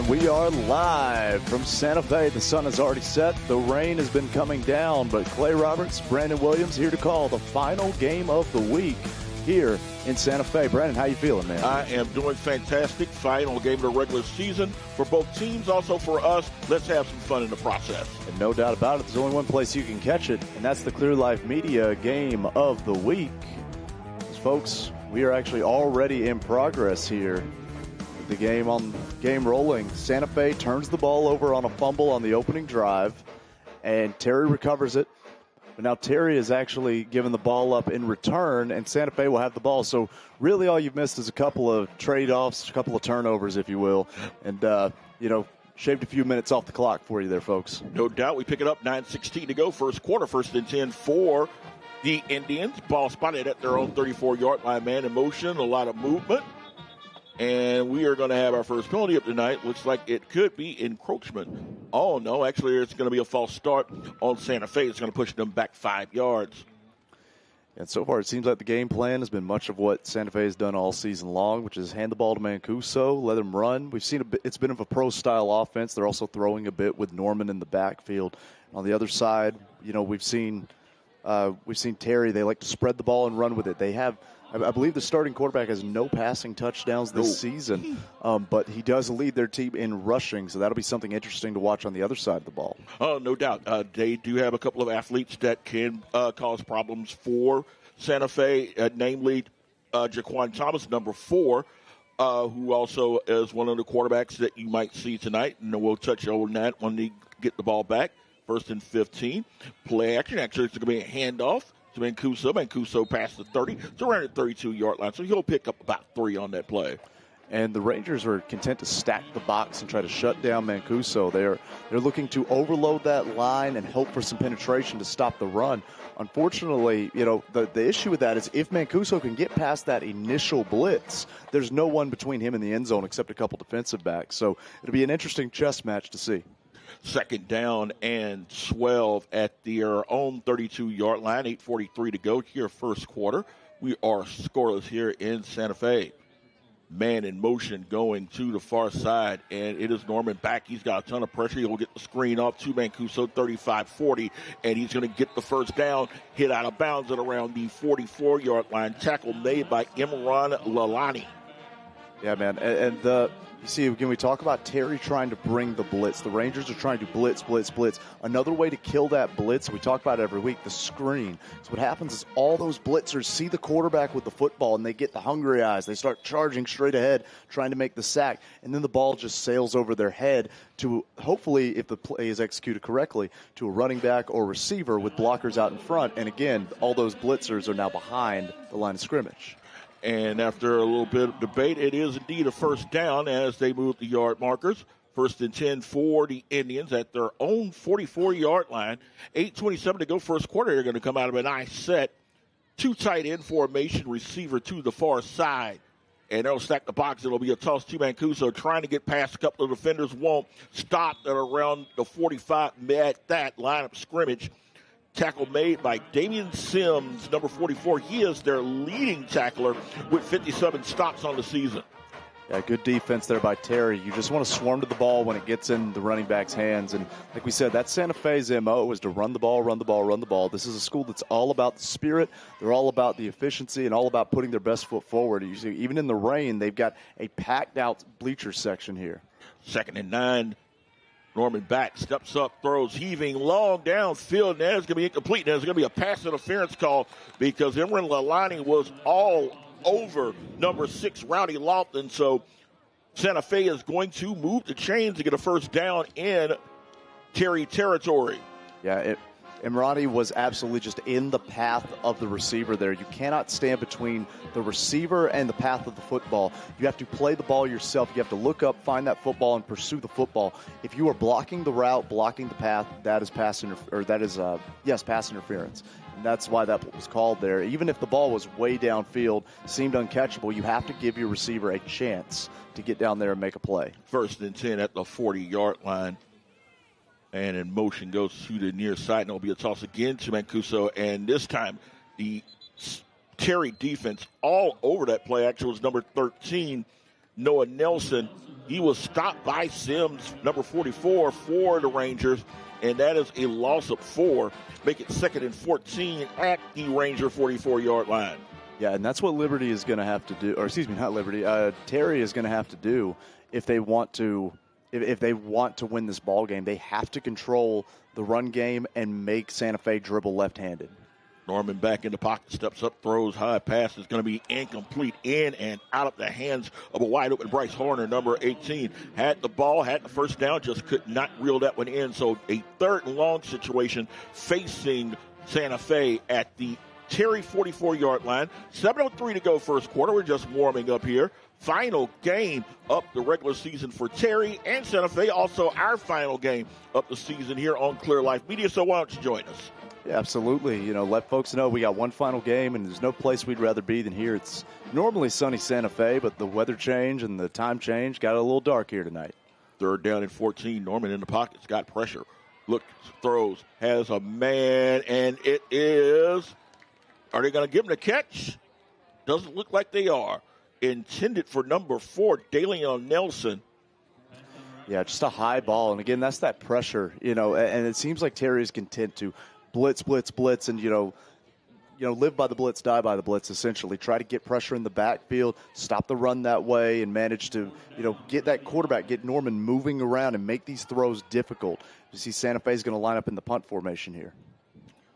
And we are live from Santa Fe. The sun has already set. The rain has been coming down, but Clay Roberts, Brandon Williams here to call the final game of the week here in Santa Fe. Brandon, how you feeling, man? I am doing fantastic. Final game of the regular season for both teams, also for us. Let's have some fun in the process. And no doubt about it, there's only one place you can catch it, and that's the Clear Life Media game of the week. Folks, we are actually already in progress here. The game rolling. Santa Fe turns the ball over on a fumble on the opening drive, and Terry recovers it. But now Terry is actually giving the ball up in return, and Santa Fe will have the ball. So really all you've missed is a couple of trade-offs, a couple of turnovers, if you will, and, shaved a few minutes off the clock for you there, folks. No doubt. We pick it up, 9:16 to go, first quarter, 1st and 10 for the Indians. Ball spotted at their own 34-yard line, man in motion, a lot of movement. And we are going to have our first penalty up tonight. Looks like it could be encroachment. Oh, no, actually it's going to be a false start on Santa Fe. It's going to push them back 5 yards. And so far it seems like the game plan has been much of what Santa Fe has done all season long, which is hand the ball to Mancuso, let him run. We've seen it's been of a pro-style offense. They're also throwing a bit with Norman in the backfield. On the other side, we've seen Terry. They like to spread the ball and run with it. They have, I believe the starting quarterback has no passing touchdowns this season, but he does lead their team in rushing, so that'll be something interesting to watch on the other side of the ball. Oh, no doubt. They do have a couple of athletes that can cause problems for Santa Fe, namely Jaquan Thomas, number 4, who also is one of the quarterbacks that you might see tonight, and we'll touch on that when they get the ball back. 1st and 15. Play action. Actually, it's going to be a handoff to Mancuso. Mancuso past the 30. It's around the 32-yard line, so he'll pick up about 3 on that play. And the Rangers are content to stack the box and try to shut down Mancuso. They're looking to overload that line and hope for some penetration to stop the run. Unfortunately, the issue with that is if Mancuso can get past that initial blitz, there's no one between him and the end zone except a couple defensive backs. So it'll be an interesting chess match to see. 2nd down and 12 at their own 32-yard line. 8:43 to go here, first quarter. We are scoreless here in Santa Fe. Man in motion going to the far side, and it is Norman back. He's got a ton of pressure. He'll get the screen off to Mancuso, 35-40, and he's going to get the first down, hit out of bounds at around the 44-yard line. Tackle made by Imran Lalani. Yeah, man, and you see, again, we talk about Terry trying to bring the blitz. The Rangers are trying to blitz. Another way to kill that blitz, we talk about it every week, the screen. So what happens is all those blitzers see the quarterback with the football, and they get the hungry eyes. They start charging straight ahead, trying to make the sack, and then the ball just sails over their head to, hopefully, if the play is executed correctly, to a running back or receiver with blockers out in front. And, again, all those blitzers are now behind the line of scrimmage. And after a little bit of debate, it is indeed a first down as they move the yard markers. 1st and 10 for the Indians at their own 44-yard line. 8:27 to go, first quarter. They're going to come out of a nice set. 2 tight end formation, receiver to the far side. And they'll stack the box. It'll be a toss to Mancuso, trying to get past a couple of defenders. Won't. Stopped at around the 45 at that line of scrimmage. Tackle made by Damian Sims, number 44. He is their leading tackler with 57 stops on the season. Yeah, good defense there by Terry. You just want to swarm to the ball when it gets in the running back's hands. And like we said, that's Santa Fe's MO, is to run the ball. This is a school that's all about the spirit. They're all about the efficiency and all about putting their best foot forward. You see, even in the rain, they've got a packed-out bleacher section here. 2nd and 9. Norman back, steps up, throws, heaving long downfield, and that's going to be incomplete. There's going to be a pass interference call because Imran Lalani was all over number 6, Rowdy Lofton. So Santa Fe is going to move the chains to get a first down in Terry territory. Yeah, Imrani was absolutely just in the path of the receiver there. You cannot stand between the receiver and the path of the football. You have to play the ball yourself. You have to look up, find that football, and pursue the football. If you are blocking the route, blocking the path, that is pass interference. And that's why that was called there. Even if the ball was way downfield, seemed uncatchable, you have to give your receiver a chance to get down there and make a play. 1st and 10 at the 40-yard line. And in motion goes to the near side, and it'll be a toss again to Mancuso. And this time, the Terry defense all over that play. Actually, it was number 13, Noah Nelson, He was stopped by Sims, number 44, for the Rangers, and that is a loss of 4. Make it 2nd and 14 at the Ranger 44-yard line. Yeah, and that's what Liberty is going to have to do, or excuse me, not Liberty. Terry is going to have to do if they want to. If they want to win this ball game, they have to control the run game and make Santa Fe dribble left-handed. Norman back in the pocket, steps up, throws high, pass is going to be incomplete, in and out of the hands of a wide-open Bryce Horner, number 18. Had the ball, had the first down, just could not reel that one in. So a 3rd and long situation facing Santa Fe at the Terry 44-yard line. 7:03 to go first quarter. We're just warming up here. Final game of the regular season for Terry and Santa Fe. Also our final game of the season here on Clear Life Media. So why don't you join us? Yeah, absolutely. Let folks know we got one final game, and there's no place we'd rather be than here. It's normally sunny Santa Fe, but the weather change and the time change got a little dark here tonight. 3rd down and 14. Norman in the pocket's got pressure. Looks, throws, has a man, and it is. Are they going to give him the catch? Doesn't look like they are. Intended for number 4, Dalian Nelson. Yeah, just a high ball. And again, that's that pressure, and it seems like Terry is content to blitz, and, live by the blitz, die by the blitz, essentially. Try to get pressure in the backfield, stop the run that way, and manage to, get that quarterback, get Norman moving around and make these throws difficult. You see Santa Fe is going to line up in the punt formation here.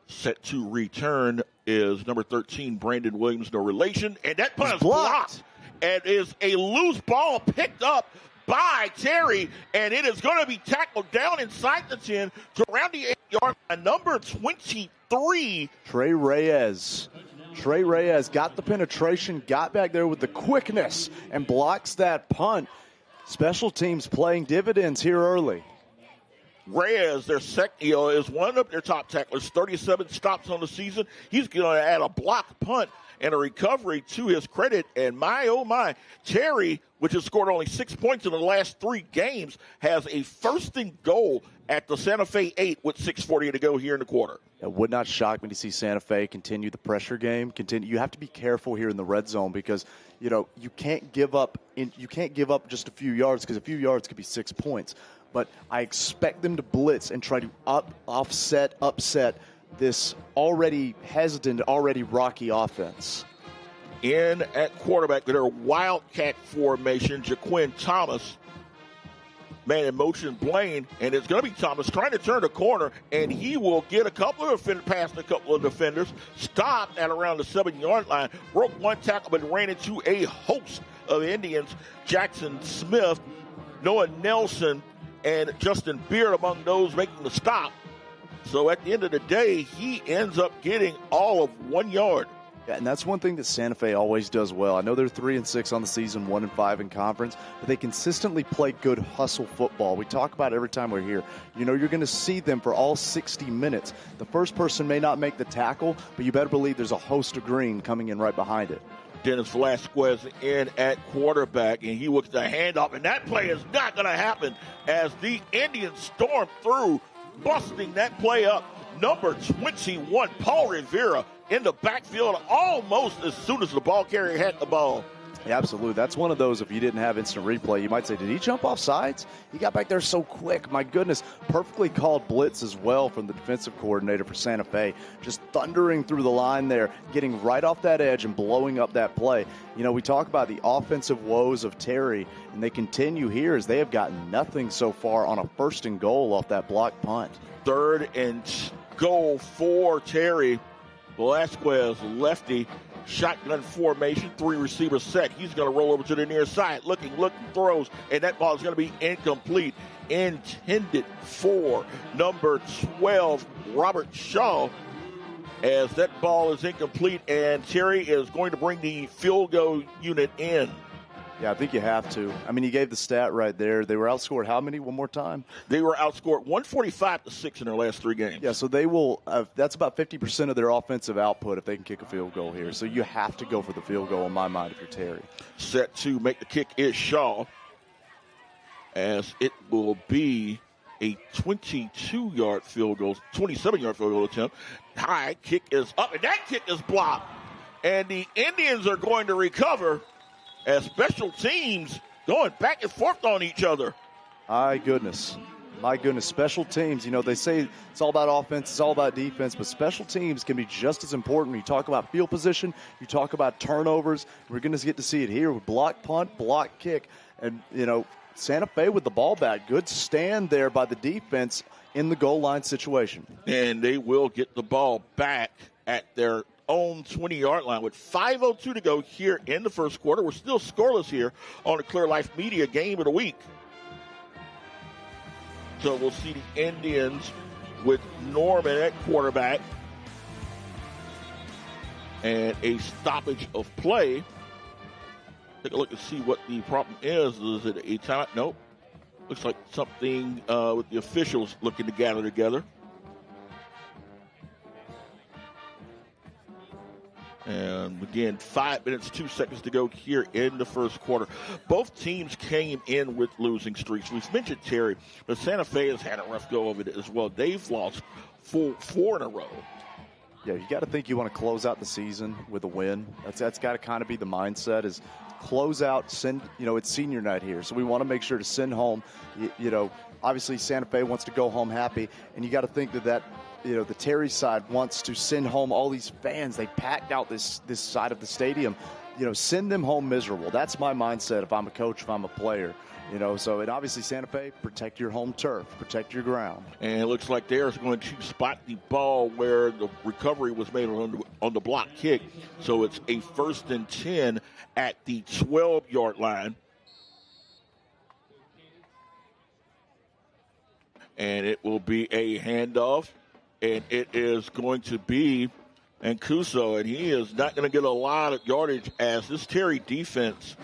Set to return is number 13, Brandon Williams, no relation. And that punt is blocked. And is a loose ball picked up by Terry, and it is going to be tackled down inside the 10 to around the 8-yard line. Number 23. Trey Reyes got the penetration, got back there with the quickness, and blocks that punt. Special teams playing dividends here early. Reyes, their is one of their top tacklers, 37 stops on the season. He's going to add a blocked punt and a recovery to his credit. And my, oh my, Terry, which has scored only 6 points in the last 3 games, has a 1st and goal at the Santa Fe 8 with 6:40 to go here in the quarter. It would not shock me to see Santa Fe continue the pressure game. You have to be careful here in the red zone because, you can't give up just a few yards, because a few yards could be 6 points. But I expect them to blitz and try to upset this already hesitant, already rocky offense. In at quarterback, their Wildcat formation, Jaquin Thomas. Man in motion, Blaine, and it's going to be Thomas trying to turn the corner, and he will get past a couple of defenders, stopped at around the 7-yard line, broke one tackle, but ran into a host of Indians. Jackson Smith, Noah Nelson, and Justin Beard among those making the stop. So at the end of the day, he ends up getting all of 1 yard. Yeah, and that's one thing that Santa Fe always does well. I know they're 3-6 on the season, 1-5 in conference, but they consistently play good hustle football. We talk about it every time we're here. You're going to see them for all 60 minutes. The first person may not make the tackle, but you better believe there's a host of green coming in right behind it. Dennis Velasquez in at quarterback, and he looks the handoff, and that play is not going to happen as the Indians storm through, busting that play up. Number 21, Paul Rivera, in the backfield almost as soon as the ball carrier had the ball. Yeah, absolutely. That's one of those, if you didn't have instant replay, you might say, did he jump off sides? He got back there so quick. My goodness. Perfectly called blitz as well from the defensive coordinator for Santa Fe. Just thundering through the line there, getting right off that edge and blowing up that play. We talk about the offensive woes of Terry, and they continue here as they have gotten nothing so far on a 1st and goal off that block punt. 3rd and goal for Terry. Velasquez, lefty, shotgun formation, 3 receivers set. He's going to roll over to the near side, looking, throws, and that ball is going to be incomplete. Intended for number 12, Robert Shaw, as that ball is incomplete, and Terry is going to bring the field goal unit in. Yeah, I think you have to. You gave the stat right there. They were outscored how many? One more time. They were outscored 145-6 in their last 3 games. Yeah, so they will. That's about 50% of their offensive output if they can kick a field goal here. So you have to go for the field goal in my mind if you're Terry. Set to make the kick is Shaw, as it will be a 22-yard field goal, 27-yard field goal attempt. High kick is up, and that kick is blocked. And the Indians are going to recover, as special teams going back and forth on each other. My goodness. Special teams, they say it's all about offense, it's all about defense, but special teams can be just as important. When you talk about field position, you talk about turnovers. We're going to get to see it here with block punt, block kick, and, Santa Fe with the ball back. Good stand there by the defense in the goal line situation. And they will get the ball back at their own 20-yard line with 5:02 to go here in the first quarter. We're still scoreless here on the Clear Life Media Game of the Week. So we'll see the Indians with Norman at quarterback and a stoppage of play. Take a look and see what the problem is. Is it a timeout? Nope. Looks like something with the officials looking to gather together. And again, 5 minutes, 2 seconds to go here in the first quarter. Both teams came in with losing streaks. We've mentioned Terry, but Santa Fe has had a rough go of it as well. They've lost four in a row. Yeah, you got to think you want to close out the season with a win. That's got to kind of be the mindset is close out, send, it's senior night here. So we want to make sure to send home, obviously Santa Fe wants to go home happy, and you got to think that the Terry side wants to send home all these fans. They packed out this side of the stadium. Send them home miserable. That's my mindset if I'm a coach, if I'm a player. So and obviously Santa Fe, protect your home turf, protect your ground. And it looks like they're going to spot the ball where the recovery was made on the block kick. So it's a 1st and 10 at the 12-yard line. And it will be a handoff. And it is going to be Mancuso, and he is not going to get a lot of yardage as this Terry defense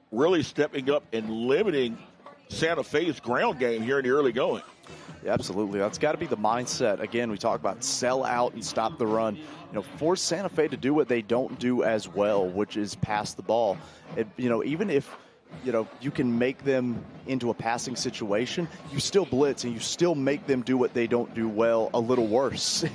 really stepping up and limiting Santa Fe's ground game here in the early going. Yeah, absolutely. That's got to be the mindset. Again, we talk about sell out and stop the run. Force Santa Fe to do what they don't do as well, which is pass the ball. Even if you can make them into a passing situation, you still blitz and you still make them do what they don't do well a little worse,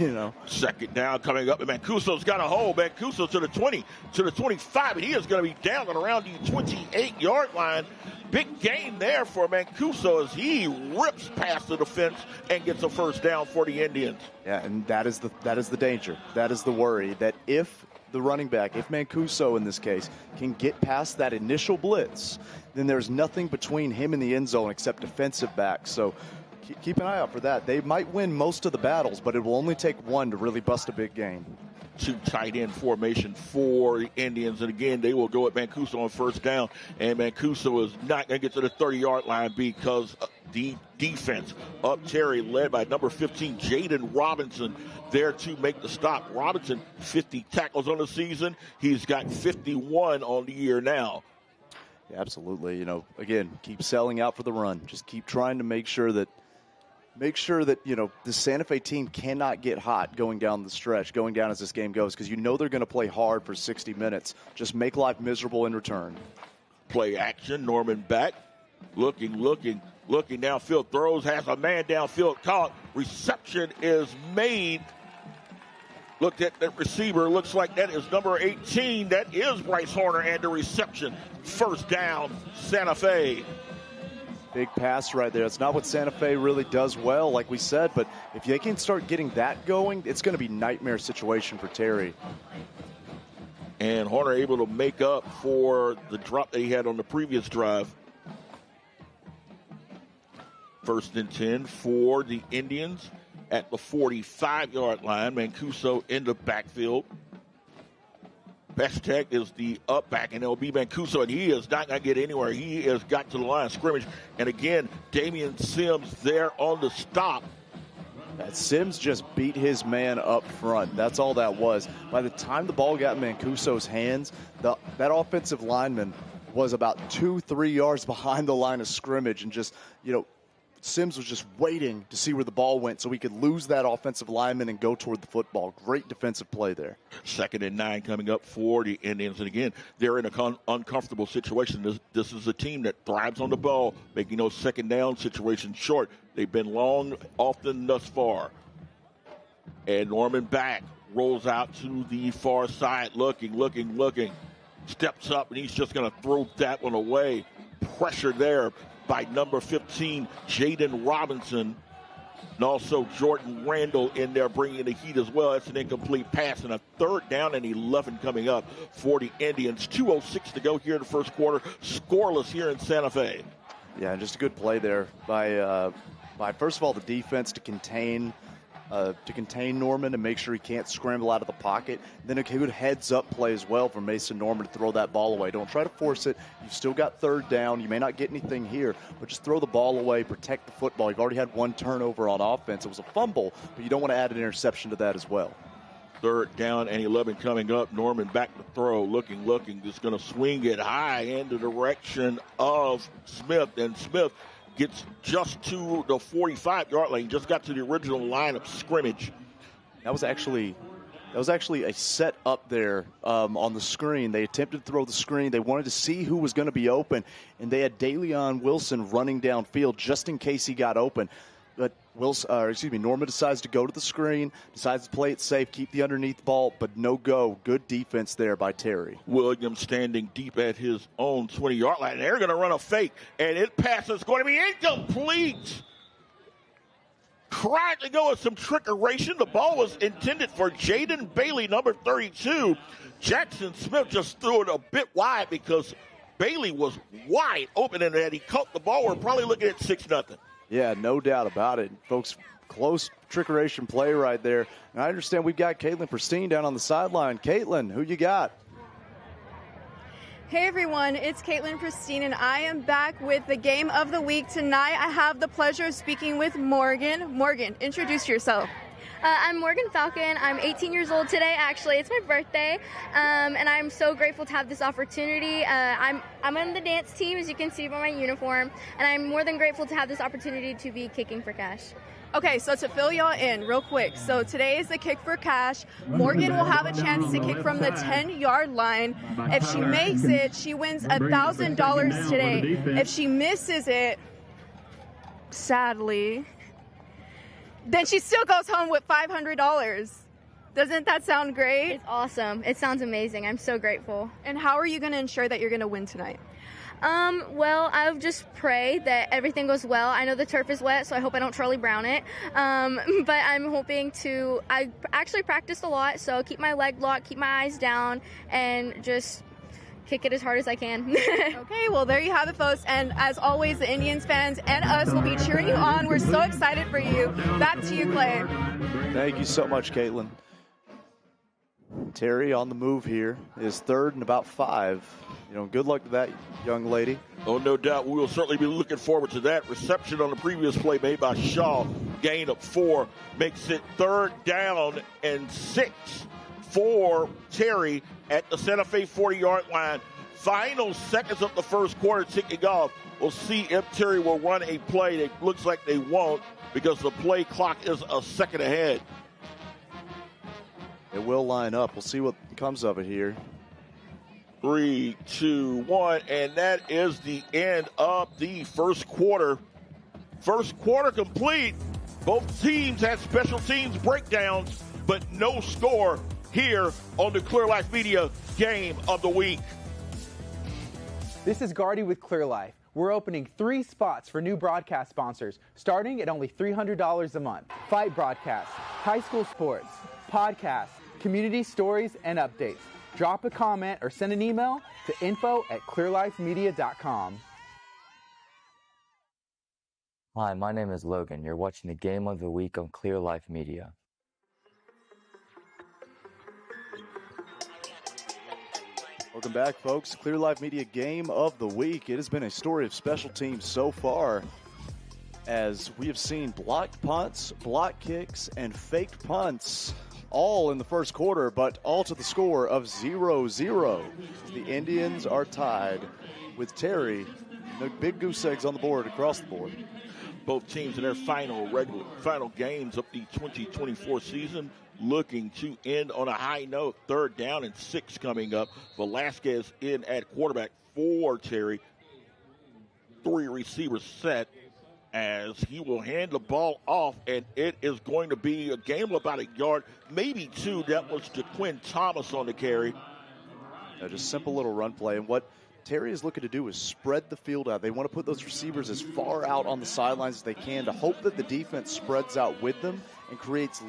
Second down coming up, and Mancuso's got a hold. Mancuso to the 20, to the 25, and he is going to be down and around the 28-yard line. Big gain there for Mancuso as he rips past the defense and gets a first down for the Indians. Yeah, and that is the danger. That is the worry, that if the running back, if Mancuso in this case, can get past that initial blitz, then there's nothing between him and the end zone except defensive backs. So keep an eye out for that. They might win most of the battles, but it will only take one to really bust a big game. 2 tight end formation for the Indians. And again, they will go at Mancuso on first down. And Mancuso is not going to get to the 30-yard line because the defense up Terry, led by number 15, Jaden Robinson, there to make the stop. Robinson, 50 tackles on the season. He's got 51 on the year now. Yeah, absolutely. Again, keep selling out for the run. Just keep trying to make sure that the Santa Fe team cannot get hot going down the stretch, going down as this game goes, because they're going to play hard for 60 minutes. Just make life miserable in return. Play action. Norman back. Looking downfield. Throws, has a man downfield caught. Reception is made. Looked at that receiver. Looks like that is number 18. That is Bryce Horner, and the reception. First down, Santa Fe. Big pass right there. It's not what Santa Fe really does well, like we said, but if they can start getting that going, it's going to be nightmare situation for Terry. And Horner able to make up for the drop that he had on the previous drive. 1st and 10 for the Indians at the 45-yard line. Mancuso in the backfield. Bestek is the up back, and it'll be Mancuso, and he is not going to get anywhere. He has got to the line of scrimmage. And again, Damian Sims there on the stop. Sims just beat his man up front. That's all that was. By the time the ball got in Mancuso's hands, that offensive lineman was about 2-3 yards behind the line of scrimmage, and just, Sims was just waiting to see where the ball went so he could lose that offensive lineman and go toward the football. Great defensive play there. 2nd and 9 coming up for the Indians. And again, they're in an uncomfortable situation. This is a team that thrives on the ball, making those second down situations short. They've been long often thus far. And Norman back, rolls out to the far side, looking. Steps up, and he's just going to throw that one away. pressure there by number 15, Jaden Robinson. And also Jordan Randall in there bringing the heat as well. That's an incomplete pass and a 3rd down and 11 coming up for the Indians. 2:06 to go here in the first quarter. Scoreless here in Santa Fe. Yeah, and just a good play there by first of all the defense to contain Norman and make sure he can't scramble out of the pocket. Then a good heads-up play as well for Mason Norman to throw that ball away. Don't try to force it. You've still got 3rd down. You may not get anything here, but just throw the ball away, protect the football. You've already had 1 turnover on offense. It was a fumble, but you don't want to add an interception to that as well. 3rd down and 11 coming up. Norman back to throw, looking, just going to swing it high in the direction of Smith, and Smith gets just to the 45-yard line. Just got to the original line of scrimmage. That was actually a set up there on the screen. They attempted to throw the screen. They wanted to see who was going to be open, and they had DeLeon Wilson running downfield just in case he got open. But Norman decides to go to the screen, decides to play it safe, keep the underneath ball, but no go. Good defense there by Terry. Williams standing deep at his own 20-yard line. They're going to run a fake, and it passes going to be incomplete. Tried to go with some trickeration. The ball was intended for Jaden Bailey, number 32. Jackson Smith just threw it a bit wide because Bailey was wide open, and had he caught the ball, we're probably looking at 6-0. Yeah, no doubt about it. Folks, close trickeration play right there. And I understand we've got Caitlin Pristine down on the sideline. Caitlin, who you got? Hey everyone, it's Caitlin Pristine, and I am back with the game of the week. Tonight I have the pleasure of speaking with Morgan. Morgan, introduce yourself. I'm Morgan Falcon. I'm 18 years old today, actually. It's my birthday, and I'm so grateful to have this opportunity. I'm on the dance team, as you can see by my uniform, and I'm more than grateful to have this opportunity to be kicking for cash. Okay, so to fill y'all in real quick, so today is the kick for cash. Morgan will have a chance to kick from the 10-yard line. If she makes it, she wins $1,000 today. If she misses it, sadly, then she still goes home with $500. Doesn't that sound great? It's awesome. It sounds amazing. I'm so grateful. And how are you going to ensure that you're going to win tonight? Well, I'll just pray that everything goes well. I know the turf is wet, so I hope I don't Charlie Brown it. But I'm hoping to, I actually practiced a lot, so keep my leg locked, keep my eyes down, and just kick it as hard as I can. Okay, well, there you have it, folks. And as always, the Indians fans and us will be cheering you on. We're so excited for you. Back to you, Clay. Thank you so much, Caitlin. Terry on the move here is 3rd and about 5. Good luck to that young lady. Oh, no doubt. We will certainly be looking forward to that. Reception on the previous play made by Shaw. Gain of 4 makes it 3rd down and 6 for Terry at the Santa Fe 40-yard line. Final seconds of the first quarter ticking off. We'll see if Terry will run a play. It looks like they won't because the play clock is a second ahead. It will line up. We'll see what comes of it here. 3, 2, 1, and that is the end of the first quarter. First quarter complete. Both teams had special teams breakdowns, but no score here on the Clear Life Media Game of the Week. This is Gardy with Clear Life. We're opening 3 spots for new broadcast sponsors, starting at only $300 a month. Fight broadcasts, high school sports, podcasts, community stories, and updates. Drop a comment or send an email to info@clearlifemedia.com. Hi, my name is Logan. You're watching the Game of the Week on Clear Life Media. Welcome back, folks. Clear Life Media Game of the Week. It has been a story of special teams so far, as we have seen blocked punts, block kicks, and faked punts all in the first quarter, but all to the score of 0-0. The Indians are tied with Terry. The big goose eggs on the board, across the board. Both teams in their final games of the 2024 season looking to end on a high note. 3rd down and 6 coming up. Velasquez in at quarterback for Terry. 3 receivers set as he will hand the ball off, and it is going to be a game of about a yard, maybe 2. That was DeQuinn Thomas on the carry. Just simple little run play. And what Terry is looking to do is spread the field out. They want to put those receivers as far out on the sidelines as they can to hope that the defense spreads out with them and creates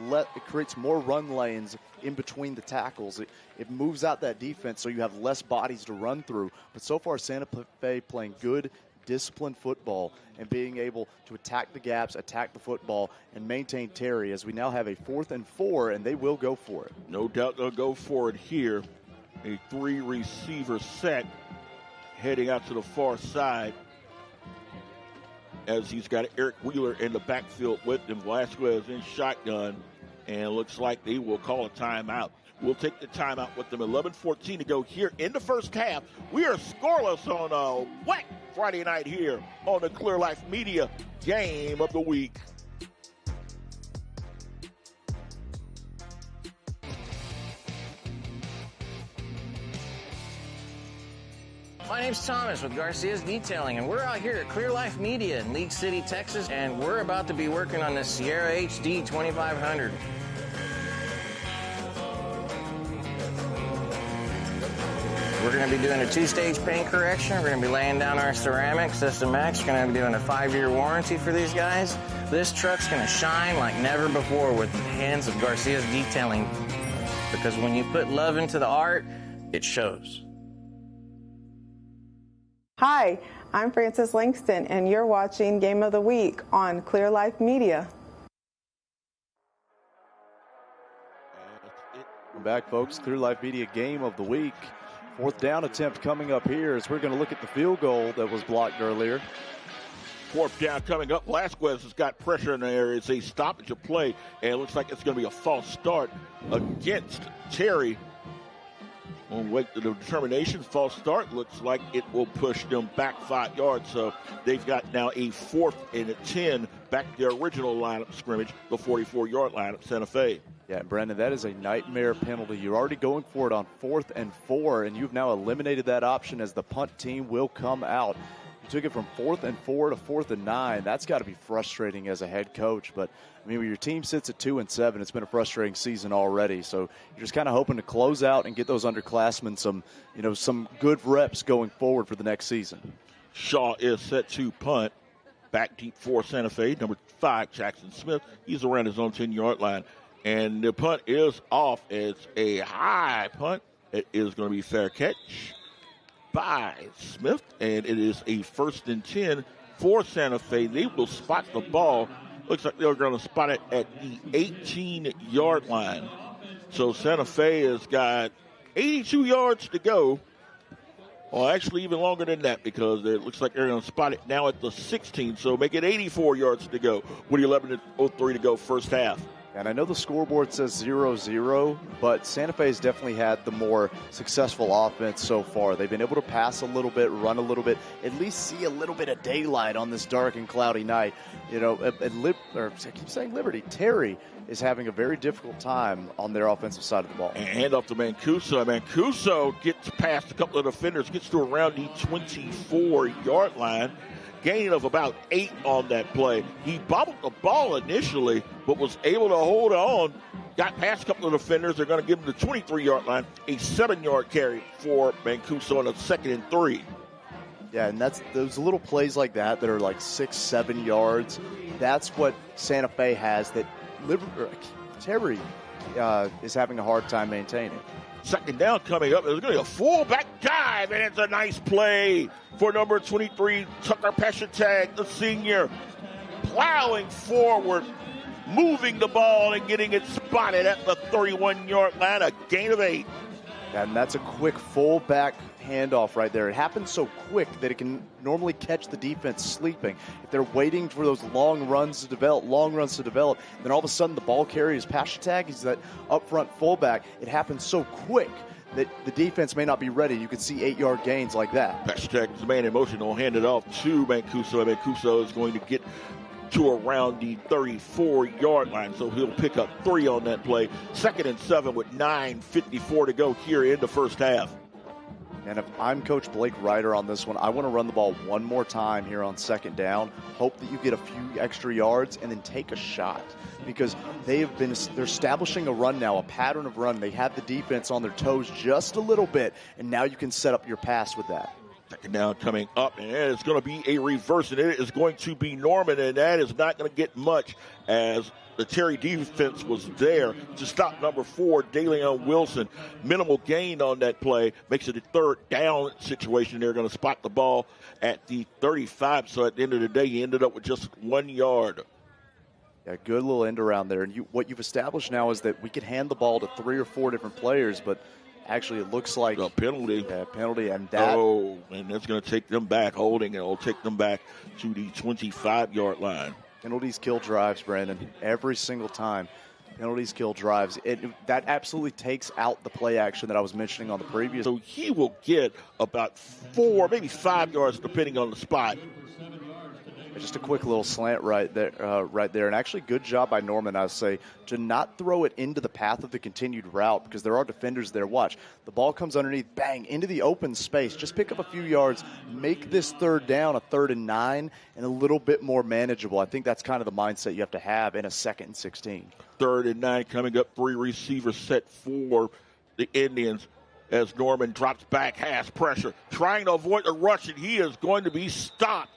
more run lanes in between the tackles. It moves out that defense so you have less bodies to run through. But so far, Santa Fe playing good, disciplined football and being able to attack the gaps, attack the football, and maintain Terry as we now have a 4th and 4, and they will go for it. No doubt they'll go for it here. A 3-receiver set heading out to the far side as he's got Eric Wheeler in the backfield with him. Velasquez in shotgun, and looks like they will call a timeout. We'll take the timeout with them. 11:14 to go here in the first half. We are scoreless on a wet Friday night here on the Clear Life Media Game of the Week. My name's Thomas with Garcia's Detailing, and we're out here at Clear Life Media in League City, Texas, and we're about to be working on the Sierra HD 2500. We're going to be doing a 2-stage paint correction. We're going to be laying down our ceramic System X. We're going to be doing a 5-year warranty for these guys. This truck's going to shine like never before with the hands of Garcia's Detailing, because when you put love into the art, it shows. Hi, I'm Frances Langston, and you're watching Game of the Week on Clear Life Media. Welcome back, folks. Clear Life Media Game of the Week. 4th down attempt coming up here as we're going to look at the field goal that was blocked earlier. 4th down coming up. Velasquez has got pressure in there. It's a stoppage of play, and it looks like it's going to be a false start against Terry. On wait the determination, false start looks like it will push them back 5 yards. So they've got now a 4th and 10 back to their original lineup scrimmage, the 44-yard line of Santa Fe. Yeah, Brandon, that is a nightmare penalty. You're already going for it on 4th and 4, and you've now eliminated that option as the punt team will come out. You took it from 4th and 4 to 4th and 9. That's got to be frustrating as a head coach. But, I mean, when your team sits at 2 and 7, it's been a frustrating season already. So you're just kind of hoping to close out and get those underclassmen some good reps going forward for the next season. Shaw is set to punt. Back deep for Santa Fe. Number 5, Jackson Smith. He's around his own 10-yard line. And the punt is off. It's a high punt. It is going to be fair catch by Smith, and it is a 1st and 10 for Santa Fe. They will spot the ball. Looks like they're going to spot it at the 18-yard line. So Santa Fe has got 82 yards to go. Well, actually even longer than that, because it looks like they're going to spot it now at the 16, so make it 84 yards to go with 11:03 to go first half. And I know the scoreboard says 0-0, but Santa Fe has definitely had the more successful offense so far. They've been able to pass a little bit, run a little bit, at least see a little bit of daylight on this dark and cloudy night. You know, I keep saying Liberty. Terry is having a very difficult time on their offensive side of the ball. And hand off to Mancuso. Mancuso gets past a couple of defenders, gets to around the 24-yard line. Gain of about 8 on that play. He bobbled the ball initially, but was able to hold on. Got past a couple of defenders. They're going to give him the 23-yard line. A 7-yard carry for Mancuso on a 2nd and 3. Yeah, and that's those little plays like that are like 6-7 yards. That's what Santa Fe has that Terry is having a hard time maintaining. 2nd down coming up. There's going to be a fullback dive, and it's a nice play for number 23, Tucker Peshatag, the senior, plowing forward, moving the ball and getting it spotted at the 31-yard line, a gain of 8. And that's a quick fullback handoff right there. It happens so quick that it can normally catch the defense sleeping. If they're waiting for those long runs to develop, then all of a sudden the ball carrier is Peshatag. He's that up front fullback. It happens so quick that the defense may not be ready. You could see 8-yard gains like that. Peshatag is the man in motion. He'll hand it off to Mancuso. Mancuso is going to get to around the 34-yard line, so he'll pick up 3 on that play. 2nd and 7 with 9:54 to go here in the first half. And if I'm Coach Blake Ryder on this one, I want to run the ball one more time here on 2nd down, hope that you get a few extra yards, and then take a shot. Because they're establishing a run now, a pattern of run. They have the defense on their toes just a little bit, and now you can set up your pass with that. Second down coming up, and it's going to be a reverse, and it is going to be Norman, and that is not going to get much as the Terry defense was there to stop number 4, DeLeon Wilson. Minimal gain on that play. Makes it a third down situation. They're going to spot the ball at the 35. So at the end of the day, he ended up with just 1 yard. Yeah, good little end around there. And what you've established now is that we could hand the ball to 3 or 4 different players, but actually it looks like a penalty. Yeah, penalty. And that. Oh, and that's going to take them back, holding, and it'll take them back to the 25-yard line. Penalties kill drives, Brandon, every single time. Penalties kill drives. That absolutely takes out the play action that I was mentioning on the previous. So he will get about 4, maybe 5 yards, depending on the spot. Just a quick little slant right there. And actually good job by Norman, I would say, to not throw it into the path of the continued route because there are defenders there. Watch. The ball comes underneath, bang, into the open space. Just pick up a few yards, make this third down a 3rd and 9 and a little bit more manageable. I think that's kind of the mindset you have to have in a 2nd and 16. 3rd and 9 coming up, 3 receivers set for the Indians as Norman drops back, has pressure, trying to avoid the rush, and he is going to be stopped.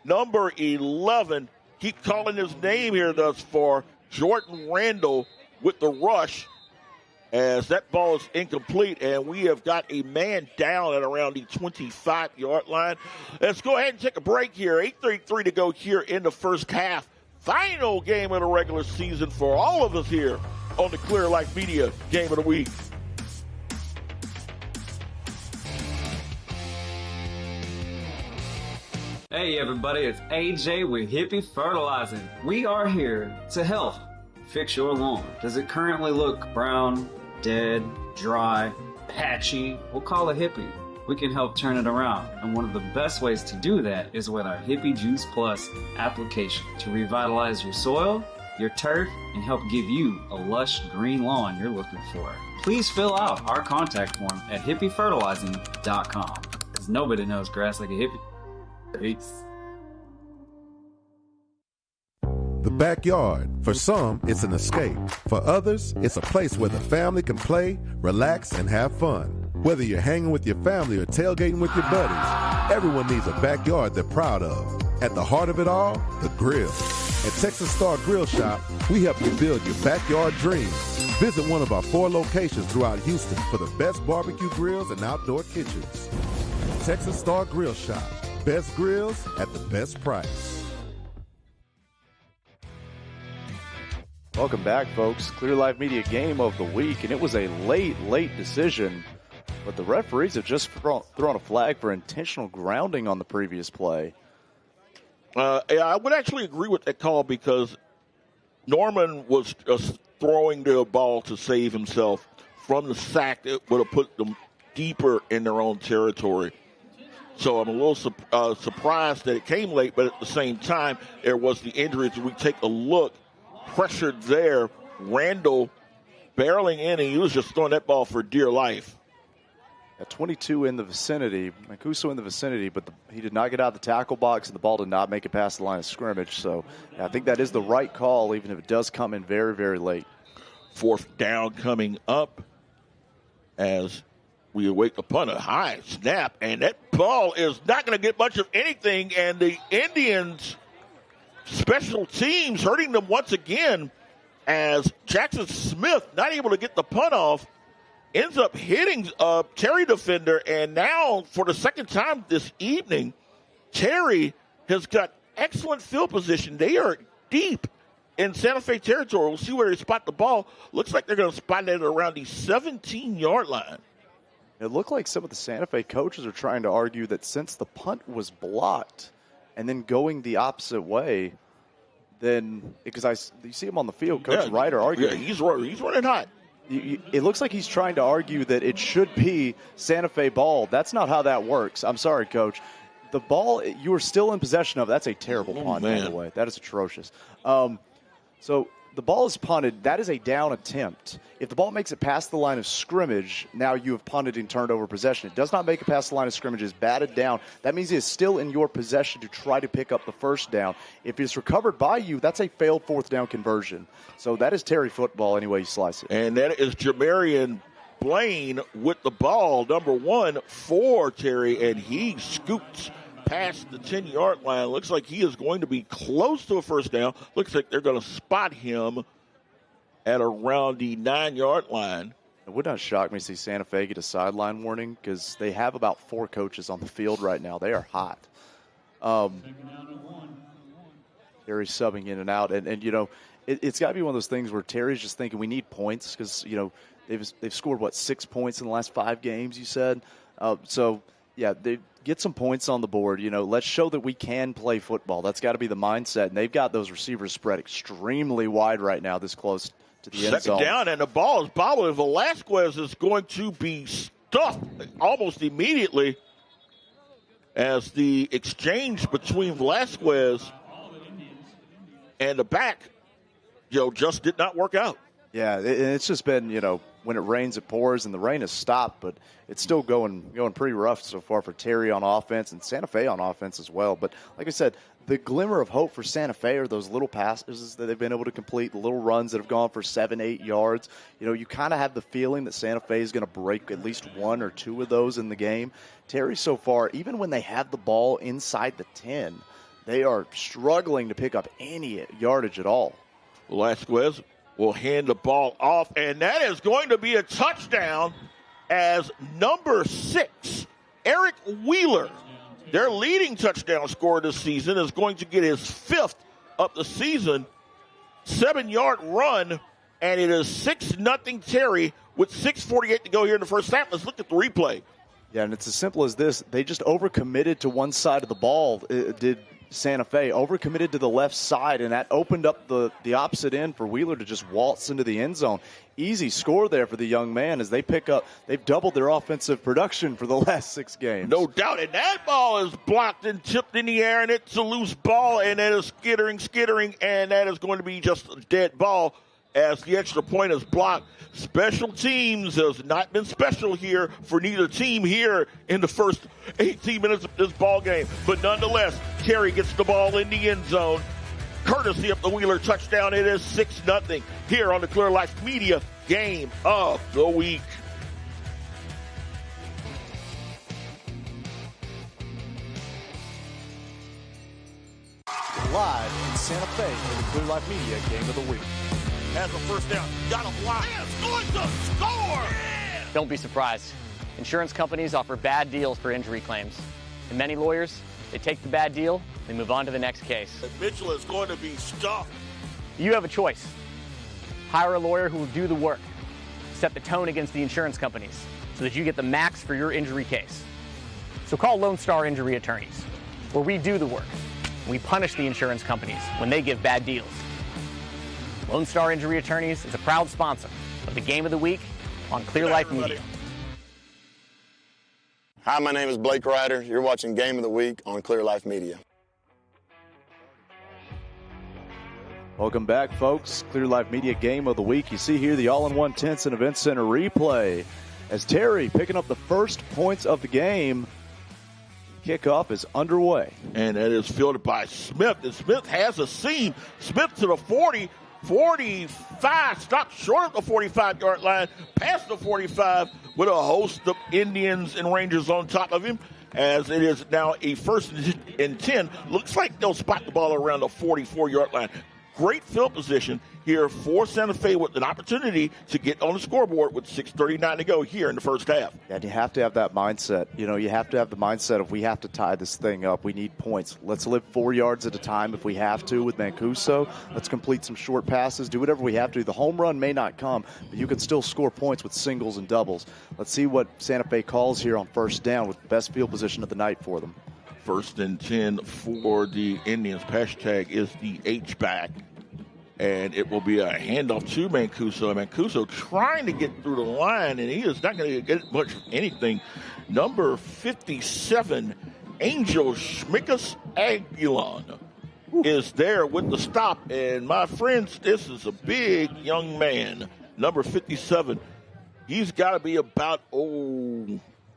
Number 11, keep calling his name here thus far, Jordan Randall with the rush as that ball is incomplete, and we have got a man down at around the 25-yard line. Let's go ahead and take a break here. 8:33 to go here in the first half. Final game of the regular season for all of us here on the Clear Life Media Game of the Week. Hey everybody, it's AJ with Hippie Fertilizing. We are here to help fix your lawn. Does it currently look brown, dead, dry, patchy? We'll call it Hippie. We can help turn it around. And one of the best ways to do that is with our Hippie Juice Plus application to revitalize your soil, your turf, and help give you a lush green lawn you're looking for. Please fill out our contact form at hippiefertilizing.com because nobody knows grass like a hippie. Peace. The backyard. For some, it's an escape. For others, it's a place where the family can play, relax, and have fun. Whether you're hanging with your family or tailgating with your buddies, everyone needs a backyard they're proud of. At the heart of it all, the grill. At Texas Star Grill Shop, we help you build your backyard dreams. Visit one of our 4 locations throughout Houston for the best barbecue grills and outdoor kitchens. Texas Star Grill Shop. Best grills at the best price. Welcome back, folks. Clear Life Media Game of the Week, and it was a late decision, but the referees have just thrown a flag for intentional grounding on the previous play. Yeah, I would actually agree with that call because Norman was throwing the ball to save himself from the sack that would have put them deeper in their own territory. So I'm a little surprised that it came late, but at the same time, there was the injury. As we take a look, pressured there, Randall barreling in, and he was just throwing that ball for dear life. At 22 in the vicinity, Mancuso in the vicinity, but he did not get out of the tackle box, and the ball did not make it past the line of scrimmage. So I think that is the right call, even if it does come in very, very late. 4th down coming up as we await the punt, a high snap, and that ball is not going to get much of anything, and the Indians' special teams hurting them once again as Jackson Smith, not able to get the punt off, ends up hitting a Terry defender, and now for the second time this evening, Terry has got excellent field position. They are deep in Santa Fe territory. We'll see where they spot the ball. Looks like they're going to spot it around the 17-yard line. It looked like some of the Santa Fe coaches are trying to argue that since the punt was blocked and then going the opposite way, then because you see him on the field, Coach Ryder arguing. Yeah, he's running hot. It looks like he's trying to argue that it should be Santa Fe ball. That's not how that works. I'm sorry, Coach. The ball you are still in possession of. That's a terrible punt, by the way. That is atrocious. So the ball is punted. That is a down attempt. If the ball makes it past the line of scrimmage, now you have punted and turned over possession. It does not make it past the line of scrimmage. It's batted down. That means it is still in your possession to try to pick up the first down. If it's recovered by you, that's a failed 4th down conversion. So that is Terry football any way you slice it. And that is Jamarian Blaine with the ball, number 1 for Terry, and he scoots past the 10-yard line. Looks like he is going to be close to a first down. Looks like they're going to spot him at around the 9-yard line. It would not shock me to see Santa Fe get a sideline warning because they have about 4 coaches on the field right now. They are hot. Terry's subbing in and out. And you know, it's got to be one of those things where Terry's just thinking we need points because, you know, they've scored, 6 points in the last 5 games, you said? So, yeah, they get some points on the board. You know, let's show that we can play football. That's got to be the mindset. And they've got those receivers spread extremely wide right now, this close to the end zone. Second down, and the ball is bobbled. Velasquez is going to be stuffed almost immediately as the exchange between Velasquez and the back, just did not work out. Yeah, it's just been, when it rains, it pours, and the rain has stopped, but it's still going pretty rough so far for Terry on offense and Santa Fe on offense as well. But like I said, the glimmer of hope for Santa Fe are those little passes that they've been able to complete, the little runs that have gone for 7-8 yards. You kind of have the feeling that Santa Fe is going to break at least 1 or 2 of those in the game. Terry so far, even when they have the ball inside the 10, they are struggling to pick up any yardage at all. Velasquez will hand the ball off, and that is going to be a touchdown as number 6, Eric Wheeler, their leading touchdown scorer this season, is going to get his 5th of the season, 7-yard run, and it is 6-0 Terry with 6:48 to go here in the first half. Let's look at the replay. Yeah, and it's as simple as this. They just overcommitted to one side of the ball, did Santa Fe, overcommitted to the left side, and that opened up the opposite end for Wheeler to just waltz into the end zone. Easy score there for the young man as they've doubled their offensive production for the last 6 games. No doubt, and that ball is blocked and tipped in the air, and it's a loose ball, and it is skittering, and that is going to be just a dead ball as the extra point is blocked. Special teams has not been special here for neither team here in the first 18 minutes of this ball game. But nonetheless, Terry gets the ball in the end zone. Courtesy of the Wheeler touchdown, it is 6-0 here on the Clear Life Media Game of the Week. Live in Santa Fe for the Clear Life Media Game of the Week. Has a first down. Got a block. It's going to score! Yeah. Don't be surprised. Insurance companies offer bad deals for injury claims. And many lawyers, they take the bad deal, they move on to the next case. And Mitchell is going to be stuffed. You have a choice. Hire a lawyer who will do the work. Set the tone against the insurance companies so that you get the max for your injury case. So call Lone Star Injury Attorneys, where we do the work. We punish the insurance companies when they give bad deals. Lone Star Injury Attorneys is a proud sponsor of the Game of the Week on Clear Life Media. Hi, my name is Blake Ryder. You're watching Game of the Week on Clear Life Media. Welcome back, folks. Clear Life Media Game of the Week. You see here the all-in-one Tents and Event Center replay as Terry picking up the first points of the game. Kickoff is underway. And it is fielded by Smith. And Smith has a seam. Smith to the 40. 45, stopped short of the 45-yard line, past the 45 with a host of Indians and Rangers on top of him as it is now a 1st and 10. Looks like they'll spot the ball around the 44-yard line. Great field position here for Santa Fe with an opportunity to get on the scoreboard with 6:39 to go here in the first half. Yeah, and you have to have that mindset. You have to have the mindset of we have to tie this thing up. We need points. Let's live 4 yards at a time if we have to with Mancuso. Let's complete some short passes. Do whatever we have to. The home run may not come, but you can still score points with singles and doubles. Let's see what Santa Fe calls here on first down with the best field position of the night for them. 1st and 10 for the Indians. Hashtag is the H-back. And it will be a handoff to Mancuso. Mancuso trying to get through the line, and he is not going to get much of anything. Number 57, Angel Schmickus Aguilon, is there with the stop. And, my friends, this is a big young man. Number 57. He's got to be about,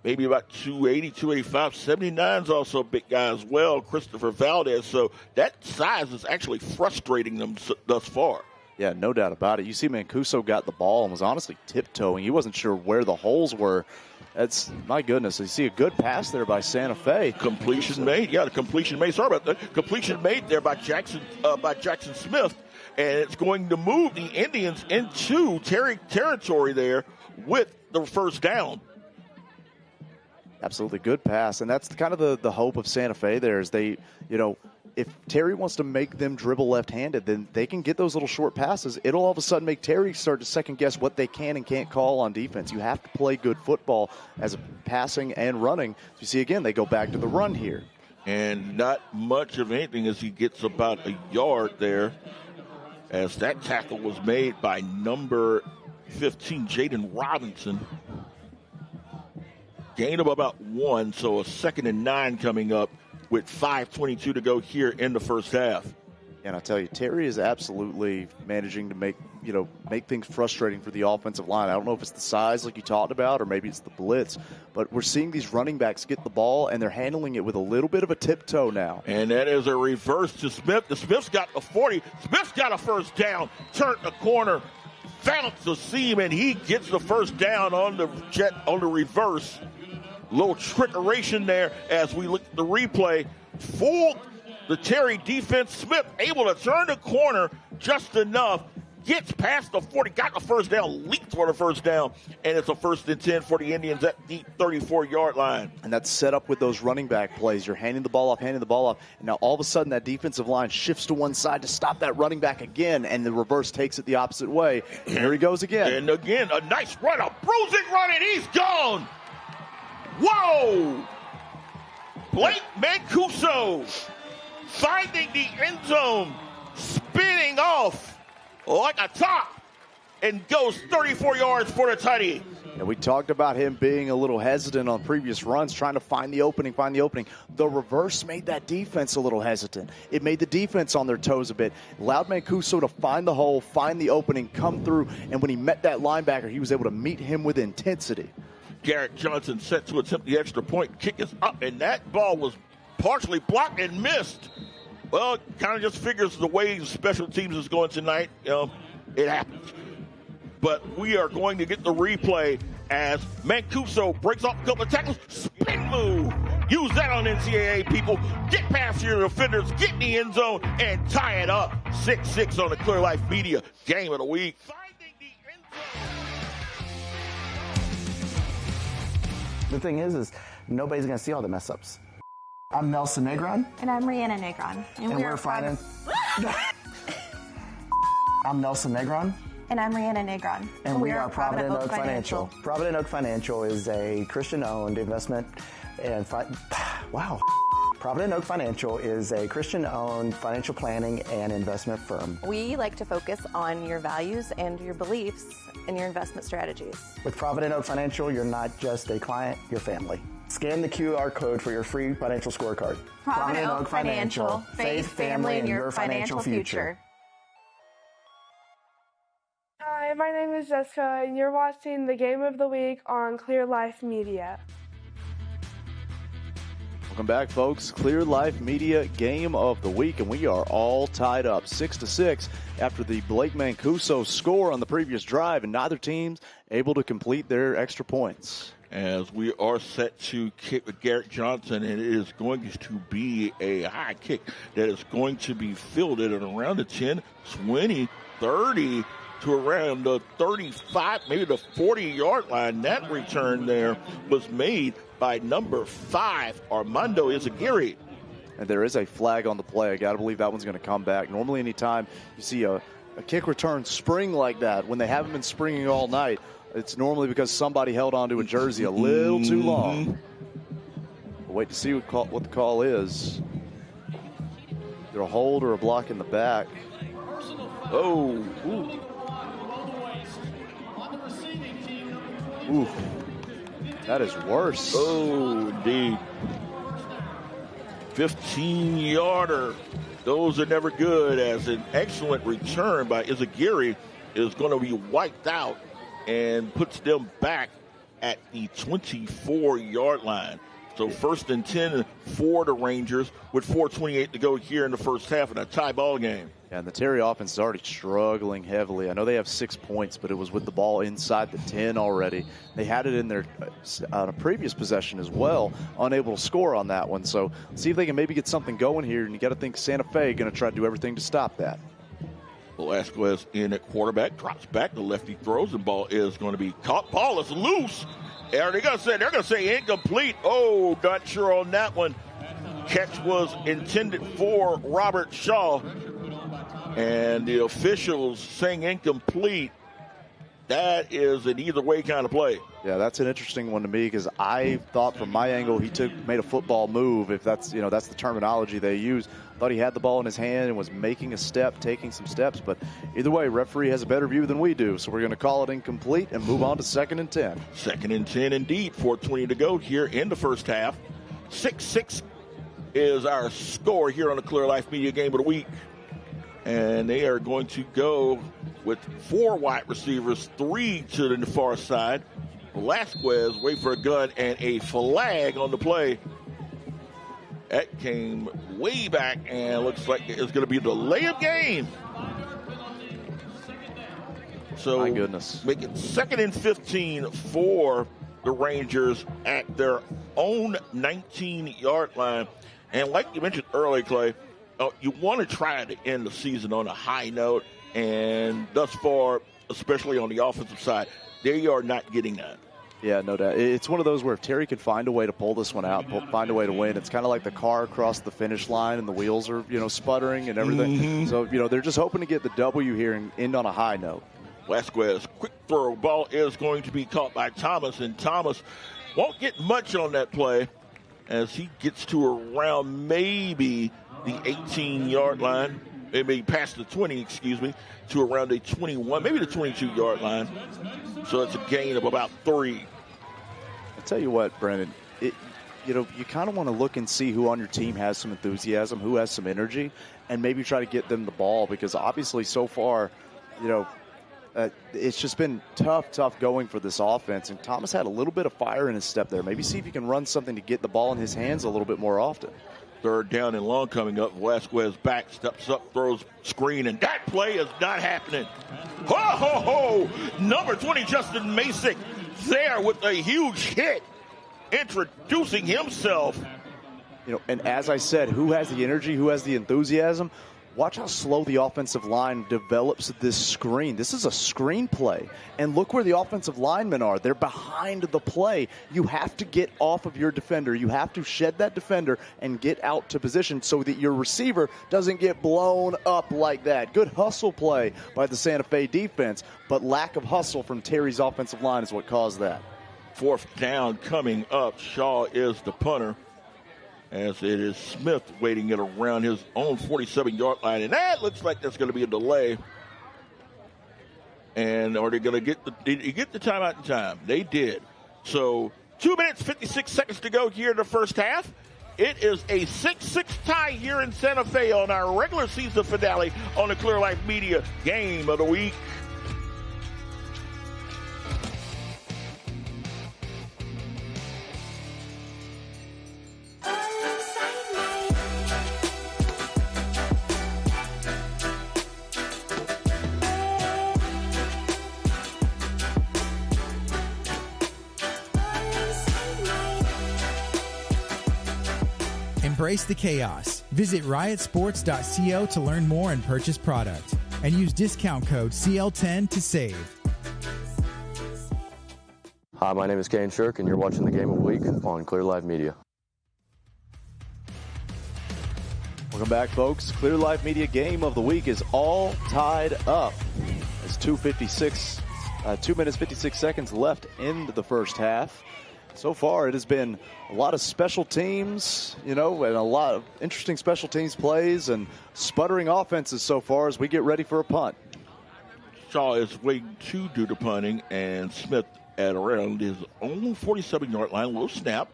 maybe about 280, 285. 79's also a big guy as well, Christopher Valdez. So that size is actually frustrating them thus far. Yeah, no doubt about it. You see Mancuso got the ball and was honestly tiptoeing. He wasn't sure where the holes were. That's, my goodness, you see a good pass there by Santa Fe. Completion made. Yeah, the completion made. Sorry about that. Completion made there by Jackson Smith. And it's going to move the Indians into Terry territory there with the first down. Absolutely good pass. And that's kind of the hope of Santa Fe there is they, if Terry wants to make them dribble left-handed, then they can get those little short passes. It'll all of a sudden make Terry start to second-guess what they can and can't call on defense. You have to play good football as a passing and running. So you see, again, they go back to the run here. And not much of anything as he gets about a yard there, as that tackle was made by number 15, Jaden Robinson. Gain of about 1, so a 2nd and 9 coming up with 5:22 to go here in the first half. And I tell you, Terry is absolutely managing to make things frustrating for the offensive line. I don't know if it's the size like you talked about or maybe it's the blitz, but we're seeing these running backs get the ball and they're handling it with a little bit of a tiptoe now. And that is a reverse to Smith. The Smith's got the 40. Smith's got a first down, turned the corner, found the seam, and he gets the first down on the reverse. Little trickeration there as we look at the replay. Fooled the Terry defense. Smith able to turn the corner just enough. Gets past the 40, got the first down, leaped for the first down, and it's a 1st and 10 for the Indians at the 34-yard line. And that's set up with those running back plays. You're handing the ball off, and now all of a sudden that defensive line shifts to one side to stop that running back again, and the reverse takes it the opposite way. And here he goes again. And again, a nice run, a bruising run, and he's gone. Whoa! Blake Mancuso finding the end zone, spinning off like a top, and goes 34 yards for the tight. Yeah, we talked about him being a little hesitant on previous runs, trying to find the opening. The reverse made that defense a little hesitant. It made the defense on their toes a bit. Allowed Mancuso to find the hole, find the opening, come through, and when he met that linebacker, he was able to meet him with intensity. Garrett Johnson set to attempt the extra point. Kick is up, and that ball was partially blocked and missed. Well, it kind of just figures the way special teams is going tonight. It happens. But we are going to get the replay as Mancuso breaks off a couple of tackles. Spin move. Use that on NCAA, people. Get past your defenders, get in the end zone, and tie it up. 6-6 on the Clear Life Media Game of the Week. The thing is nobody's going to see all the mess ups. I'm Nelson Negron. And I'm Rihanna Negron. And we're finance. I'm Nelson Negron. And I'm Rihanna Negron. And we are Provident Oak Financial. Provident Oak Financial is a Christian-owned investment and Provident Oak Financial is a Christian-owned financial planning and investment firm. We like to focus on your values and your beliefs and your investment strategies. With Provident Oak Financial, you're not just a client, you're family. Scan the QR code for your free financial scorecard. Provident Oak Financial. Faith, family, and your financial future. Hi, my name is Jessica, and you're watching the Game of the Week on Clear Life Media. Welcome back, folks. Clear Life Media Game of the Week, and we are all tied up 6-6 after the Blake Mancuso score on the previous drive, and neither team's able to complete their extra points. As we are set to kick with Garrett Johnson, and it is going to be a high kick that is going to be fielded at around the 10, 20, 30 to around the 35, maybe the 40-yard line. That return there was made by number 5, Armando Izaguirre. And there is a flag on the play. I got to believe that one's going to come back. Normally anytime you see a kick return spring like that, when they haven't been springing all night, it's normally because somebody held onto a jersey a little too long. We'll wait to see what the call is. Either a hold or a block in the back. Oh, ooh. Ooh. That is worse. Oh, indeed. 15-yarder. Those are never good, as an excellent return by Izaguirre is going to be wiped out and puts them back at the 24-yard line. So 1st and 10 for the Rangers with 4:28 to go here in the first half in a tie ball game. Yeah, and the Terry offense is already struggling heavily. I know they have 6 points, but it was with the ball inside the 10 already. They had it in their on a previous possession as well, unable to score on that one. So see if they can maybe get something going here, and you got to think Santa Fe going to try to do everything to stop that. Velasquez in at quarterback, drops back, the lefty throws, and ball is going to be caught. Ball is loose. They're going to say incomplete. Oh, not sure on that one. Catch was intended for Robert Shaw. And the officials saying incomplete. That is an either way kind of play. Yeah, that's an interesting one to me because I thought from my angle he made a football move, if that's the terminology they use. Thought he had the ball in his hand and was making a step, taking some steps. But either way, referee has a better view than we do. So we're going to call it incomplete and move on to 2nd and 10. 2nd and 10 indeed. 4:20 to go here in the first half. 6-6 is our score here on the Clear Life Media Game of the Week. And they are going to go with 4 wide receivers, 3 to the far side. Velasquez wait for a gun and a flag on the play. That came way back and looks like it's going to be a delay of game. So my goodness. Make it 2nd and 15 for the Rangers at their own 19-yard line. And like you mentioned earlier, Clay, you want to try to end the season on a high note, and thus far, especially on the offensive side, they are not getting that. Yeah, no doubt. It's one of those where if Terry can find a way to pull this one out, find a way to win, it's kind of like the car across the finish line and the wheels are, sputtering and everything. Mm-hmm. So, they're just hoping to get the W here and end on a high note. Velasquez, quick throw. Ball is going to be caught by Thomas, and Thomas won't get much on that play as he gets to around maybe the 18-yard line. Maybe past the 20, to around the 21, maybe the 22-yard line. So it's a gain of about 3. I'll tell you what, Brendan, you kind of want to look and see who on your team has some enthusiasm, who has some energy, and maybe try to get them the ball because obviously so far, it's just been tough going for this offense. And Thomas had a little bit of fire in his step there. Maybe see if he can run something to get the ball in his hands a little bit more often. 3rd down and long coming up. Velasquez back, steps up, throws screen, and that play is not happening. Ho! Number 20, Justin Masick, there with a huge hit, introducing himself. And as I said, who has the energy, who has the enthusiasm? Watch how slow the offensive line develops this screen. This is a screen play. And look where the offensive linemen are. They're behind the play. You have to get off of your defender. You have to shed that defender and get out to position so that your receiver doesn't get blown up like that. Good hustle play by the Santa Fe defense, but lack of hustle from Terry's offensive line is what caused that. 4th down coming up. Shaw is the punter, as it is Smith waiting it around his own 47-yard line. And that looks like that's going to be a delay. And are they going to get the timeout in time? They did. So 2 minutes, 56 seconds to go here in the first half. It is a 6-6 tie here in Santa Fe on our regular season finale on the Clear Life Media Game of the Week. Embrace the chaos. Visit riotsports.co to learn more and purchase product. And use discount code CL10 to save. Hi, my name is Kane Shirk, and you're watching the Game of the Week on Clear Live Media. Welcome back, folks. Clear Life Media Game of the Week is all tied up. It's 2 minutes, 56 seconds left in the first half. So far, it has been a lot of special teams, and a lot of interesting special teams plays and sputtering offenses so far as we get ready for a punt. Shaw is waiting to do the punting, and Smith at around his own 47-yard line will snap,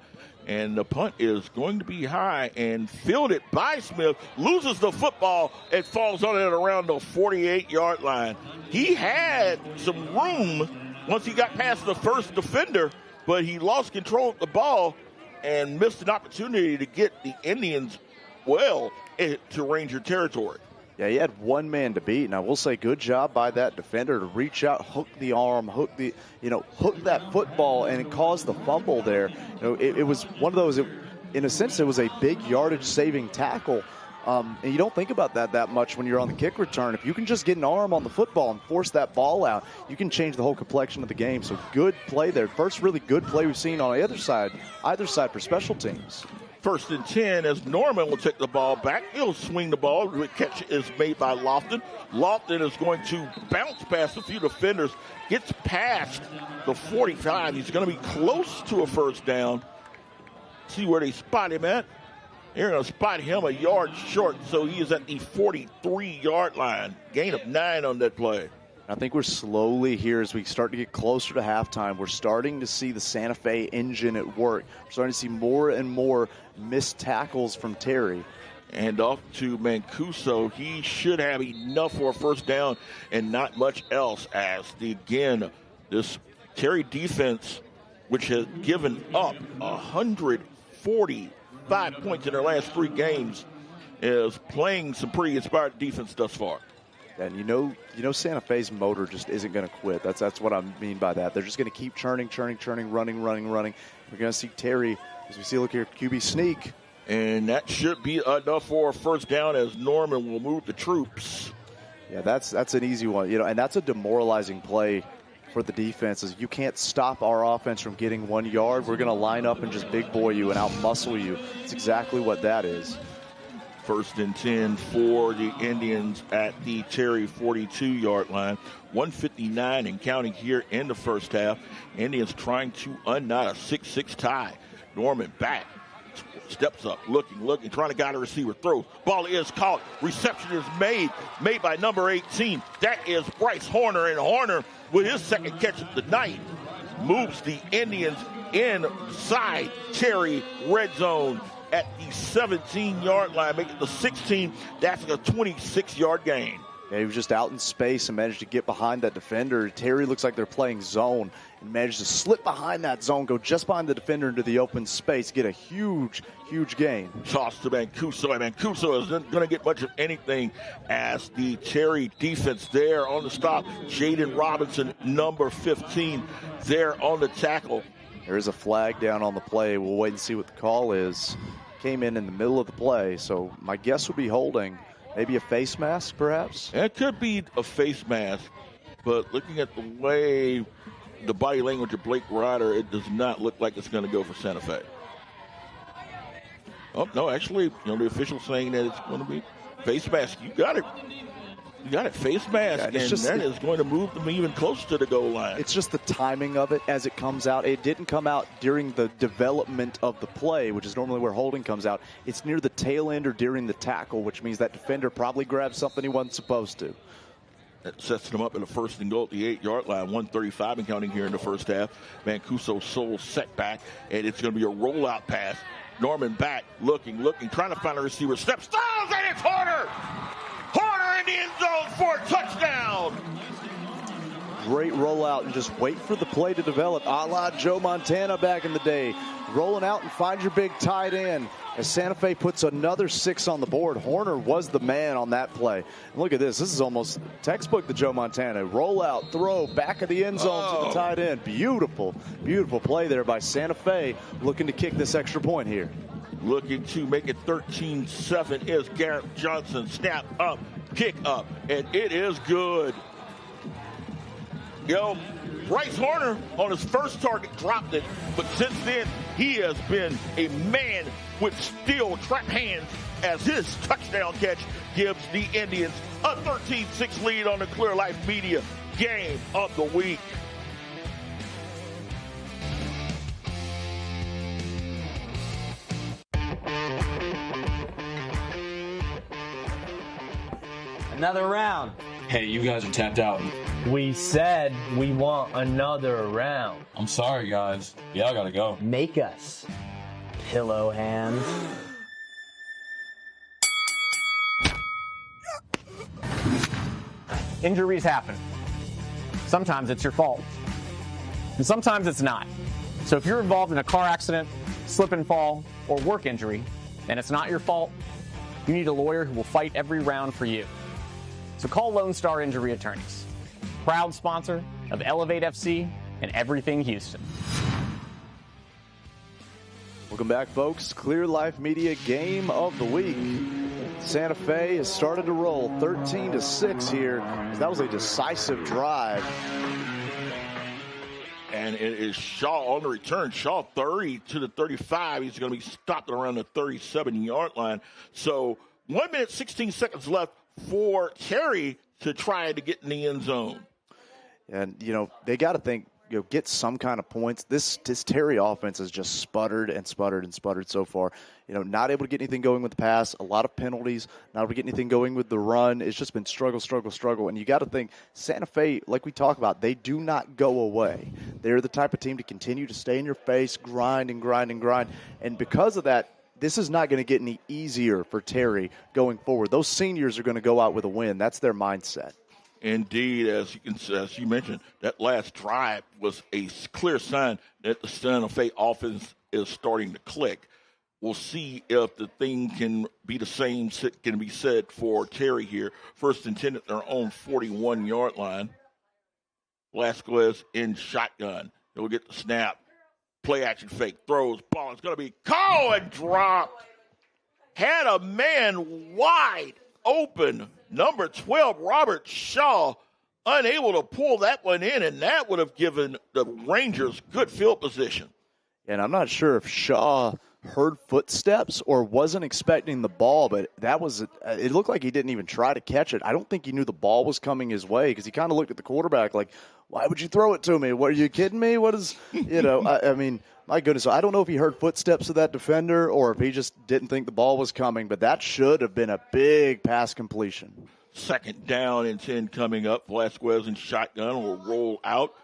and the punt is going to be high and fielded by Smith, loses the football, and falls on it around the 48-yard line. He had some room once he got past the first defender, but he lost control of the ball and missed an opportunity to get the Indians well into Ranger territory. Yeah, he had one man to beat, and I will say good job by that defender to reach out, hook the arm, hook that football, and it caused the fumble there. It was one of those, in a sense, it was a big yardage-saving tackle. And you don't think about that much when you're on the kick return. If you can just get an arm on the football and force that ball out, you can change the whole complexion of the game. So good play there. First really good play we've seen on either side for special teams. 1st and 10 as Norman will take the ball back. He'll swing the ball. The catch is made by Lofton. Lofton is going to bounce past a few defenders. Gets past the 45. He's going to be close to a first down. See where they spot him at. They're going to spot him a yard short, so he is at the 43-yard line. Gain of 9 on that play. I think we're slowly here as we start to get closer to halftime. We're starting to see the Santa Fe engine at work. We're starting to see more and more missed tackles from Terry. And off to Mancuso. He should have enough for a first down and not much else, as this Terry defense, which has given up 145 points in their last 3 games, is playing some pretty inspired defense thus far. And you know Santa Fe's motor just isn't going to quit. That's what I mean by that. They're just going to keep churning, running. We're going to see Terry, as we see, look here, QB sneak. And that should be enough for a first down as Norman will move the troops. Yeah, that's an easy one. And that's a demoralizing play for the defense. Is you can't stop our offense from getting 1 yard. We're going to line up and just big boy you and out-muscle you. It's exactly what that is. 1st and 10 for the Indians at the Terry 42-yard line. 1:59 and counting here in the first half. Indians trying to unknot a 6-6 tie. Norman back. Steps up, looking, trying to guide a receiver. Throws. Ball is caught. Reception is made by number 18. That is Bryce Horner. And Horner, with his second catch of the night, moves the Indians inside Terry red zone at the 17-yard line, make it the 16. That's a 26-yard gain. Yeah, he was just out in space and managed to get behind that defender. Terry looks like they're playing zone and managed to slip behind that zone, go just behind the defender into the open space, get a huge gain. Toss to Mancuso, and Mancuso isn't going to get much of anything as the Terry defense there on the stop. Jaden Robinson, number 15, there on the tackle. There is a flag down on the play. We'll wait and see what the call is. Came in the middle of the play, so my guess would be holding. Maybe a face mask, perhaps? It could be a face mask, but looking at the way the body language of Blake Ryder, it does not look like it's going to go for Santa Fe. Oh, no, actually, the official saying that it's going to be face mask. You got it. Face mask, yeah, and that is going to move them even closer to the goal line. It's just the timing of it as it comes out. It didn't come out during the development of the play, which is normally where holding comes out. It's near the tail end or during the tackle, which means that defender probably grabbed something he wasn't supposed to. That sets them up in a 1st and goal at the 8-yard line. 1:35 and counting here in the first half. Mancuso sole setback, and it's going to be a rollout pass. Norman back, looking, trying to find a receiver. Steps, and it's Horner! Horner in the end zone for a touchdown. Great rollout and just wait for the play to develop, a la Joe Montana back in the day. Rolling out and find your big tight end. As Santa Fe puts another 6 on the board, Horner was the man on that play. And look at this. This is almost textbook the Joe Montana. Roll out, throw, back of the end zone to the tight end. Beautiful play there by Santa Fe, looking to kick this extra point here. Looking to make it 13-7 is Garrett Johnson. Snap up, kick up, and it is good. Bryce Horner on his first target dropped it, but since then he has been a man with steel trap hands as his touchdown catch gives the Indians a 13-6 lead on the Clear Life Media Game of the Week. Another round. Hey, you guys are tapped out. We said we want another round. I'm sorry, guys. Yeah, I gotta go. Make us pillow hands. Injuries happen. Sometimes it's your fault, and sometimes it's not. So if you're involved in a car accident, slip and fall, or work injury, and it's not your fault, you need a lawyer who will fight every round for you. So call Lone Star Injury Attorneys, proud sponsor of Elevate FC and Everything Houston. Welcome back, folks. Clear Life Media Game of the Week. Santa Fe has started to roll 13-6 here. That was a decisive drive. And it is Shaw on the return. Shaw 30 to the 35. He's going to be stopped around the 37-yard line. So 1 minute, 16 seconds left for Terry to try to get in the end zone. And, they got to think, get some kind of points. This Terry offense has just sputtered and sputtered and sputtered so far. Not able to get anything going with the pass, a lot of penalties, not able to get anything going with the run. It's just been struggle. And you got to think Santa Fe, like we talk about, they do not go away. They're the type of team to continue to stay in your face, grind. And because of that, this is not going to get any easier for Terry going forward. Those seniors are going to go out with a win. That's their mindset. Indeed, as you mentioned, that last drive was a clear sign that the Santa Fe offense is starting to click. We'll see if the thing can be the same, can be said for Terry here. First and 10 at their own 41-yard line. Velasquez in shotgun. He'll get the snap. Play action fake. Throws. Ball is going to be caught and dropped. Had a man wide open. Number 12, Robert Shaw, unable to pull that one in, and that would have given the Rangers good field position. And I'm not sure if Shaw heard footsteps or wasn't expecting the ball, but it looked like he didn't even try to catch it. I don't think he knew the ball was coming his way because he kind of looked at the quarterback like, why would you throw it to me? What, are you kidding me? What is, I mean, my goodness. I don't know if he heard footsteps of that defender or if he just didn't think the ball was coming, but that should have been a big pass completion. Second down and 10 coming up. Velasquez in shotgun will roll out.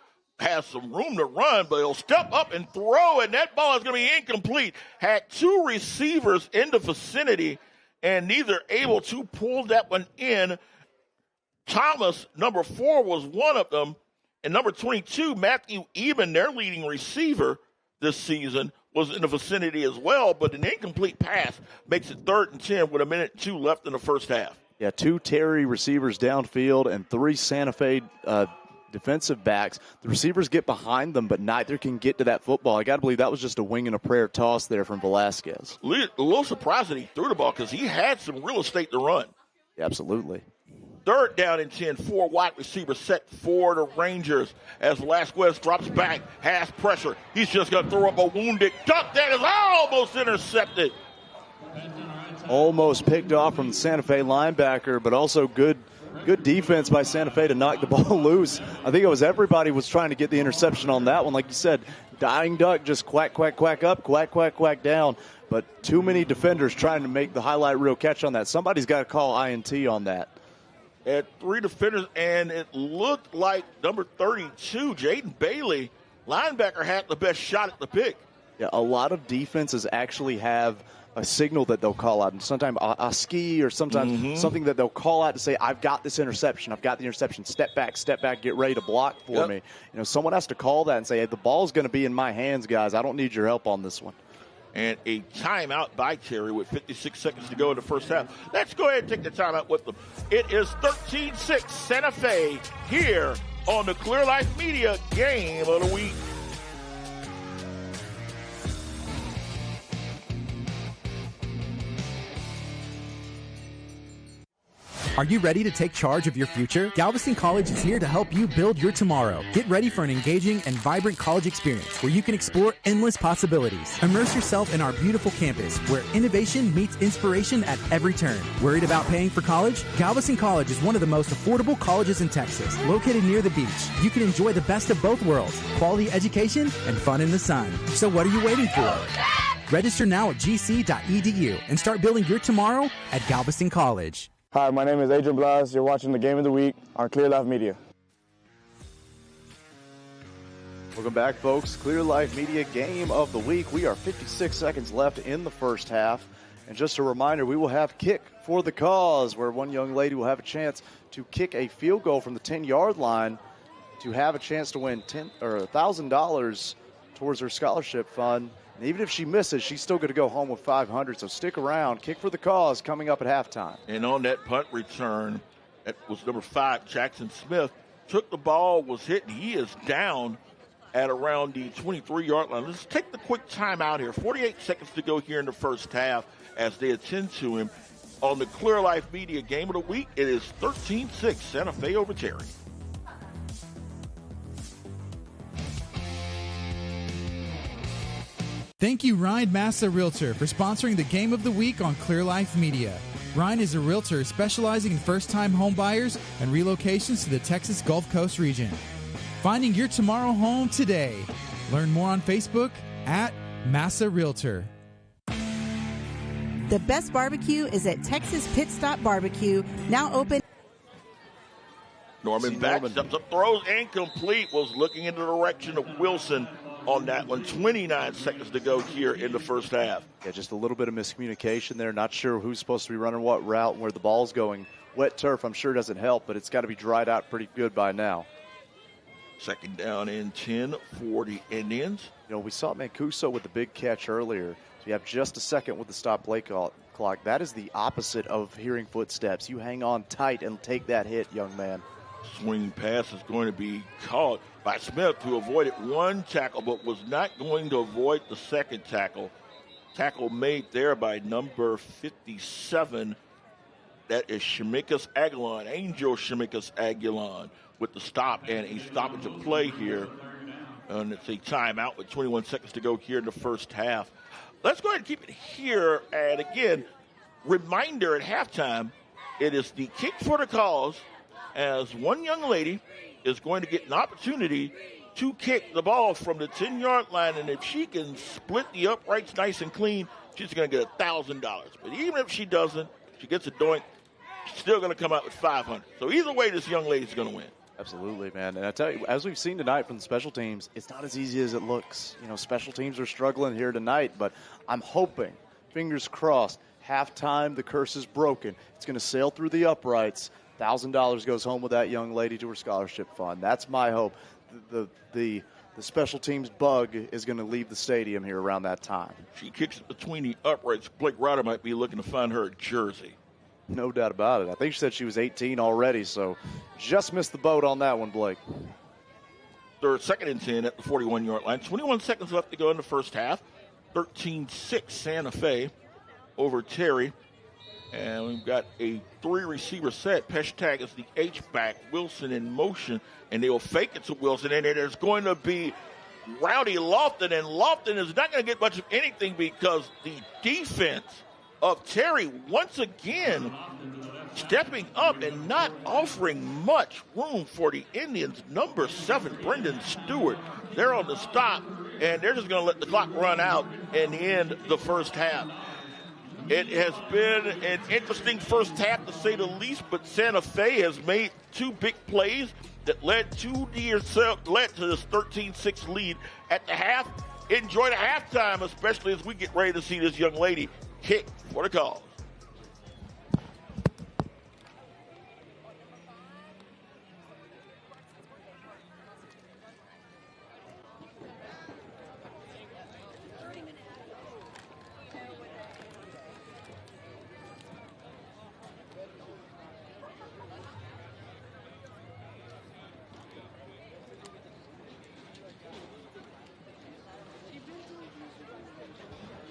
Has some room to run, but he'll step up and throw, and that ball is going to be incomplete. Had two receivers in the vicinity, and neither able to pull that one in. Thomas, number 4, was one of them, and number 22, Matthew Eben, their leading receiver this season, was in the vicinity as well, but an incomplete pass makes it 3rd and 10 with 1:02 left in the first half. Yeah, 2 Terry receivers downfield and 3 Santa Fe defensive backs. The receivers get behind them, but neither can get to that football. I got to believe that was just a wing and a prayer toss there from Velasquez. A little surprised that he threw the ball because he had some real estate to run. Yeah, absolutely. 3rd down and 10, 4 wide receivers set for the Rangers as Velasquez drops back, has pressure. He's just going to throw up a wounded duck that is almost intercepted. Almost picked off from the Santa Fe linebacker, but also good defense by Santa Fe to knock the ball loose. I think it was everybody was trying to get the interception on that one. Like you said, dying duck, just quack, quack, quack up, quack, quack, quack down. But too many defenders trying to make the highlight reel catch on that. Somebody's got to call INT on that. At 3 defenders, and it looked like number 32, Jaden Bailey, linebacker, had the best shot at the pick. Yeah, a lot of defenses actually have a signal that they'll call out, and sometimes a ski or sometimes something that they'll call out to say, I've got this interception. I've got the interception. Step back, get ready to block for me. Someone has to call that and say, hey, the ball's going to be in my hands, guys. I don't need your help on this one. And a timeout by Terry with 56 seconds to go in the first half. Let's go ahead and take the timeout with them. It is 13-6 Santa Fe here on the Clear Life Media Game of the Week. Are you ready to take charge of your future? Galveston College is here to help you build your tomorrow. Get ready for an engaging and vibrant college experience where you can explore endless possibilities. Immerse yourself in our beautiful campus where innovation meets inspiration at every turn. Worried about paying for college? Galveston College is one of the most affordable colleges in Texas. Located near the beach, you can enjoy the best of both worlds, quality education and fun in the sun. So what are you waiting for? Register now at gc.edu and start building your tomorrow at Galveston College. Hi, my name is Adrian Blas. You're watching the Game of the Week on Clear Life Media. Welcome back, folks. Clear Life Media Game of the Week. We are 56 seconds left in the first half. And just a reminder, we will have Kick for the Cause, where one young lady will have a chance to kick a field goal from the 10-yard line to have a chance to win $1,000 towards her scholarship fund. And even if she misses, she's still going to go home with 500. So stick around. Kick for the cause coming up at halftime. And on that punt return, that was number 5, Jackson Smith, took the ball, was hit, and he is down at around the 23-yard line. Let's take the quick timeout here. 48 seconds to go here in the first half as they attend to him. On the Clear Life Media Game of the Week, it is 13-6, Santa Fe over Terry. Thank you, Ryan Massa Realtor, for sponsoring the Game of the Week on Clear Life Media. Ryan is a realtor specializing in first-time home buyers and relocations to the Texas Gulf Coast region. Finding your tomorrow home today. Learn more on Facebook at Massa Realtor. The best barbecue is at Texas Pit Stop Barbecue, now open. Norman backs up, throws incomplete, was looking in the direction of Wilson on that one. 29 seconds to go here in the first half. Yeah, just a little bit of miscommunication there. Not sure who's supposed to be running what route and where the ball's going. Wet turf, I'm sure, doesn't help, but it's got to be dried out pretty good by now. Second down and 10 for the Indians. You know, we saw Mancuso with the big catch earlier. So you have just a second with the stop play clock. That is the opposite of hearing footsteps. You hang on tight and take that hit, young man. Swing pass is going to be caught by Smith, who avoided one tackle but was not going to avoid the second tackle. Tackle made there by number 57. That is Shemikas Aguilon, Angel Shemikas Aguilon, with the stop and a stoppage of play here. And it's a timeout with 21 seconds to go here in the first half. Let's go ahead and keep it here. And again, reminder at halftime, it is the kick for the cause, as one young lady is going to get an opportunity to kick the ball from the 10-yard line. And if she can split the uprights nice and clean, she's going to get $1,000. But even if she doesn't, she gets a doink, she's still going to come out with $500. So either way, this young lady's going to win. Absolutely, man. And I tell you, as we've seen tonight from the special teams, it's not as easy as it looks. You know, special teams are struggling here tonight, but I'm hoping, fingers crossed, halftime, the curse is broken. It's going to sail through the uprights. $1,000 goes home with that young lady to her scholarship fund. That's my hope. The special teams bug is going to leave the stadium here around that time. She kicks it between the uprights. Blake Ryder might be looking to find her a jersey. No doubt about it. I think she said she was 18 already, so just missed the boat on that one, Blake. Third, second and 10 at the 41-yard line. 21 seconds left to go in the first half. 13-6 Santa Fe over Terry. And we've got a 3-receiver set. Peshtag is the H-back. Wilson in motion, and they will fake it to Wilson. And it is going to be Rowdy Lofton, and Lofton is not going to get much of anything because the defense of Terry once again stepping up and not offering much room for the Indians. Number 7, Brendan Stewart, they're on the stop, and they're just going to let the clock run out and end the first half. It has been an interesting first half, to say the least, but Santa Fe has made 2 big plays that led to this 13-6 lead at the half. Enjoy the halftime, especially as we get ready to see this young lady kick for the cause.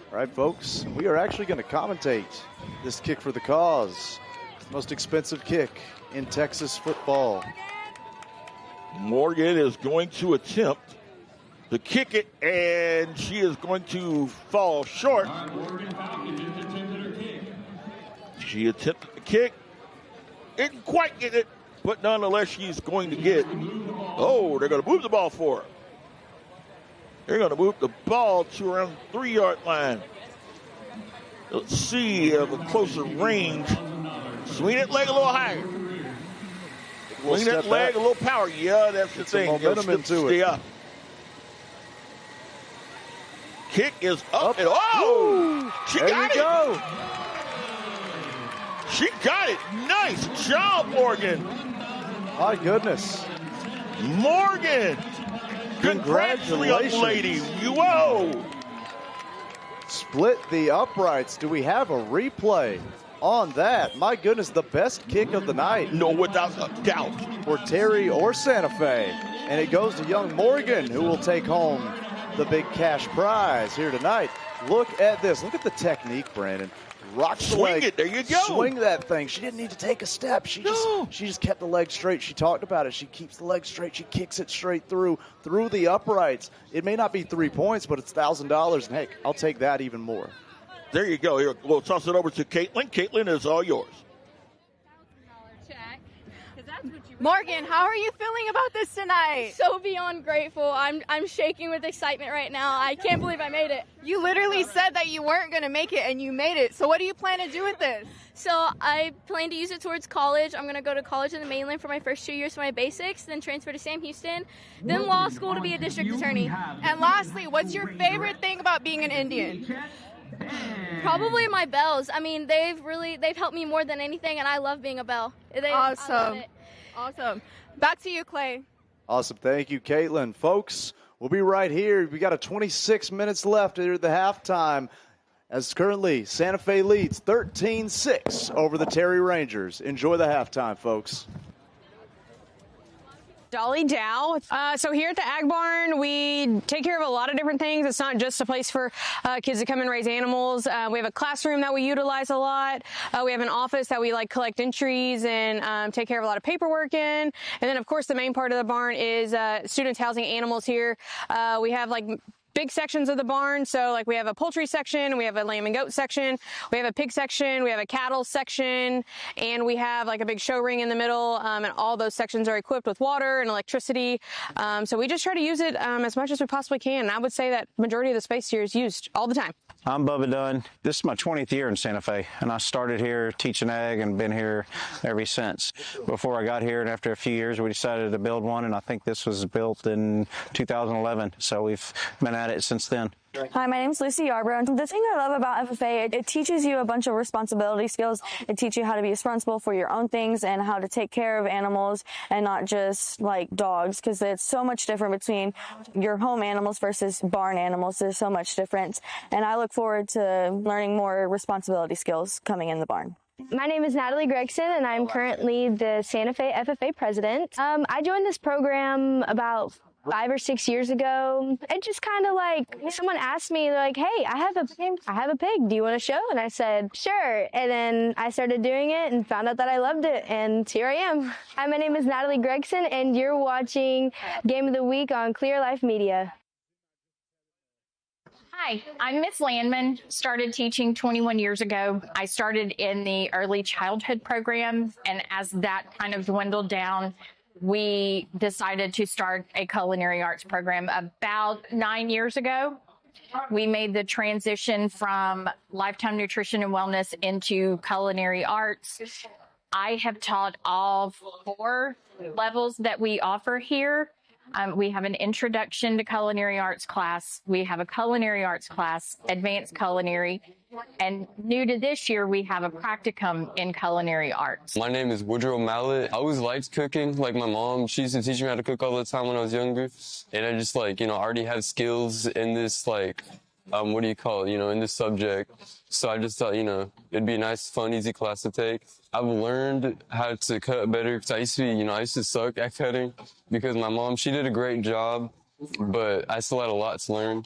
All right, folks, we are actually going to commentate this kick for the cause. Most expensive kick in Texas football. Morgan is going to attempt to kick it, and she is going to fall short. She attempted the kick. Didn't quite get it, but nonetheless, she's going to get. Oh, they're going to move the ball for her. They're going to move the ball to around the 3-yard line. Let's see a closer range. Swing that leg a little higher. Swing that leg a little power. Yeah, that's the thing. Momentum into it. Up. Kick is up. And oh! She got it. Go. She got it. Nice job, Morgan. My goodness. Morgan Congratulations, young lady. Whoa! Split the uprights. Do we have a replay on that? My goodness, the best kick of the night. No, without a doubt. For Terry or Santa Fe. And it goes to young Morgan, who will take home the big cash prize here tonight. Look at this. Look at the technique, Brandon. Rock the leg. Swing it. There you go. Swing that thing. She didn't need to take a step. She just kept the leg straight. She talked about it. She keeps the leg straight. She kicks it straight through the uprights. It may not be 3 points, but it's $1,000. And, heck, I'll take that even more. There you go. Here, we'll toss it over to Caitlin. Caitlin, is all yours. Morgan, how are you feeling about this tonight? So beyond grateful. I'm shaking with excitement right now. I can't believe I made it. You literally said that you weren't going to make it, and you made it. So what do you plan to do with this? So I plan to use it towards college. I'm going to go to college in the mainland for my first 2 years for my basics, then transfer to Sam Houston, then law school to be a district attorney. And lastly, what's your favorite thing about being an Indian? Probably my bells. I mean, they've helped me more than anything, and I love being a bell. Awesome. Awesome. Back to you, Clay. Awesome. Thank you, Caitlin. Folks, we'll be right here. We got a 26 minutes left here at the halftime, as currently Santa Fe leads 13-6 over the Terry Rangers. Enjoy the halftime, folks. Dolly Dow. So here at the Ag Barn, we take care of a lot of different things. It's not just a place for kids to come and raise animals. We have a classroom that we utilize a lot. We have an office that we collect entries and take care of a lot of paperwork in. And then, of course, the main part of the barn is students housing animals here. We have big sections of the barn. So we have a poultry section, we have a lamb and goat section, we have a pig section, we have a cattle section, and we have a big show ring in the middle. And all those sections are equipped with water and electricity. So we just try to use it as much as we possibly can. And I would say that majority of the space here is used all the time. I'm Bubba Dunn. This is my 20th year in Santa Fe, and I started here teaching ag and been here ever since. Before I got here, and after a few years, we decided to build one, and I think this was built in 2011. So we've been at it since then. Hi, my name is Lucy Yarbrough. The thing I love about FFA, it teaches you a bunch of responsibility skills. It teaches you how to be responsible for your own things and how to take care of animals and not just dogs, because it's so much different between your home animals versus barn animals. There's so much difference. And I look forward to learning more responsibility skills coming in the barn. My name is Natalie Gregson, and I'm currently the Santa Fe FFA president. I joined this program about 5 or 6 years ago. It just kind of someone asked me, hey, I have a pig. Do you want to show? And I said, sure. And then I started doing it and found out that I loved it. And here I am. Hi, my name is Natalie Gregson, and you're watching Game of the Week on Clear Life Media. Hi, I'm Miss Landman. Started teaching 21 years ago. I started in the early childhood program, and as that kind of dwindled down, we decided to start a culinary arts program about 9 years ago. We made the transition from lifetime nutrition and wellness into culinary arts. I have taught all 4 levels that we offer here. We have an introduction to culinary arts class. We have a culinary arts class, advanced culinary, and new to this year, we have a practicum in culinary arts. My name is Woodrow Mallet. I always liked cooking. Like my mom, she used to teach me how to cook all the time when I was younger. And I just already have skills in this what do you call it, in this subject. So I just thought, it'd be a nice, fun, easy class to take. I've learned how to cut better because I used to suck at cutting because my mom, she did a great job, but I still had a lot to learn.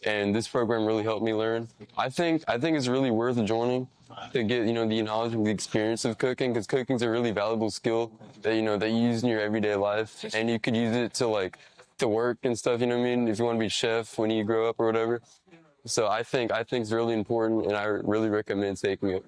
And this program really helped me learn. I think it's really worth joining to get, the knowledge and the experience of cooking, because cooking's a really valuable skill that, that you use in your everyday life. And you could use it to work and stuff, you know what I mean? If you want to be a chef when you grow up or whatever. So I think it's really important, and I really recommend taking it.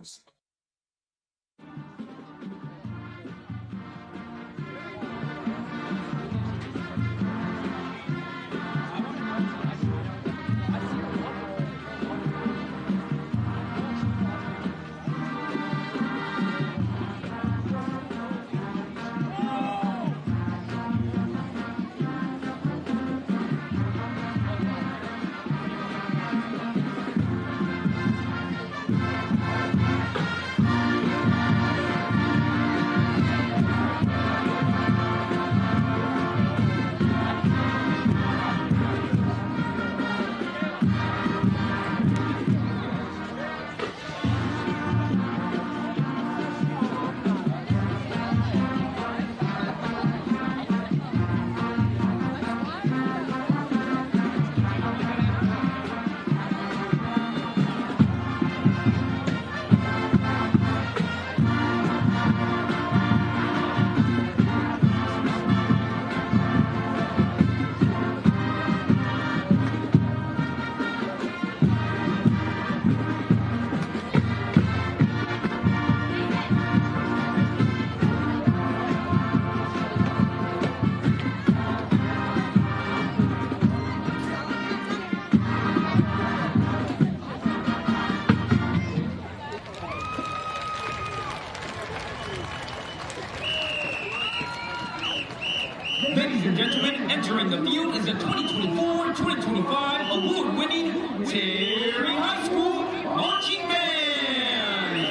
Entering the field is the 2024-2025 award-winning Terry High School Marching Band,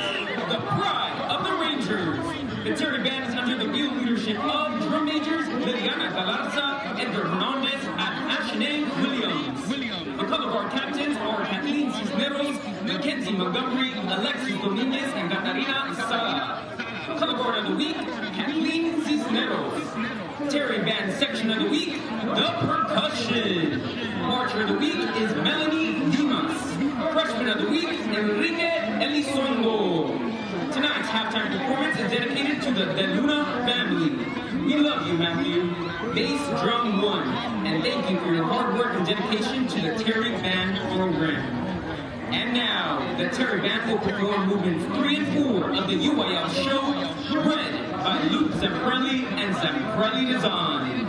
the pride of the Rangers. The Terry Band is under the field leadership of drum majors Liliana Galarza, Edgar Hernandez, and Ashanae Williams. The color guard captains are Kathleen Cisneros, Mackenzie Montgomery, Alexis Dominguez, and Catarina Sala. Color guard of the week, Kathleen Cisneros. Terry Band section of the week, the percussion. Marcher of the week is Melanie Dimas. Freshman of the week, Enrique Elizondo. Tonight's halftime performance is dedicated to the De Luna family. We love you, Matthew. Bass Drum 1. And thank you for your hard work and dedication to the Terry Band program. And now, the Terry Band will perform movements 3 and 4 of the UIL show, read by Luke Zamprelli and Zamprelli Design.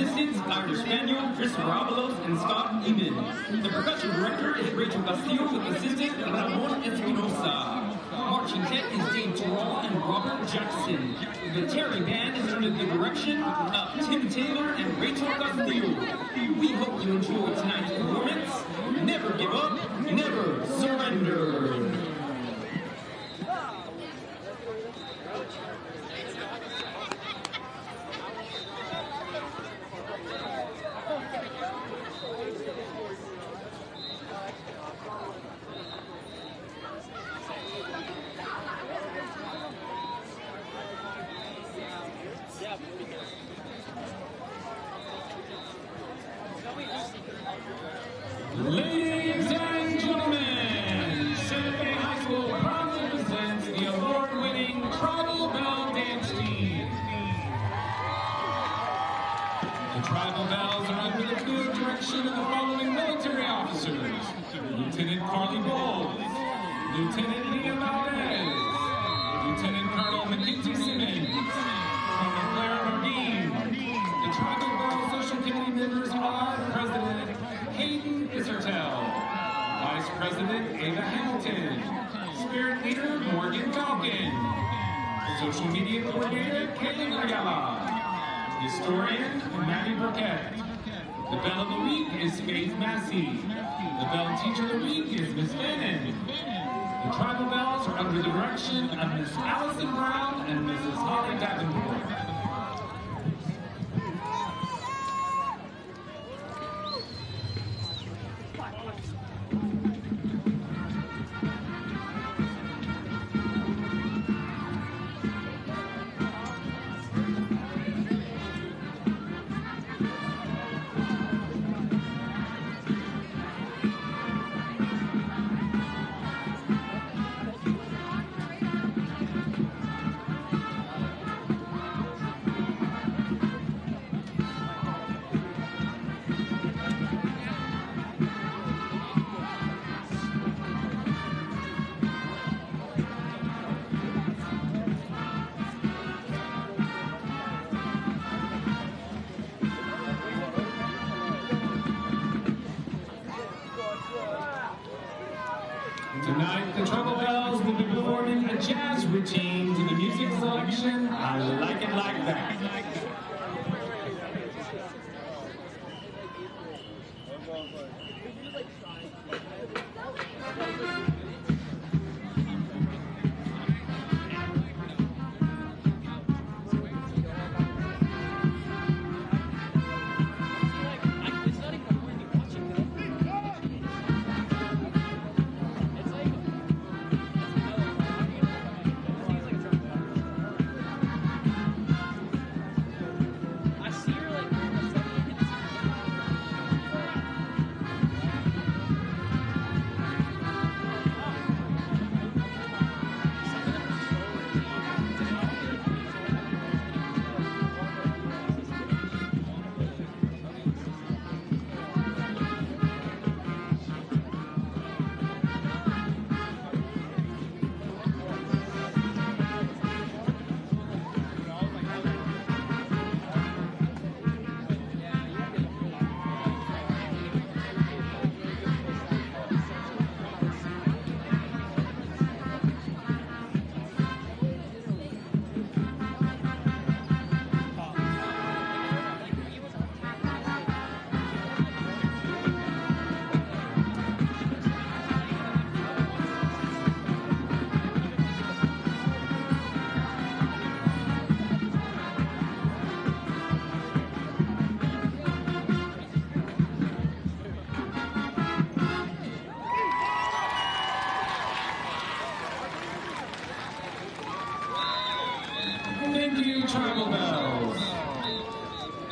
assistants, Irish Spaniel, Chris Rabalos, and Scott Eamon. The percussion director is Rachel Castillo with assistant Ramon Espinosa. Marching tech is Dave Terrell and Robert Jackson. The Terry Band is under the direction of Tim Taylor and Rachel Castillo. We hope you enjoy tonight's performance. Never give up, never surrender. Ladies and gentlemen, Santa Fe High School proudly presents the award-winning Tribal Bell Dance Team. The Tribal Bells are under the good direction of the following military officers: Lieutenant Carly Bowles, Lieutenant Leah Valdez, Lieutenant Colonel McKenzie Simmons, Colonel Claire Nardine. The Tribal Bell Social Committee members are President Hayden Isertel, Vice President Ava Hamilton, Spirit Leader Morgan Falcon, Social Media Coordinator Caitlin Ayala, Historian Maddie Burkett. The Bell of the Week is Faith Massey. The Bell Teacher of the Week is Miss Bannon. The Tribal Bells are under the direction of Miss Allison Brown and Mrs. Holly Davenport. Tonight, the Tribal Bells will be performing a jazz routine to the music selection I Like It Like That. Thank you, Tribal Bells.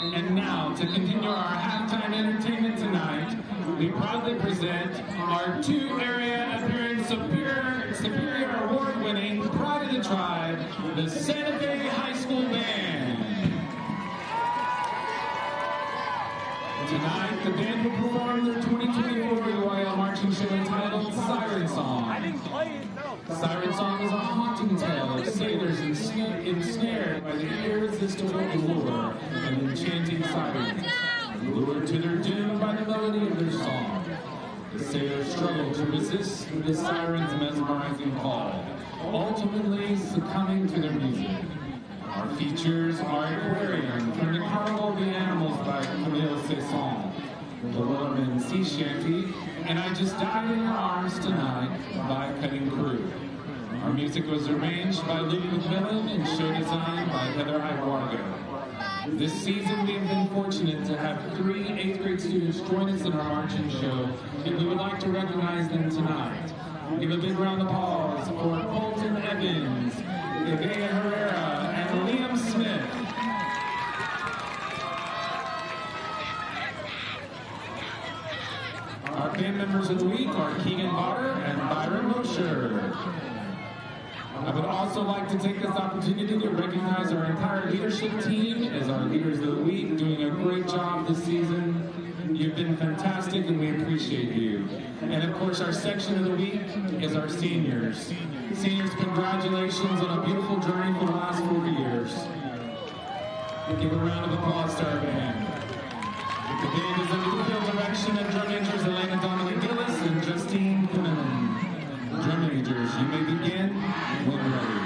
And now, to continue our halftime entertainment tonight, we proudly present our two-area appearance Superior Award-winning Pride of the Tribe, the Santa Fe High School Band. Tonight, the band will perform their 2024 Royal Marching Show entitled Siren Song. I didn't play it, no. Siren Song is a haunting tale of sailors ensnared by the irresistible allure and enchanting sirens, lured to their doom by the melody of their song. The sailors struggle to resist the sirens' mesmerizing call, ultimately succumbing to their music. Our features are Aquarium from the Carnival of the Animals by Camille Saison, The Lowerman Sea Shanty, and I Just Died in Your Arms Tonight by Cutting Crew. Our music was arranged by Luke McMillan and show design by Heather Ibargo. This season we have been fortunate to have 3 8th grade students join us in our marching show, and we would like to recognize them tonight. Give a big round of applause for Colton Evans, Evea Herrera, and Liam Smith. Our band members of the week are Keegan Potter and Byron Mosher. I would also like to take this opportunity to recognize our entire leadership team as our leaders of the week, doing a great job this season. You've been fantastic and we appreciate you. And of course our section of the week is our seniors. Seniors, congratulations on a beautiful journey for the last 4 years. Give a round of applause to our band. The band is under the field direction of drum majors Elena Donnelly Gillis and Justine Kuhneman. Drum majors, you may begin when ready.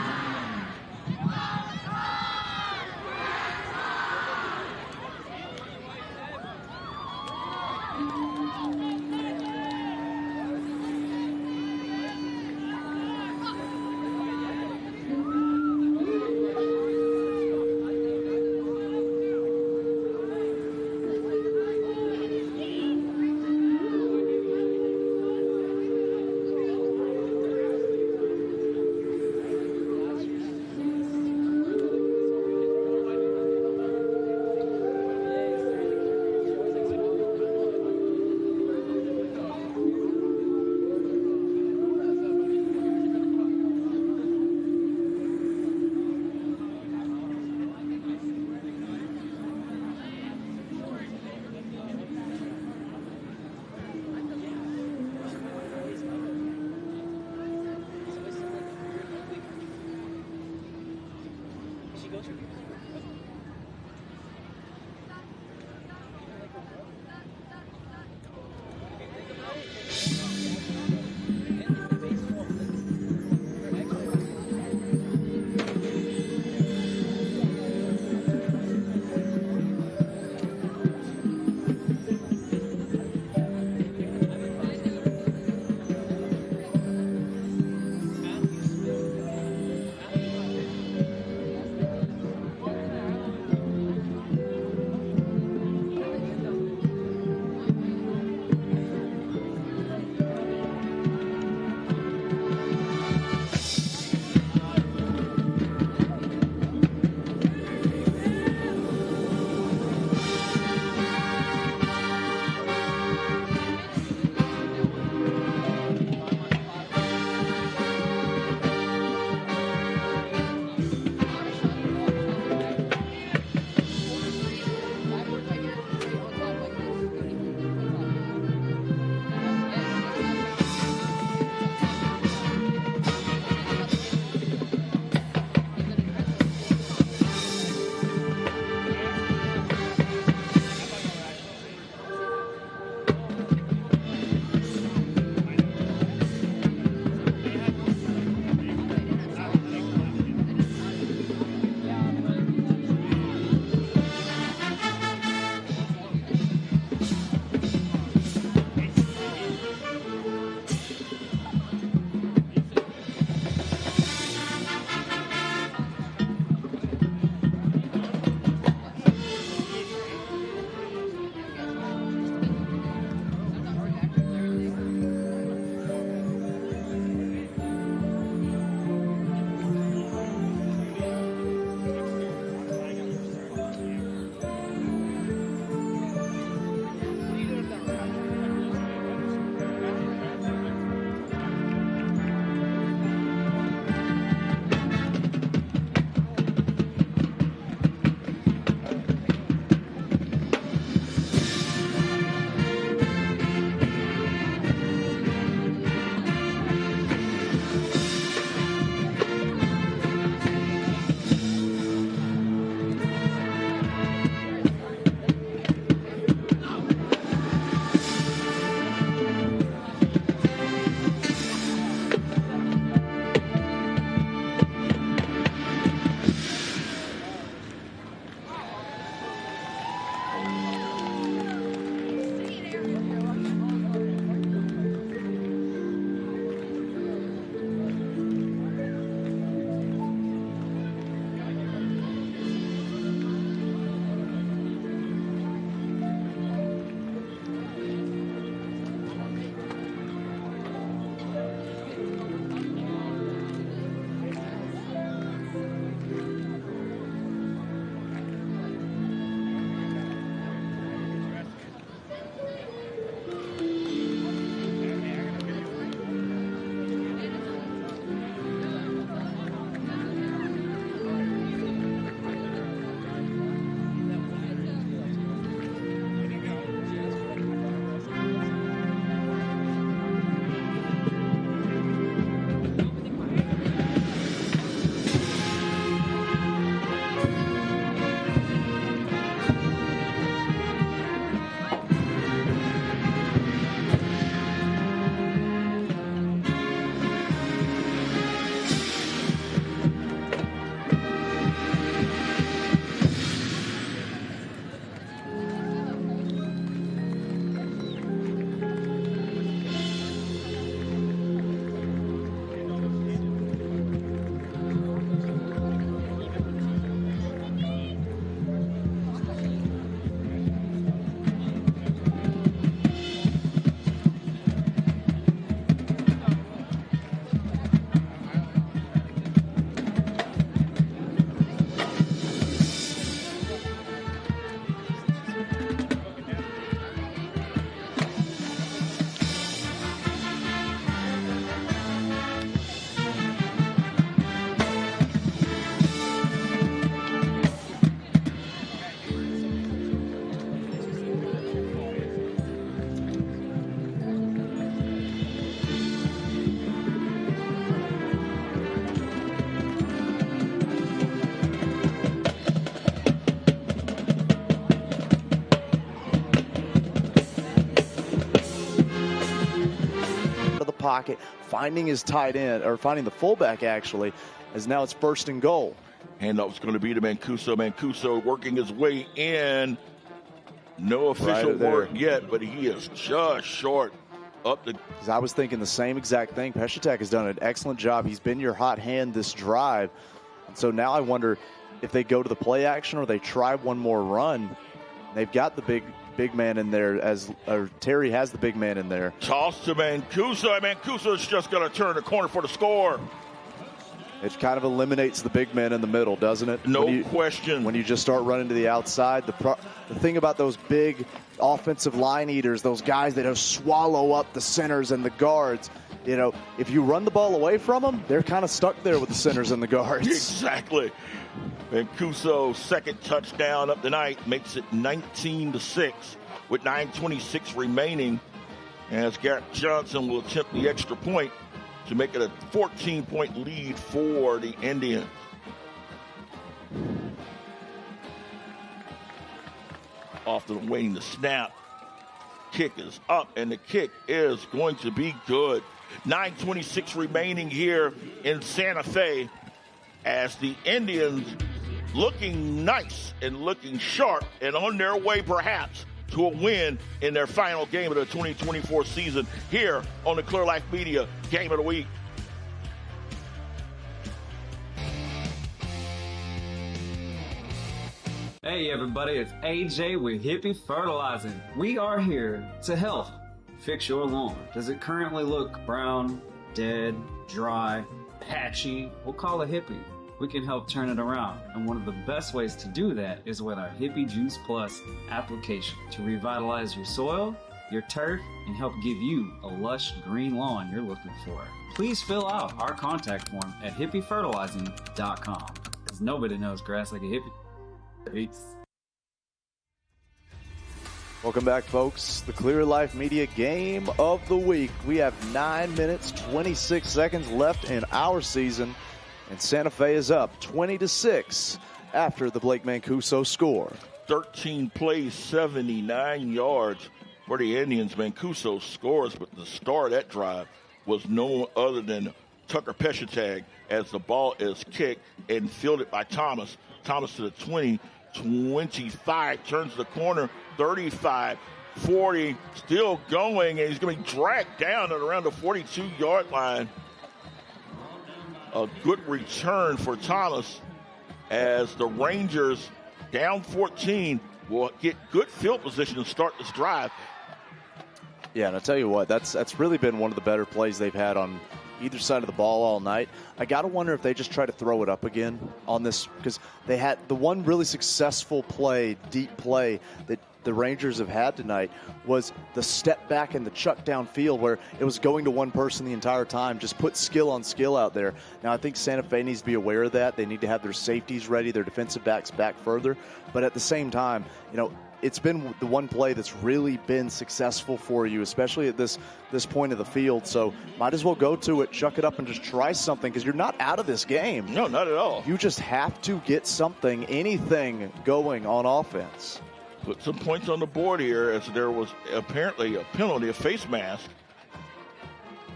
pocket, finding his tight end, or finding the fullback actually, as now it's 1st and goal. Handoff's going to be to Mancuso. Mancuso working his way in. No official word yet, but he is just short up the. I was thinking the same exact thing. Peshatek has done an excellent job. He's been your hot hand this drive. And so now I wonder if they go to the play action or they try one more run. They've got the big man in there, or Terry has the big man in there. Toss to Mancuso. Mancuso's just going to turn the corner for the score. It kind of eliminates the big man in the middle, doesn't it? No question. When you just start running to the outside, the thing about those big offensive line eaters, those guys that just swallow up the centers and the guards, if you run the ball away from them, they're kind of stuck there with the centers and the guards. Exactly. Mancuso's second touchdown of the night makes it 19-6 with 9:26 remaining, as Garrett Johnson will attempt the extra point to make it a 14-point lead for the Indians. Often waiting the snap. Kick is up, and the kick is going to be good. 9:26 remaining here in Santa Fe, as the Indians looking nice and looking sharp and on their way perhaps to a win in their final game of the 2024 season here on the Clear Life Media Game of the Week. Hey everybody, it's AJ with Hippie Fertilizing. We are here to help fix your lawn. Does it currently look brown, dead, dry, patchy? We'll call it Hippie. We can help turn it around. And one of the best ways to do that is with our Hippie Juice Plus application to revitalize your soil, your turf, and help give you a lush green lawn you're looking for. Please fill out our contact form at hippiefertilizing.com, because nobody knows grass like a hippie. Peace. Welcome back, folks. The Clear Life Media Game of the Week. We have 9 minutes, 26 seconds left in our season, and Santa Fe is up 20-6 after the Blake Mancuso score. 13 plays, 79 yards for the Indians. Mancuso scores, but the star of that drive was no other than Tucker Peshatek, as the ball is kicked and fielded by Thomas. Thomas to the 20, 25, turns the corner, 35, 40, still going, and he's going to be dragged down at around the 42-yard line. A good return for Thomas, as the Rangers, down 14, will get good field position to start this drive. Yeah, and I'll tell you what, that's really been one of the better plays they've had on either side of the ball all night. I got to wonder if they just try to throw it up again on this, because they had the one really successful play, deep play that the Rangers have had tonight was the step back and the chuck downfield, where it was going to one person the entire time. Just put skill on skill out there. Now, I think Santa Fe needs to be aware of that. They need to have their safeties ready, their defensive backs back further. But at the same time, it's been the one play that's really been successful for you, especially at this point of the field. So might as well go to it, chuck it up, and just try something, because you're not out of this game. No, not at all. You just have to get something, anything going on offense. Put some points on the board here, as there was apparently a penalty, a face mask.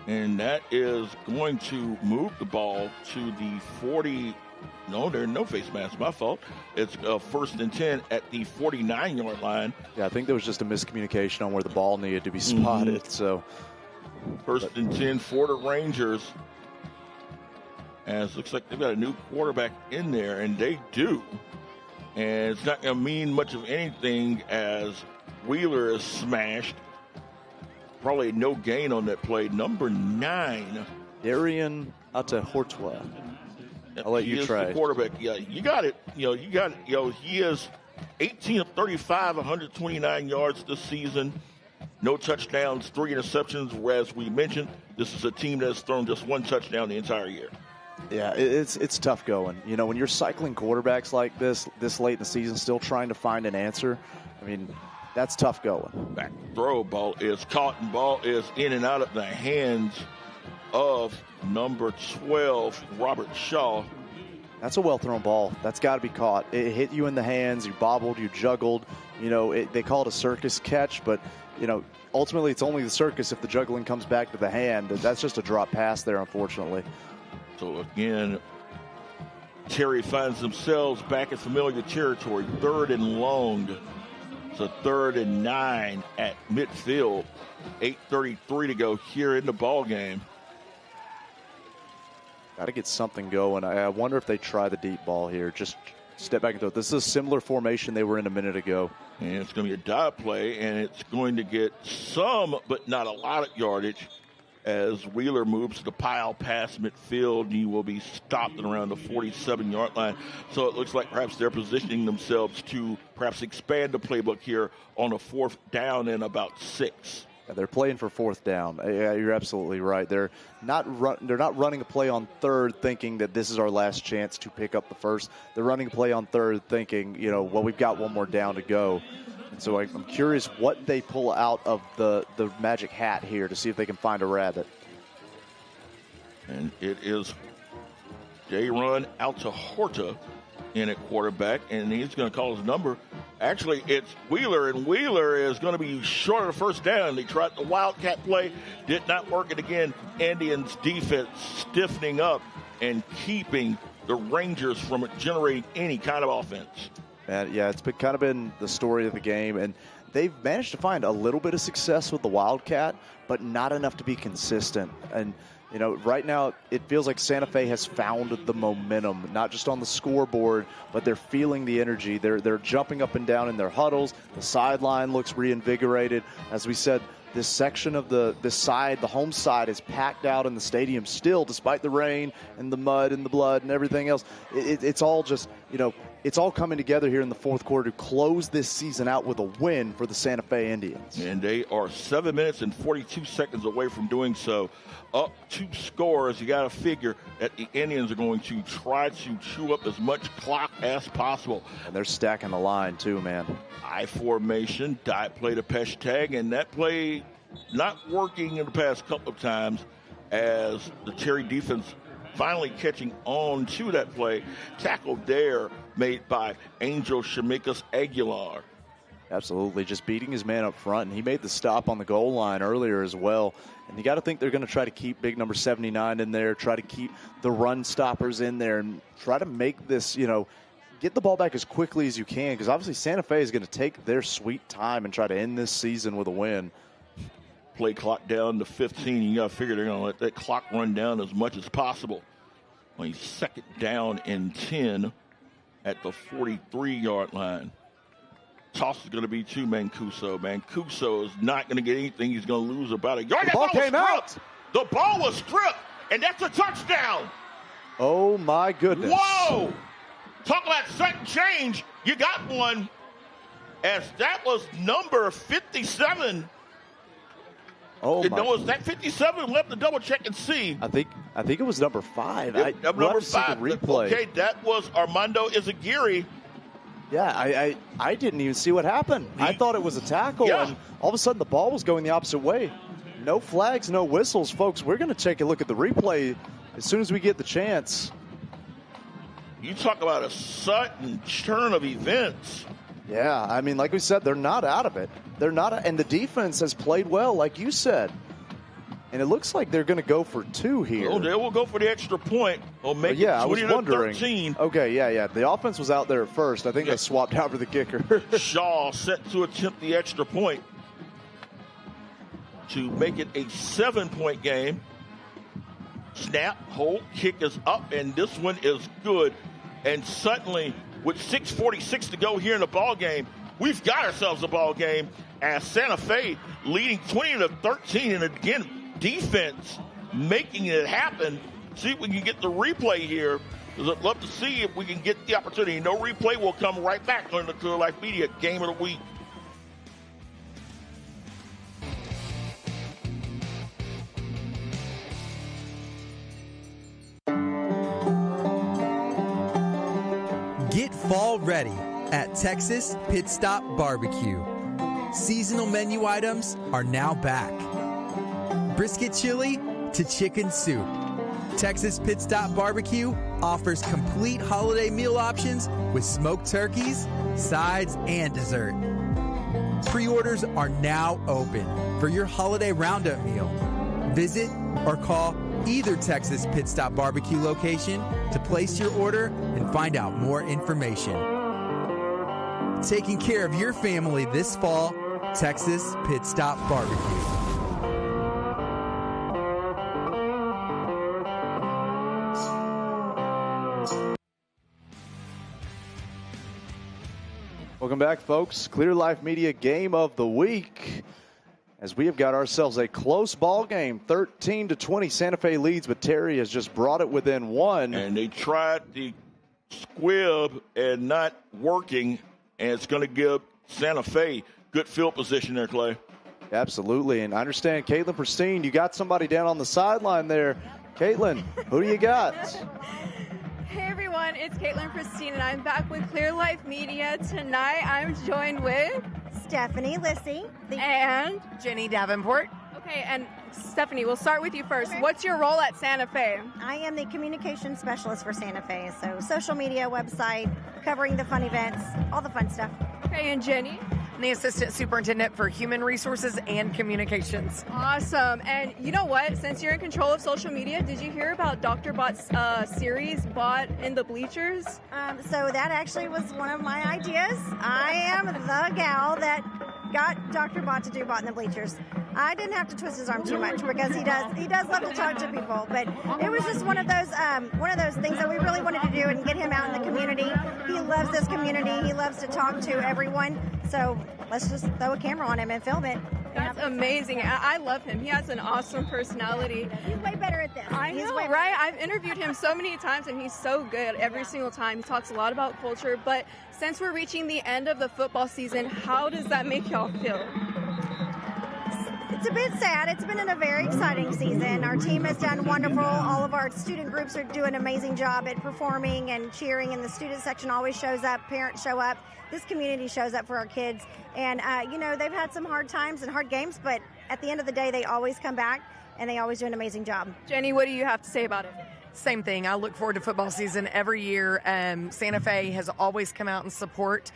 And that is going to move the ball to the 40. No, there's no face mask. My fault. It's 1st and 10 at the 49-yard line. Yeah, I think there was just a miscommunication on where the ball needed to be spotted. So 1st and 10 for the Rangers. As looks like they've got a new quarterback in there, and they do. And it's not going to mean much of anything, as Wheeler is smashed. Probably no gain on that play. Number 9. Darian Atahortwa. I'll let you try. The quarterback. Yeah, you got it. He is 18 of 35, 129 yards this season. No touchdowns, 3 interceptions. Whereas we mentioned, this is a team that's thrown just 1 touchdown the entire year. Yeah, it's tough going. When you're cycling quarterbacks like this late in the season, still trying to find an answer, I mean, that's tough going. Back throw, ball is caught, and ball is in and out of the hands of number 12, Robert Shaw. That's a well-thrown ball. That's got to be caught. It hit you in the hands. You bobbled. You juggled. You know, they call it a circus catch, but, you know, ultimately it's only the circus if the juggling comes back to the hand. That's just a drop pass there, unfortunately. So, again, Terry finds themselves back in familiar territory, 3rd and long. It's a 3rd and 9 at midfield. 8:33 to go here in the ball game. Got to get something going. I wonder if they try the deep ball here. Just step back and throw it. This is a similar formation they were in a minute ago. And it's going to be a dive play, and it's going to get some, but not a lot of yardage as Wheeler moves to the pile past midfield. He will be stopped at around the 47-yard line. So it looks like perhaps they're positioning themselves to perhaps expand the playbook here on a 4th down and about 6. They're playing for 4th down. Yeah, you're absolutely right. They're not running a play on 3rd thinking that this is our last chance to pick up the 1st. They're running a play on 3rd thinking, you know, well, we've got one more down to go. And so I'm curious what they pull out of the magic hat here to see if they can find a rabbit. And it is Jay Run out to Horta in at quarterback, and he's going to call his number. Actually, it's Wheeler, and Wheeler is going to be short of the 1st down. They tried the Wildcat play, did not work. And again, Indians defense stiffening up and keeping the Rangers from generating any kind of offense. And yeah, it's kind of been the story of the game, and they've managed to find a little bit of success with the Wildcat, but not enough to be consistent. And you know, right now it feels like Santa Fe has found the momentum, not just on the scoreboard, but they're feeling the energy. They're jumping up and down in their huddles. The sideline looks reinvigorated. As we said, this section of this side, the home side, is packed out in the stadium still, despite the rain and the mud and the blood and everything else. It's all just, you know, it's all coming together here in the 4th quarter to close this season out with a win for the Santa Fe Indians. And they are 7 minutes and 42 seconds away from doing so. Up 2 scores, you got to figure that the Indians are going to try to chew up as much clock as possible. And they're stacking the line too, man. I formation, dive play to Pesh tag, and that play not working in the past couple of times as the Terry defense finally catching on to that play. Tackle there made by Angel Shamikas Aguilar. Absolutely, just beating his man up front, and he made the stop on the goal line earlier as well. And you got to think they're going to try to keep big number 79 in there, try to keep the run stoppers in there, and try to make this, you know, get the ball back as quickly as you can, because obviously Santa Fe is going to take their sweet time and try to end this season with a win. Play clock down to 15. You got to figure they're going to let that clock run down as much as possible. On 2nd down and 10 at the 43-yard line. Toss is going to be to Mancuso. Mancuso is not going to get anything. He's going to lose about a yard. The ball came out. The ball was stripped, and that's a touchdown. Oh, my goodness. Whoa. Talk about sudden change. You got one, as that was number 57. Oh, my. Was that 57? We'll have to double check and see. I think it was number 5. Number 5. Replay. Okay, that was Armando Izaguirre. Yeah, I didn't even see what happened. I thought it was a tackle, and all of a sudden the ball was going the opposite way. No flags, no whistles. Folks, we're going to take a look at the replay as soon as we get the chance. You talk about a sudden turn of events. Yeah, I mean, like we said, they're not out of it. They're not, and the defense has played well, like you said. And it looks like they're going to go for 2 here. Oh, they will go for the extra point. Or make it 20 I was wondering. 13. Okay, yeah. The offense was out there at first. I think they swapped out for the kicker. Shaw set to attempt the extra point to make it a 7-point game. Snap, hold, kick is up, and this one is good. And suddenly, with 6:46 to go here in the ball game, we've got ourselves a ball game as Santa Fe leading 20-13. And again, defense making it happen. See if we can get the replay here, because I'd love to see if we can get the opportunity. No replay will come right back on the Clear Life Media Game of the Week. Get fall ready at Texas Pit Stop Barbecue. Seasonal menu items are now back. Brisket chili to chicken soup. Texas Pit Stop Barbecue offers complete holiday meal options with smoked turkeys, sides, and dessert. Pre-orders are now open for your holiday roundup meal. Visit or call either Texas Pit Stop Barbecue location to place your order and find out more information. Taking care of your family this fall, Texas Pit Stop Barbecue. Welcome back, folks. Clear Life Media Game of the Week. As we have got ourselves a close ball game, 13-20. Santa Fe leads, but Terry has just brought it within one. And they tried the squib and not working, and it's going to give Santa Fe good field position there, Clay. Absolutely, and I understand, Caitlin Pristine, you got somebody down on the sideline there. Caitlin, who do you got? Hey everyone, it's Caitlin Pristine, and I'm back with Clear Life Media. Tonight I'm joined with Stephanie Lissy and Jenny Davenport. Okay, and Stephanie, we'll start with you first. Okay. What's your role at Santa Fe? I am the communication specialist for Santa Fe, so social media, website, covering the fun events, all the fun stuff. Okay, and Jenny? I'm the assistant superintendent for human resources and communications. Awesome. And you know what? Since you're in control of social media, did you hear about Dr. Bot's series, Bot in the Bleachers? So that actually was one of my ideas. I am the gal that got Dr. Bot to do Bot in the Bleachers. I didn't have to twist his arm too much because he does love to talk to people, but it was just one of those things that we really wanted to do and get him out in the community. He loves this community. He loves to talk to everyone. So let's just throw a camera on him and film it. That's amazing. I love him. He has an awesome personality. He's way better at this. I know, right? I've interviewed him so many times, and he's so good every single time. He talks a lot about culture, but since we're reaching the end of the football season, how does that make y'all feel? It's a bit sad. It's been a very exciting season. Our team has done wonderful. All of our student groups are doing an amazing job at performing and cheering, and the student section always shows up. Parents show up. This community shows up for our kids. And, they've had some hard times and hard games, but at the end of the day, they always come back, and they always do an amazing job. Jenny, what do you have to say about it? Same thing. I look forward to football season every year. Santa Fe has always come out and support.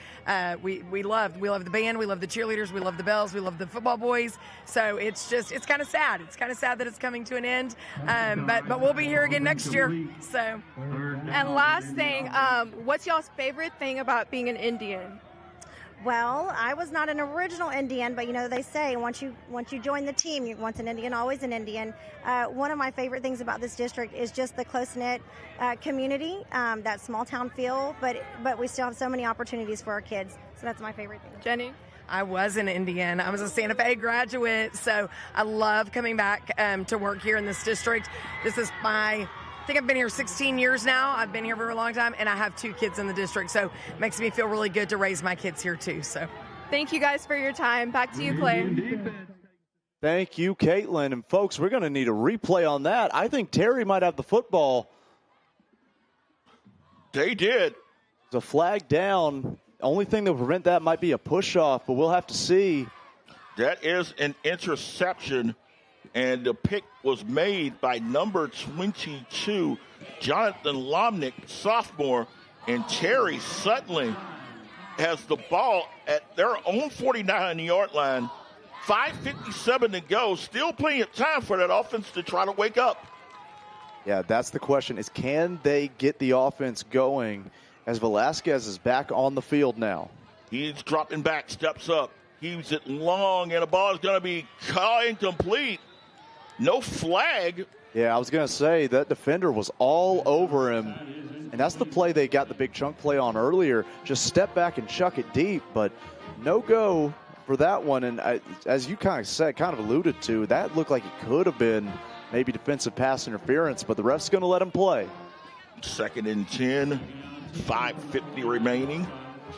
We love the band. We love the cheerleaders. We love the bells. We love the football boys. So it's kind of sad. It's kind of sad that it's coming to an end. But we'll be here again next year. So. And last thing, what's y'all's favorite thing about being an Indian? Well, I was not an original Indian, but they say once you join the team, once an Indian, always an Indian. One of my favorite things about this district is just the close-knit community, that small town feel, but we still have so many opportunities for our kids. So that's my favorite thing. Jenny? I was an Indian. I was a Santa Fe graduate, so I love coming back to work here in this district. This is I think I've been here 16 years now. I've been here for a long time, and I have 2 kids in the district, so it makes me feel really good to raise my kids here, too. So, thank you guys for your time. Back to you, Clay. Thank you, Caitlin. And, folks, we're going to need a replay on that. I think Terry might have the football. They did. There's a flag down. Only thing that will prevent that might be a push-off, but we'll have to see. That is an interception. And the pick was made by number 22, Jonathan Lomnick, sophomore. And Terry Sutling has the ball at their own 49-yard line. 5:57 to go. Still plenty of time for that offense to try to wake up. Yeah, that's the question, is can they get the offense going as Velasquez is back on the field now? He's dropping back, steps up. Heaves it long, and the ball is going to be caught incomplete. No flag. Yeah, I was going to say that defender was all over him. And that's the play they got the big chunk play on earlier. Just step back and chuck it deep, but no go for that one. And as you kind of alluded to, that looked like it could have been maybe defensive pass interference, but the ref's going to let him play. 2nd and 10, 5:50 remaining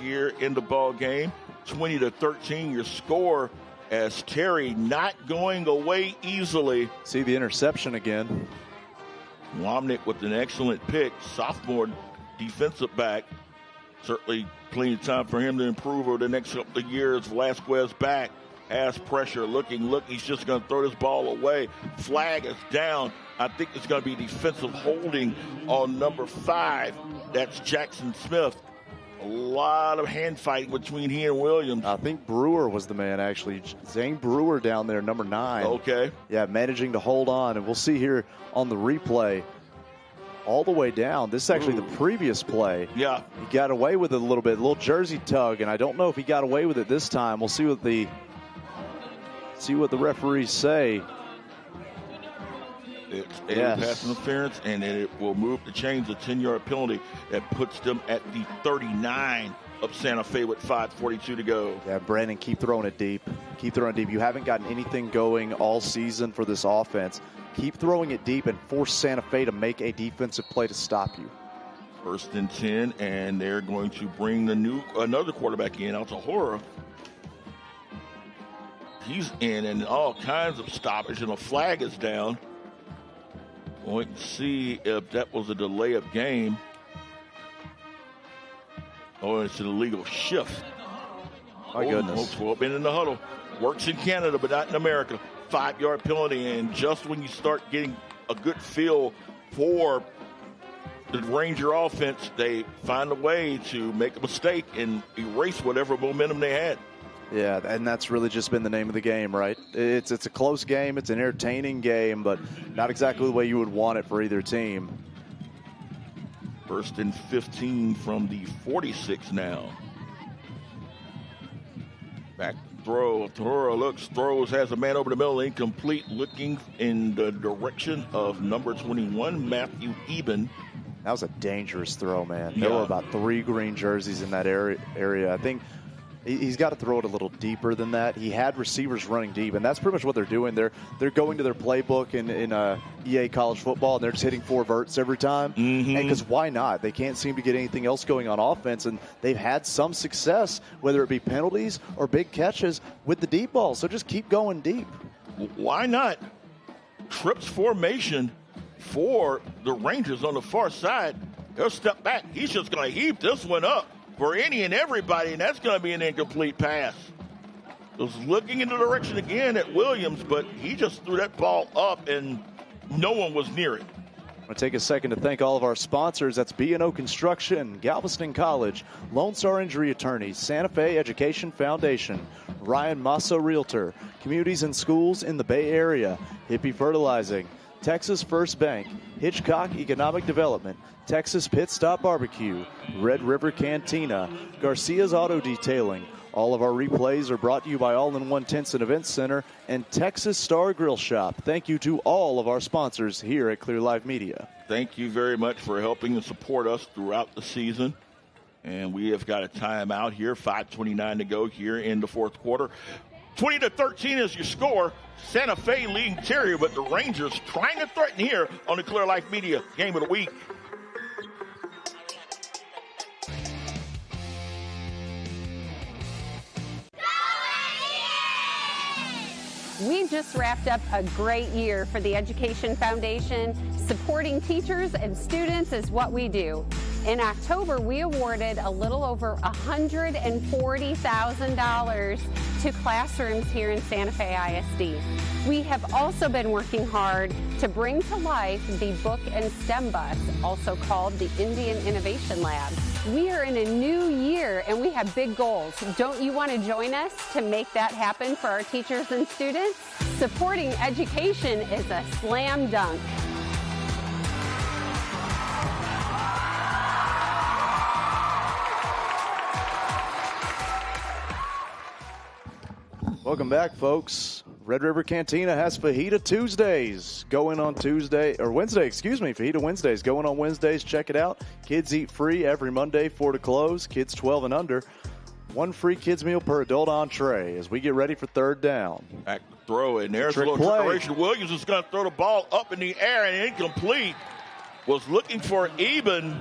here in the ball game. 20-13 your score, as Terry not going away easily. See the interception again. Lomnick with an excellent pick, sophomore defensive back. Certainly plenty of time for him to improve over the next couple of years. Velasquez back. has pressure, look, he's just going to throw this ball away. Flag is down. I think it's going to be defensive holding on number 5. That's Jackson Smith. A lot of hand fighting between he and Williams. I think Brewer was the man, actually. Zane Brewer down there, number 9. Okay. Yeah, managing to hold on. And we'll see here on the replay, all the way down. This is actually the previous play. Yeah. He got away with it a little jersey tug, and I don't know if he got away with it this time. We'll see what the referees say. It's a pass interference, and it will move to change the 10-yard penalty that puts them at the 39 of Santa Fe with 5:42 to go. Yeah, Brandon, keep throwing it deep. Keep throwing it deep. You haven't gotten anything going all season for this offense. Keep throwing it deep and force Santa Fe to make a defensive play to stop you. 1st and 10, and they're going to bring another quarterback in, Altahora. He's in, and all kinds of stoppage, and a flag is down. We'll wait and see if that was a delay of game. Oh, it's an illegal shift. My goodness. Well, been in the huddle. Works in Canada, but not in America. 5-yard penalty, and just when you start getting a good feel for the Ranger offense, they find a way to make a mistake and erase whatever momentum they had. Yeah, and that's really just been the name of the game, right? It's a close game. It's an entertaining game, but not exactly the way you would want it for either team. 1st and 15 from the 46 now. Back throw. Toro looks, throws, has a man over the middle, incomplete, looking in the direction of number 21, Matthew Eben. That was a dangerous throw, man. Yeah. There were about 3 green jerseys in that area. I think he's got to throw it a little deeper than that. He had receivers running deep, and that's pretty much what they're doing. They're going to their playbook in EA college football, and they're just hitting 4 verts every time. Mm-hmm. And because why not? They can't seem to get anything else going on offense, and they've had some success, whether it be penalties or big catches, with the deep ball. So just keep going deep. Why not? Trips formation for the Rangers on the far side. They'll step back. He's just going to heave this one up for any and everybody, and that's going to be an incomplete pass. Was looking in the direction again at Williams, but he just threw that ball up, and no one was near it. I'm going to take a second to thank all of our sponsors. That's B&O Construction, Galveston College, Lone Star Injury Attorneys, Santa Fe Education Foundation, Ryan Massa Realtor, Communities and Schools in the Bay Area, Hippie Fertilizing, Texas First Bank, Hitchcock Economic Development, Texas Pit Stop Barbecue, Red River Cantina, Garcia's Auto Detailing. All of our replays are brought to you by All-in-One Tents and Events Center and Texas Star Grill Shop. Thank you to all of our sponsors here at Clear Life Media. Thank you very much for helping and support us throughout the season. And we have got a timeout here, 5:29 to go here in the 4th quarter. 20-13 is your score. Santa Fe leading Terry, but the Rangers trying to threaten here on the Clear Life Media Game of the Week. We just wrapped up a great year for the Education Foundation. Supporting teachers and students is what we do. In October, we awarded a little over $140,000 to classrooms here in Santa Fe ISD. We have also been working hard to bring to life the Book and STEM Bus, also called the Indian Innovation Lab. We are in a new year and we have big goals. Don't you want to join us to make that happen for our teachers and students? Supporting education is a slam dunk. Welcome back, folks. Red River Cantina has Fajita Tuesdays going on Fajita Wednesdays going on Wednesdays. Check it out. Kids eat free every Monday, 4 to close. Kids 12 and under. 1 free kids meal per adult entree as we get ready for 3rd down. Back to throw, and there's a little preparation. Williams is going to throw the ball up in the air and incomplete. Was looking for Eben,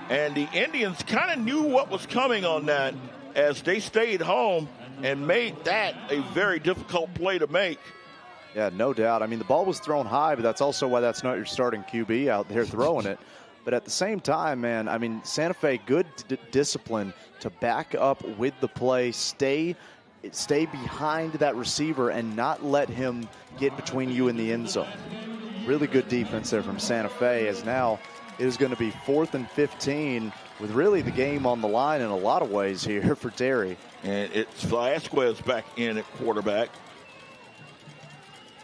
and the Indians kind of knew what was coming on that as they stayed home and made that a very difficult play to make. Yeah, no doubt. I mean, the ball was thrown high, but that's also why that's not your starting QB out there throwing it. But at the same time, man, I mean, Santa Fe, good discipline to back up with the play, stay stay behind that receiver and not let him get between you and the end zone. Really good defense there from Santa Fe, as now it is going to be 4th and 15 with really the game on the line in a lot of ways here for Terry. And it's Velasquez back in at quarterback.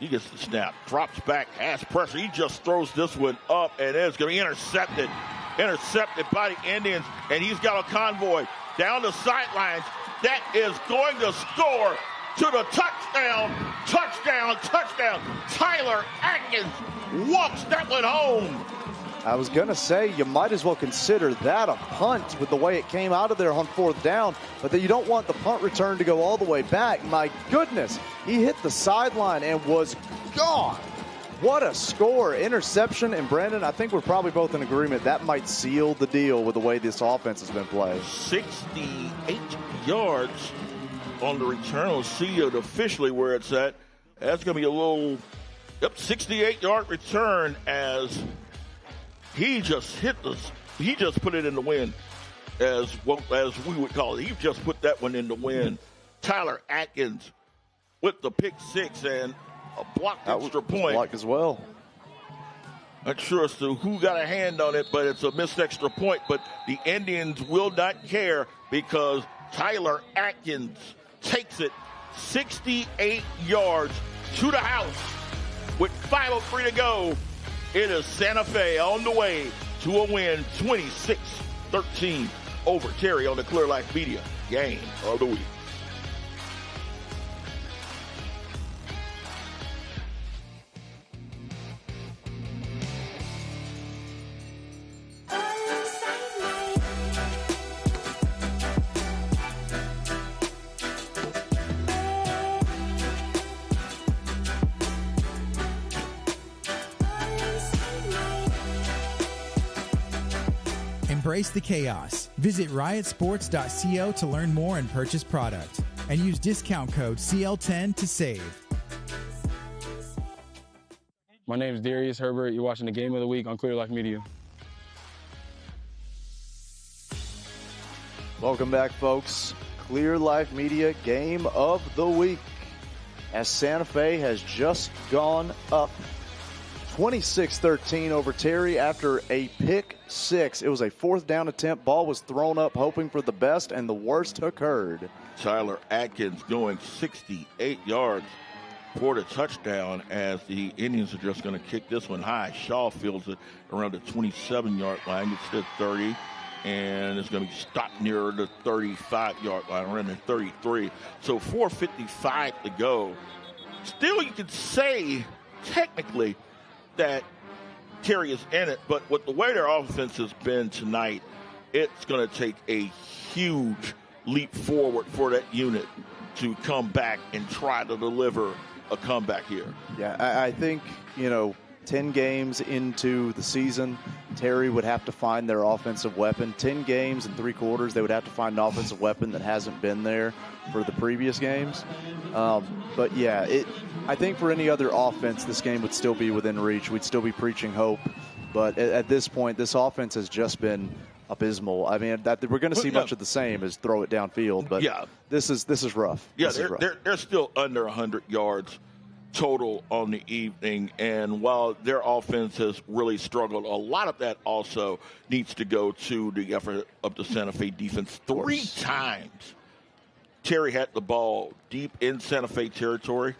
He gets the snap, drops back, has pressure. He just throws this one up, and it's going to be intercepted. Intercepted by the Indians, and he's got a convoy down the sidelines. That is going to score to the touchdown. Tyler Atkins walks that one home. I was going to say, you might as well consider that a punt with the way it came out of there on 4th down, but that you don't want the punt return to go all the way back. My goodness, he hit the sideline and was gone. What a score. Interception, and Brandon, I think we're probably both in agreement that might seal the deal with the way this offense has been played. 68 yards on the return. We'll see it officially where it's at. That's going to be a little, 68-yard return as he just he just put it in the wind, as we would call it. He just put that one in the wind. Tyler Atkins with the pick six and a blocked extra point. Blocked as well. Not sure as to who got a hand on it, but it's a missed extra point. But the Indians will not care because Tyler Atkins takes it 68 yards to the house with 5:03 to go. It is Santa Fe on the way to a win, 26-13 over Terry on the Clear Life Media Game of the Week. Embrace the chaos. Visit riotsports.co to learn more and purchase product. And use discount code CL10 to save. My name is Darius Herbert. You're watching the Game of the Week on Clear Life Media. Welcome back, folks. Clear Life Media Game of the Week. As Santa Fe has just gone up 26-13 over Terry after a pick six. It was a 4th down attempt. Ball was thrown up hoping for the best, and the worst occurred. Tyler Atkins going 68 yards for the touchdown as the Indians are just going to kick this one high. Shaw fields it around the 27-yard line. It's at 30, and it's going to be stopped near the 35-yard line, around the 33. So 4:55 to go. Still, you could say, technically, that Terry is in it, but with the way their offense has been tonight, it's going to take a huge leap forward for that unit to come back and try to deliver a comeback here. Yeah, I think, 10 games into the season, Terry would have to find their offensive weapon. 10 games and 3 quarters, they would have to find an offensive weapon that hasn't been there for the previous games. But, yeah, I think for any other offense, this game would still be within reach. We'd still be preaching hope. But at this point, this offense has just been abysmal. I mean, we're going to see much of the same as throw it downfield. But this is rough. Yeah, they're still under 100 yards total on the evening, and while their offense has really struggled, a lot of that also needs to go to the effort of the Santa Fe defense. 3 times Terry had the ball deep in Santa Fe territory.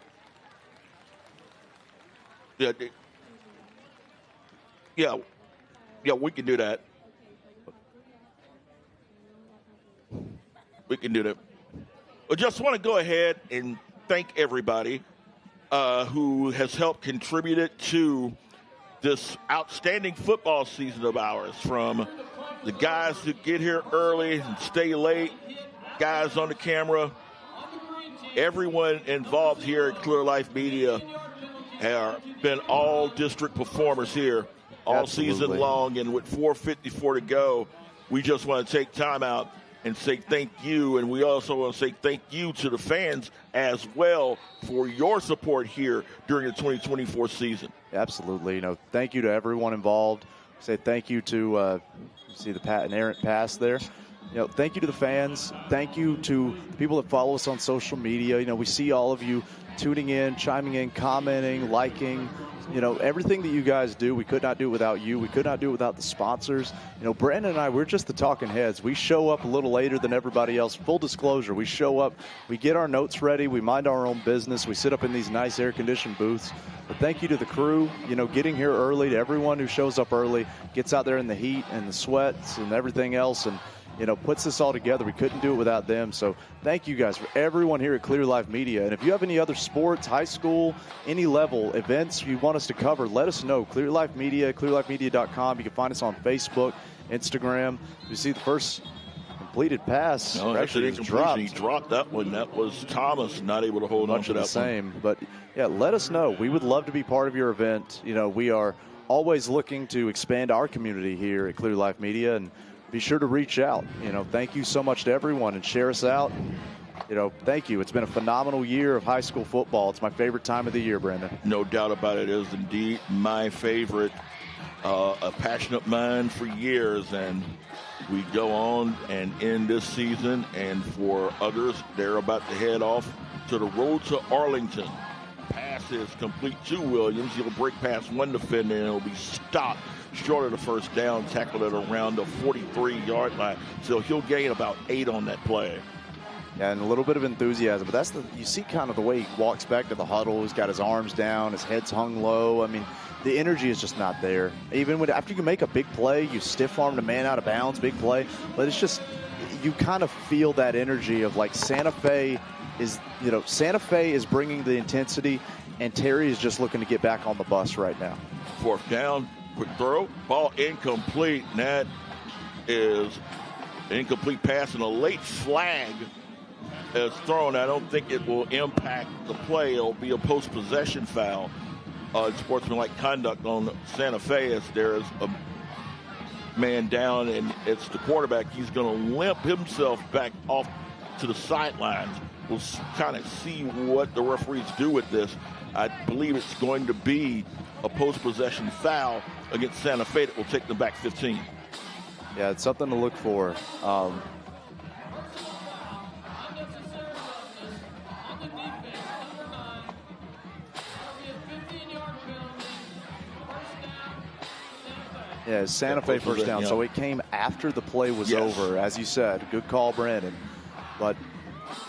Yeah, we can do that. We can do that. I just want to go ahead and thank everybody who has helped contribute to this outstanding football season of ours, from the guys who get here early and stay late, guys on the camera, everyone involved here at Clear Life Media have been all district performers here all season long, and with 4:54 to go, we just want to take time out and say thank you, and we also want to say thank you to the fans as well for your support here during the 2024 season. Absolutely. Thank you to everyone involved. Say thank you to see the errant pass there. thank you to the fans. Thank you to the people that follow us on social media. We see all of you tuning in, chiming in, commenting, liking. Everything that you guys do, we could not do it without you. We could not do it without the sponsors. Brandon and I, we're just the talking heads. We show up a little later than everybody else. Full disclosure, we show up, we get our notes ready, we mind our own business, we sit up in these nice air-conditioned booths. But thank you to the crew, getting here early, to everyone who shows up early, gets out there in the heat and the sweats and everything else, and puts this all together. We couldn't do it without them. So thank you guys, for everyone here at Clear Life Media. And if you have any other sports, high school, any level events you want us to cover, let us know. Clear Life Media, clearlifemedia.com. You can find us on Facebook, Instagram. You see the first completed pass. No, actually dropped. He dropped that one. That was Thomas not able to hold on to that the same. But, yeah, let us know. We would love to be part of your event. We are always looking to expand our community here at Clear Life Media, and be sure to reach out. Thank you so much to everyone, and share us out. Thank you. It's been a phenomenal year of high school football. It's my favorite time of the year, Brandon. No doubt about it. It is indeed my favorite. A passionate mind for years, and we go on and end this season. And for others, they're about to head off to the road to Arlington. Pass is complete to Williams. He'll break past one defender, and he'll be stopped short of the first down, tackled at around the 43-yard line. So he'll gain about 8 on that play. Yeah, and a little bit of enthusiasm. But you see kind of the way he walks back to the huddle. He's got his arms down, his head's hung low. I mean, the energy is just not there. Even after you make a big play, you stiff-arm the man out of bounds, big play. But it's just, you kind of feel that energy of like Santa Fe is bringing the intensity, and Terry is just looking to get back on the bus right now. 4th down. Quick throw, ball incomplete, and that is an incomplete pass, and a late flag is thrown. I don't think it will impact the play. It'll be a post-possession foul. Sportsmanlike conduct on Santa Fe, as there is a man down, and it's the quarterback. He's going to limp himself back off to the sidelines. We'll kind of see what the referees do with this. I believe it's going to be a post-possession foul against Santa Fe that will take them back 15. Yeah, it's something to look for. Yeah, Santa Fe first down. So it came after the play was over, as you said. Good call, Brandon. But,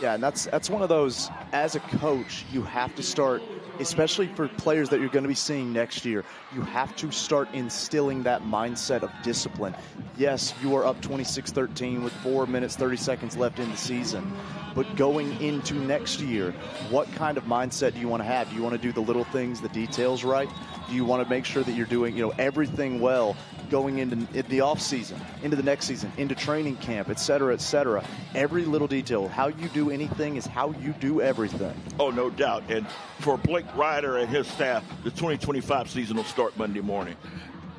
yeah, and that's one of those, as a coach, you have to start, especially for players that you're going to be seeing next year, you have to start instilling that mindset of discipline. Yes, you are up 26-13 with 4 minutes, 30 seconds left in the season. But going into next year, what kind of mindset do you want to have? Do you want to do the little things, the details right? Do you want to make sure that you're doing, everything well going into the off season, into the next season, into training camp, et cetera, et cetera? Every little detail. How you do anything is how you do everything. Oh, no doubt. And for Blake Ryder and his staff, the 2025 season will start Monday morning.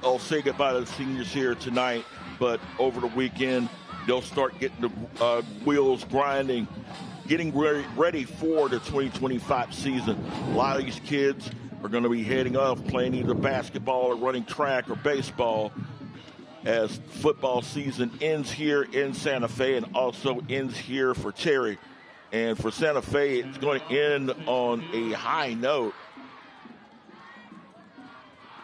I'll say goodbye to the seniors here tonight, but over the weekend, they'll start getting the wheels grinding, getting ready for the 2025 season. A lot of these kids are going to be heading off playing either basketball or running track or baseball as football season ends here in Santa Fe and also ends here for Terry. And for Santa Fe, it's going to end on a high note,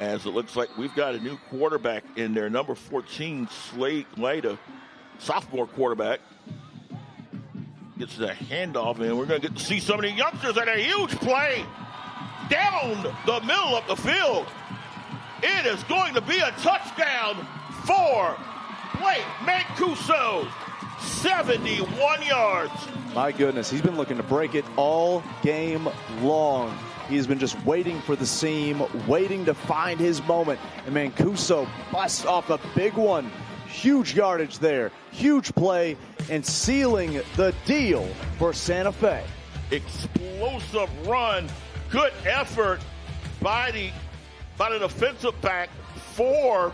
as it looks like we've got a new quarterback in there, number 14, Slade Glada, sophomore quarterback. Gets the handoff, and we're going to get to see some of the youngsters at a huge play down the middle of the field. It is going to be a touchdown for Blake Mancuso, 71 yards. My goodness, he's been looking to break it all game long. He's been just waiting for the seam, waiting to find his moment. And Mancuso busts off a big one. Huge yardage there, huge play, and sealing the deal for Santa Fe. Explosive run, good effort by the defensive back for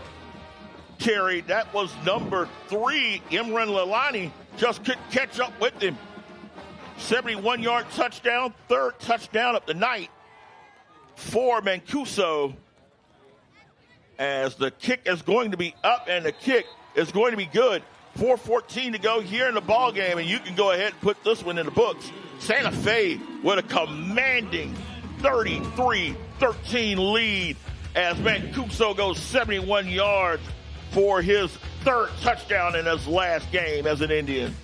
Terry. That was number 3, Imran Lalani, just couldn't catch up with him. 71-yard touchdown, 3rd touchdown of the night for Mancuso, as the kick is going to be up and the kick is going to be good. 4:14 to go here in the ball game, and you can go ahead and put this one in the books. Santa Fe with a commanding 33-13 lead as Mancuso goes 71 yards for his third touchdown in his last game as an Indian.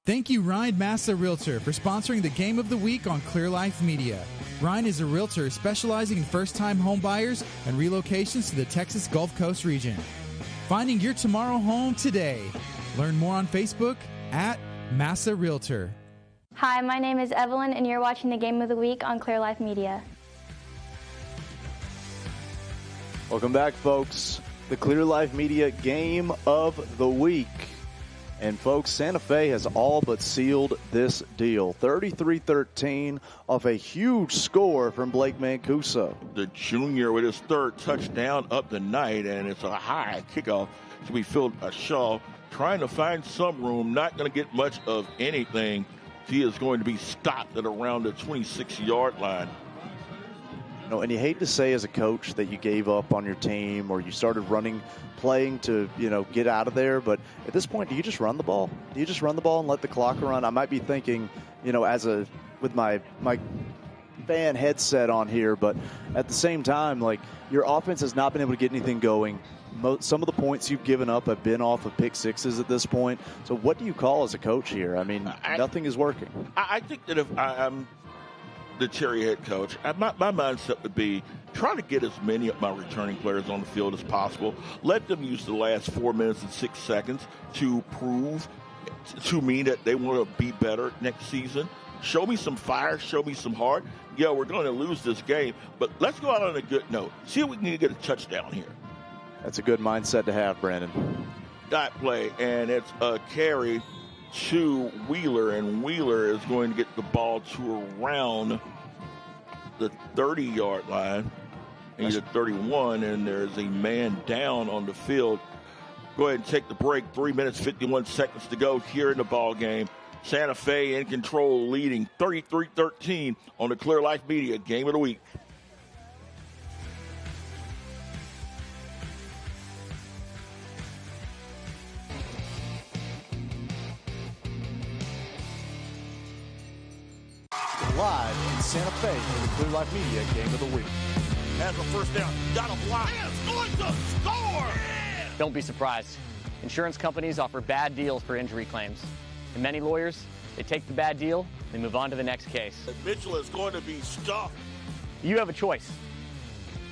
Thank you, Ryan Massa Realtor, for sponsoring the Game of the Week on Clear Life Media. Ryan is a realtor specializing in first-time home buyers and relocations to the Texas Gulf Coast region. Finding your tomorrow home today. Learn more on Facebook at Massa Realtor. Hi, my name is Evelyn, and you're watching the Game of the Week on Clear Life Media. Welcome back, folks. The Clear Life Media Game of the Week. And, folks, Santa Fe has all but sealed this deal. 33-13 off a huge score from Blake Mancuso. The junior with his third touchdown up the night, and it's a high kickoff to be Phil Shaw trying to find some room, not going to get much of anything. He is going to be stopped at around the 26-yard line. You know, and you hate to say as a coach that you gave up on your team or you started playing to, get out of there. But at this point, do you just run the ball? Do you just run the ball and let the clock run? I might be thinking, with my fan headset on here, but at the same time, like, your offense has not been able to get anything going. Some of the points you've given up have been off of pick sixes at this point. So what do you call as a coach here? I mean, nothing is working. I think that if I'm the Cherry head coach, my mindset would be try to get as many of my returning players on the field as possible. Let them use the last 4 minutes and 6 seconds to prove to me that they want to be better next season. Show me some fire. Show me some heart. Yeah, we're going to lose this game, but let's go out on a good note. See if we can get a touchdown here. That's a good mindset to have, Brandon. Dot play, and it's a carry to Wheeler, and Wheeler is going to get the ball to around the 30-yard line. He's at 31, and there's a man down on the field. Go ahead and take the break. 3 minutes, 51 seconds to go here in the ball game. Santa Fe in control, leading 33-13 on the Clear Life Media Game of the Week. Live in Santa Fe for the Clear Life Media Game of the Week. Has a first down. Got a block. It's going to score! Don't be surprised. Insurance companies offer bad deals for injury claims. And many lawyers, they take the bad deal, they move on to the next case. Mitchell is going to be stuffed. You have a choice.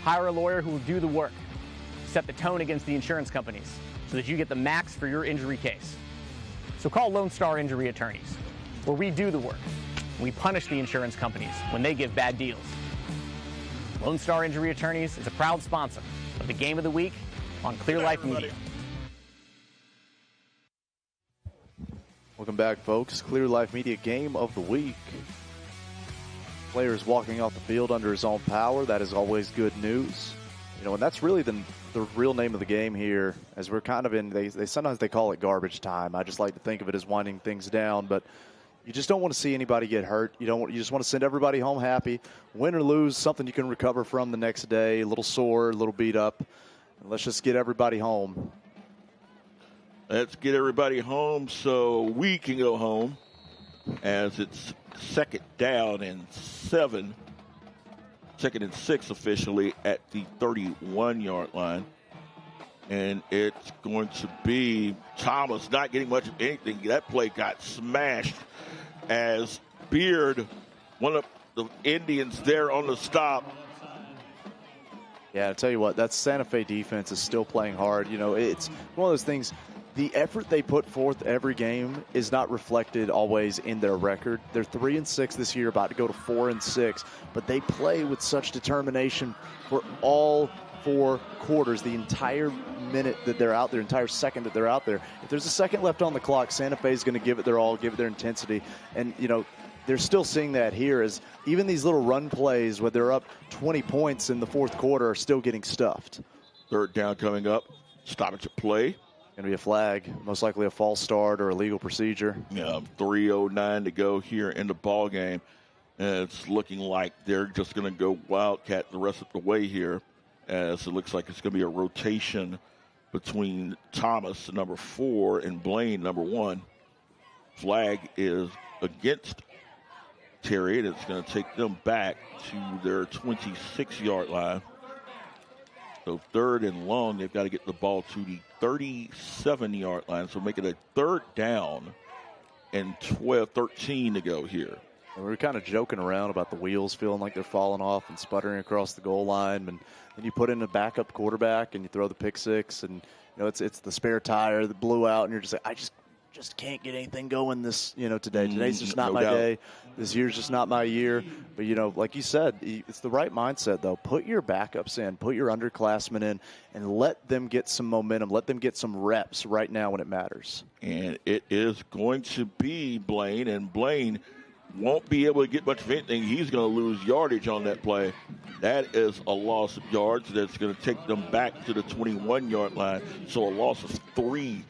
Hire a lawyer who will do the work. Set the tone against the insurance companies so that you get the max for your injury case. So call Lone Star Injury Attorneys, where we do the work. We punish the insurance companies when they give bad deals. Lone Star Injury Attorneys is a proud sponsor of the Game of the Week on Clear Life Media. Welcome back, folks. Clear Life Media Game of the Week. Players walking off the field under his own power. That is always good news. And that's really the real name of the game here, as we're kind of in, they sometimes they call it garbage time. I just like to think of it as winding things down, but you just don't want to see anybody get hurt. You just want to send everybody home happy. Win or lose, something you can recover from the next day, a little sore, a little beat up. And let's just get everybody home. Let's get everybody home so we can go home, as it's second and 6 officially at the 31-yard line. And it's going to be Thomas not getting much of anything. That play got smashed as Beard, one of the Indians there on the stop. Yeah, I'll tell you what, that Santa Fe defense is still playing hard. It's one of those things. The effort they put forth every game is not reflected always in their record. They're 3-6 this year, about to go to 4-6, but they play with such determination for all 4 quarters, the entire minute that they're out there, entire second that they're out there. If there's a second left on the clock, Santa Fe is going to give it their all, give it their intensity. And, they're still seeing that here, as even these little run plays where they're up 20 points in the fourth quarter are still getting stuffed. Third down coming up. Stoppage at play. Going to be a flag, most likely a false start or a legal procedure. Yeah, 3:09 to go here in the ball game. And it's looking like they're just going to go Wildcat the rest of the way here, as it looks like it's going to be a rotation between Thomas, number 4, and Blaine, number 1. Flag is against Terry, and it's going to take them back to their 26-yard line. So 3rd and long, they've got to get the ball to the 37-yard line, so make it a 3rd down and 13 to go here. We were kind of joking around about the wheels feeling like they're falling off and sputtering across the goal line. And then you put in a backup quarterback and you throw the pick six, and it's the spare tire that blew out, and you're just like, I just can't get anything going this today. Today's just not my day. This year's just not my year. But like you said, it's the right mindset though. Put your backups in, put your underclassmen in, and let them get some momentum. Let them get some reps right now when it matters. And it is going to be Blaine, and Blaine won't be able to get much of anything. He's going to lose yardage on that play. That is a loss of yards. That's going to take them back to the 21-yard line. So a loss of 3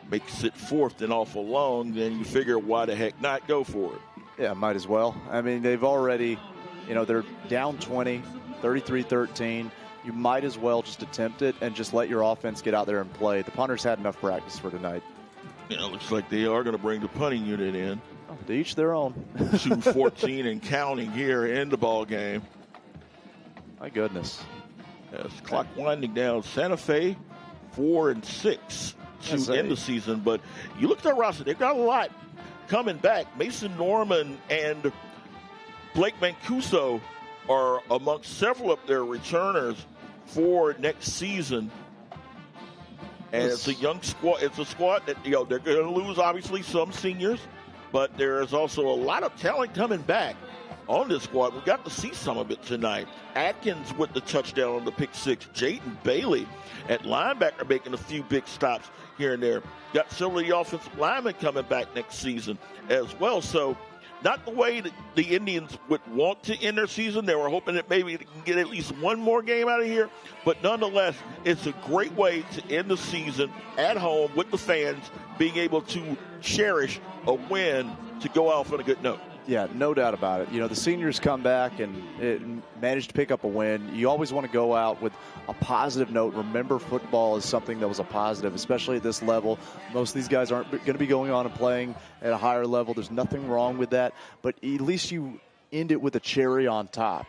makes it 4th and awful long. Then you figure, why the heck not go for it? Yeah, might as well. I mean, they've already, they're down 20, 33-13. You might as well just attempt it and just let your offense get out there and play. The punters had enough practice for tonight. Looks like they are going to bring the punting unit in. To each their own. 2:14 and counting here in the ball game. My goodness. As clock winding down, Santa Fe 4-6 to end the season. But you look at their roster, they've got a lot coming back. Mason Norman and Blake Mancuso are amongst several of their returners for next season. And it's a young squad. It's a squad that, they're going to lose, obviously, some seniors. But there is also a lot of talent coming back on this squad. We got to see some of it tonight. Atkins with the touchdown on the pick six. Jaden Bailey at linebacker making a few big stops here and there. Got several of the offensive linemen coming back next season as well. So not the way that the Indians would want to end their season. They were hoping that maybe they can get at least one more game out of here. But nonetheless, it's a great way to end the season at home with the fans, being able to cherish a win to go off on a good note. Yeah, no doubt about it. The seniors come back and manage to pick up a win. You always want to go out with a positive note. Remember, football is something that was a positive, especially at this level. Most of these guys aren't going to be going on and playing at a higher level. There's nothing wrong with that. But at least you end it with a cherry on top,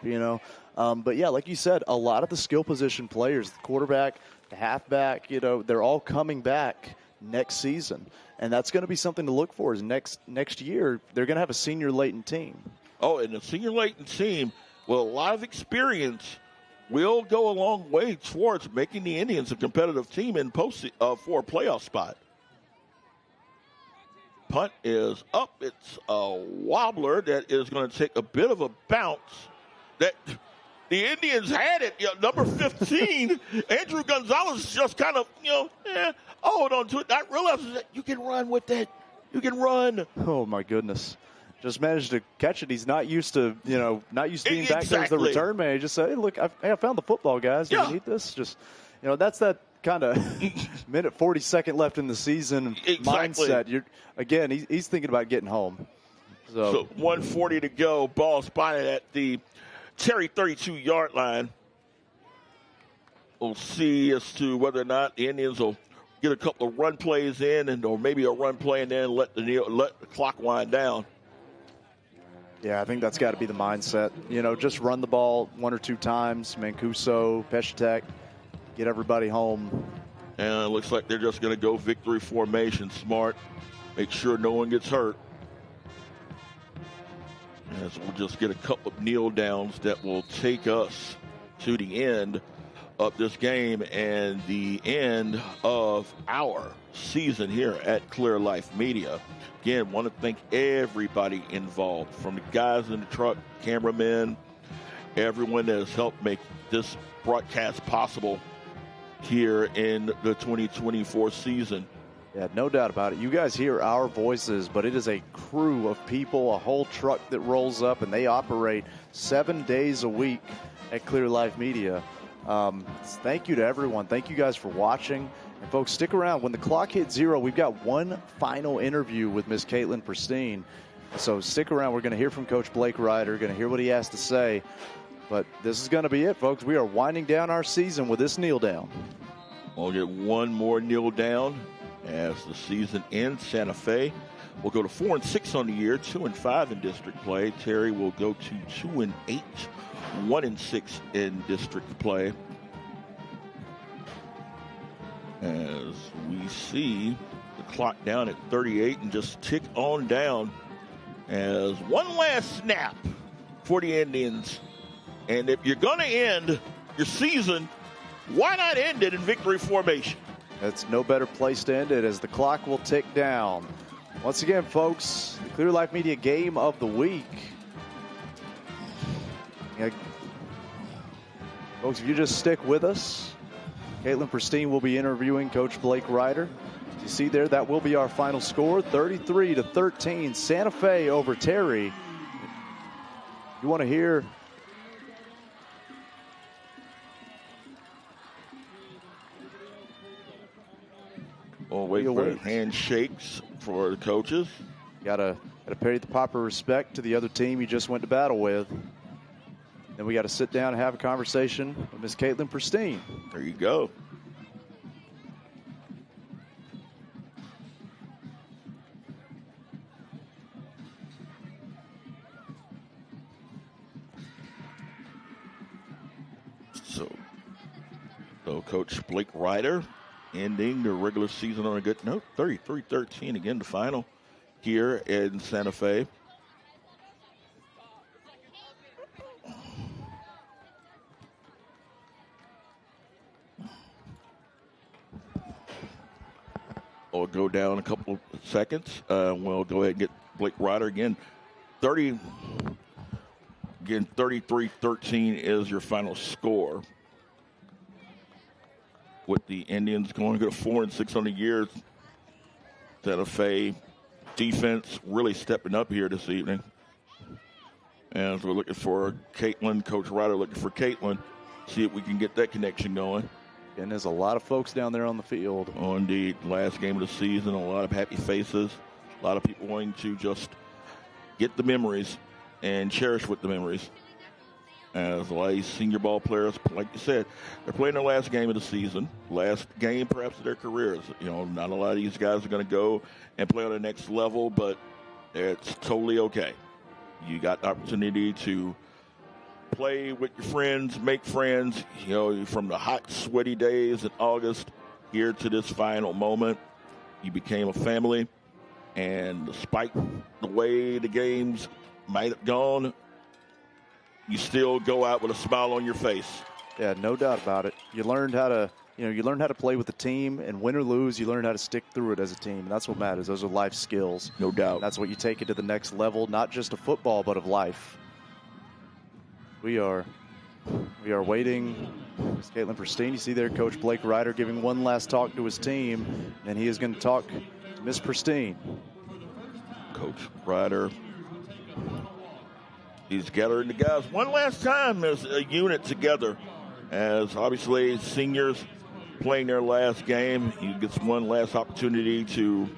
But, yeah, like you said, a lot of the skill position players, the quarterback, the halfback, they're all coming back next season. And that's going to be something to look for. Is next year they're going to have a senior latent team. Oh, and the senior latent team with a lot of experience will go a long way towards making the Indians a competitive team in for a playoff spot. Punt is up. It's a wobbler that is going to take a bit of a bounce. That the Indians had it. Number 15, Andrew Gonzalez just kind of, hold on to it. Not realizing that you can run with that. You can run. Oh, my goodness. Just managed to catch it. He's not used to, being back there as the return man. He just said, hey, look, I found the football, guys. Do you need this? Just, that's that kind of minute 42nd left in the season mindset. He's thinking about getting home. So 1:40 to go. Ball spotted at the Terry 32-yard line. We'll see as to whether or not the Indians will get a couple of run plays in, or maybe a run play and then let the clock wind down. Yeah, I think that's got to be the mindset. Just run the ball one or two times. Mancuso, Peshatek, get everybody home. And it looks like they're just going to go victory formation. Smart. Make sure no one gets hurt. As we'll just get a couple of kneel downs that will take us to the end of this game and the end of our season here at Clear Life Media. Again, want to thank everybody involved, from the guys in the truck, cameramen, everyone that has helped make this broadcast possible here in the 2024 season. Yeah, no doubt about it. You guys hear our voices, but it is a crew of people, a whole truck that rolls up, and they operate 7 days a week at Clear Life Media. Thank you to everyone. Thank you guys for watching. And folks, stick around. When the clock hits 0, we've got one final interview with Miss Caitlin Pristine. So stick around. We're going to hear from Coach Blake Ryder, going to hear what he has to say. But this is going to be it, folks. We are winding down our season with this kneel down. We'll get one more kneel down as the season ends. Santa Fe will go to 4-6 on the year, 2-5 in district play. Terry will go to 2-8, 1-6 in district play. As we see the clock down at 38 and just tick on down as one last snap for the Indians. And if you're going to end your season, why not end it in victory formation? That's no better place to end it as the clock will tick down. Once again, folks, the Clear Life Media Game of the Week. Yeah. Folks, if you just stick with us, Caitlin Pristine will be interviewing Coach Blake Ryder. As you see there, that will be our final score, 33-13, Santa Fe over Terry. You want to hear we'll wait for handshakes for the coaches. Gotta pay the proper respect to the other team you just went to battle with. Then we got to sit down and have a conversation with Miss Caitlin Pristine. There you go. So Coach Blake Ryder ending the regular season on a good note. 33-13, again, the final here in Santa Fe. We'll go down a couple of seconds. We'll go ahead and get Blake Ryder again. 33-13 is your final score. With the Indians going to go 4-6 on the year. Santa Fe defense really stepping up here this evening. As we're looking for Caitlin, Coach Ryder looking for Caitlin. See if we can get that connection going. And there's a lot of folks down there on the field. Oh, indeed. Last game of the season, a lot of happy faces. A lot of people wanting to just get the memories and cherish with the memories. As a lot of these senior ball players, like you said, they're playing their last game of the season, last game perhaps of their careers. You know, not a lot of these guys are going to go and play on the next level, but it's totally okay. You got the opportunity to play with your friends, make friends, you know, from the hot, sweaty days in August here to this final moment. You became a family, and despite the way the games might have gone, you still go out with a smile on your face. Yeah, no doubt about it. You learned how to play with the team, and win or lose, you learned how to stick through it as a team. And that's what matters. Those are life skills. No doubt. And that's what you take it to the next level, not just of football, but of life. We are waiting. It's Caitlin Pristine. You see there, Coach Blake Ryder giving one last talk to his team, and he is going to talk to Miss Pristine. Coach Ryder. He's gathering the guys one last time as a unit together. As obviously seniors playing their last game, he gets one last opportunity to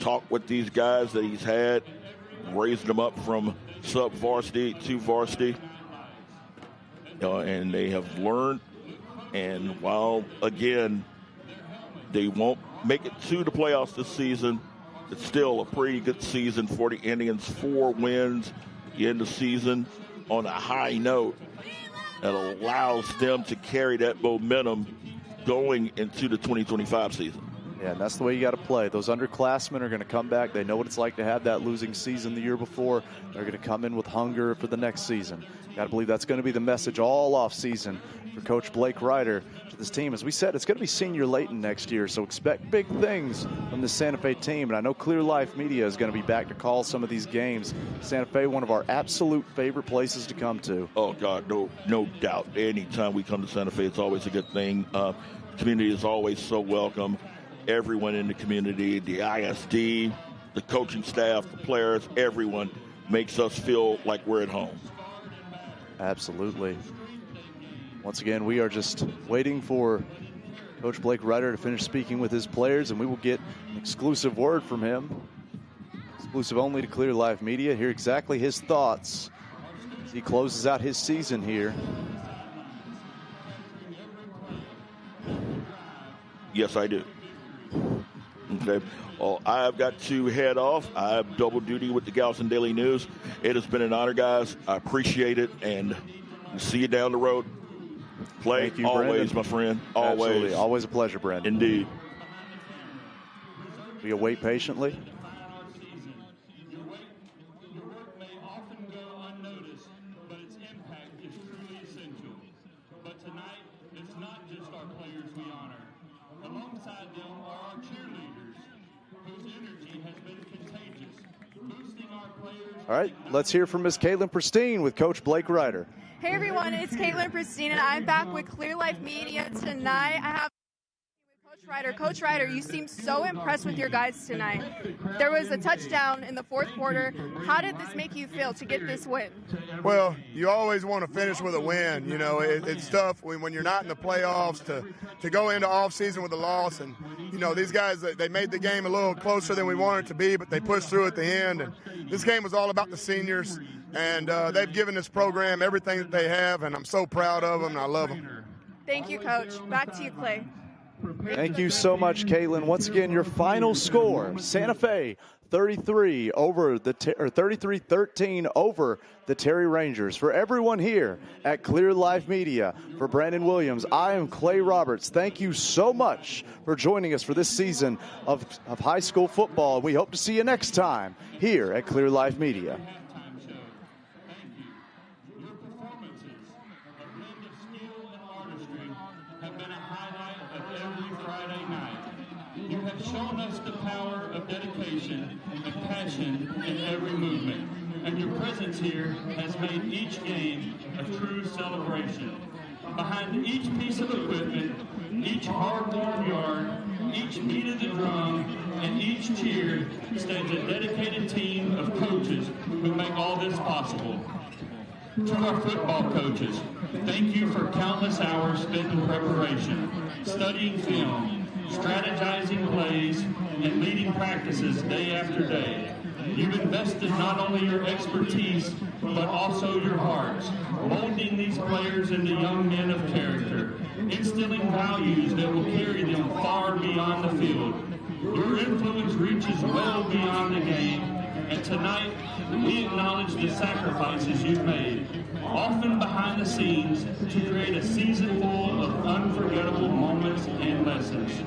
talk with these guys that he's had, raising them up from sub-varsity to varsity. And they have learned. And while, again, they won't make it to the playoffs this season, it's still a pretty good season for the Indians. 4 wins. You end the season on a high note that allows them to carry that momentum going into the 2025 season. Yeah, and that's the way you got to play. Those underclassmen are going to come back. They know what it's like to have that losing season the year before. They're going to come in with hunger for the next season. Got to believe that's going to be the message all off season for Coach Blake Ryder to this team. As we said, it's going to be senior Layton next year, so expect big things from the Santa Fe team. And I know Clear Life Media is going to be back to call some of these games. Santa Fe, one of our absolute favorite places to come to. Oh, God, no doubt. Anytime we come to Santa Fe, it's always a good thing. The community is always so welcome. Everyone in the community, the ISD, the coaching staff, the players, everyone makes us feel like we're at home. Absolutely. Once again, we are just waiting for Coach Blake Ryder to finish speaking with his players, and we will get an exclusive word from him. exclusive only to Clear Life Media. Hear exactly his thoughts as he closes out his season here. Yes, I do. Okay. Well, I've got to head off. I have double duty with the Galveston Daily News. It has been an honor, guys. I appreciate it, and see you down the road. Clay, Thank you, always, Brandon. my friend. Always. Absolutely. Always a pleasure, Brandon. Indeed. We await patiently. Alongside them are our cheerleaders, whose energy has been contagious, boosting our players. All right, let's hear from Miss Caitlin Pristine with Coach Blake Ryder. Hey everyone, it's Caitlin Pristine, and I'm back with Clear Life Media tonight. I have Coach Ryder. Coach Ryder, you seem so impressed with your guys tonight. There was a touchdown in the fourth quarter. How did this make you feel to get this win? Well, you always want to finish with a win. You know, it's tough when you're not in the playoffs to go into off-season with a loss. And, you know, these guys, they made the game a little closer than we wanted it to be, but they pushed through at the end. And this game was all about the seniors, and they've given this program everything that they have, and I'm so proud of them, and I love them. Thank you, Coach. Back to you, Clay. Thank you so much, Caitlin. Once again, your final score, Santa Fe 33-13 over the Terry Rangers. For everyone here at Clear Life Media, for Brandon Williams, I am Clay Roberts. Thank you so much for joining us for this season of high school football. We hope to see you next time here at Clear Life Media. You have shown us the power of dedication and passion in every movement, and your presence here has made each game a true celebration. Behind each piece of equipment, each hard-won yard, each beat of the drum, and each cheer stands a dedicated team of coaches who make all this possible. To our football coaches, thank you for countless hours spent in preparation, studying film, strategizing plays, and leading practices day after day. You've invested not only your expertise, but also your hearts, molding these players into young men of character, instilling values that will carry them far beyond the field. Your influence reaches well beyond the game, and tonight we acknowledge the sacrifices you've made, often behind the scenes, to create a season full of unforgettable moments and lessons.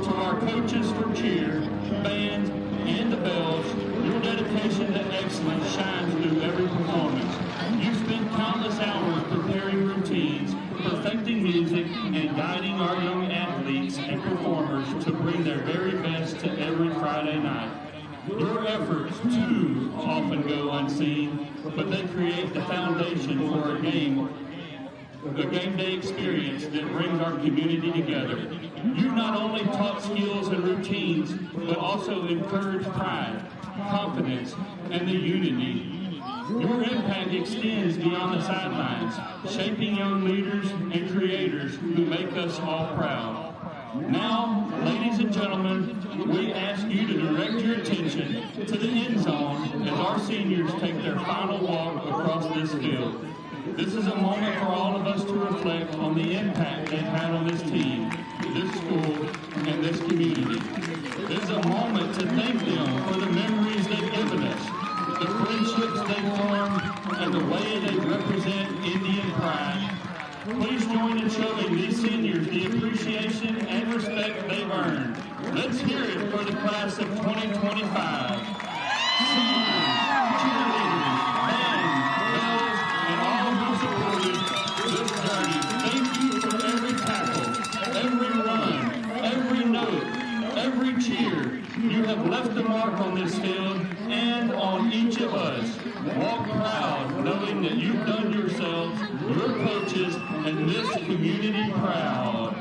To our coaches for cheer, band, and the bells, your dedication to excellence shines through every performance. You've spent countless hours preparing routines, perfecting music, and guiding our young athletes and performers to bring their very best to every Friday night. Your efforts, too, often go unseen, but they create the foundation for a game day experience that brings our community together. You not only taught skills and routines, but also encouraged pride, confidence, and the unity. Your impact extends beyond the sidelines, shaping young leaders and creators who make us all proud. Now, ladies and gentlemen, we ask you to direct your attention to the end zone as our seniors take their final walk across this field. This is a moment for all of us to reflect on the impact they've had on this team, this school, and this community. This is a moment to thank them for the memories they've given us, the friendships they've formed, and the way they represent Indian pride. Please join in showing these seniors the appreciation and respect they've earned. Let's hear it for the class of 2025. Seniors, cheerleaders, band, bells, and all who supported this journey. Thank you for every tackle, every run, every note, every cheer. You have left a mark on this field and on each of us. Walk proud, knowing that you've done yourselves, your coaches, and this community proud.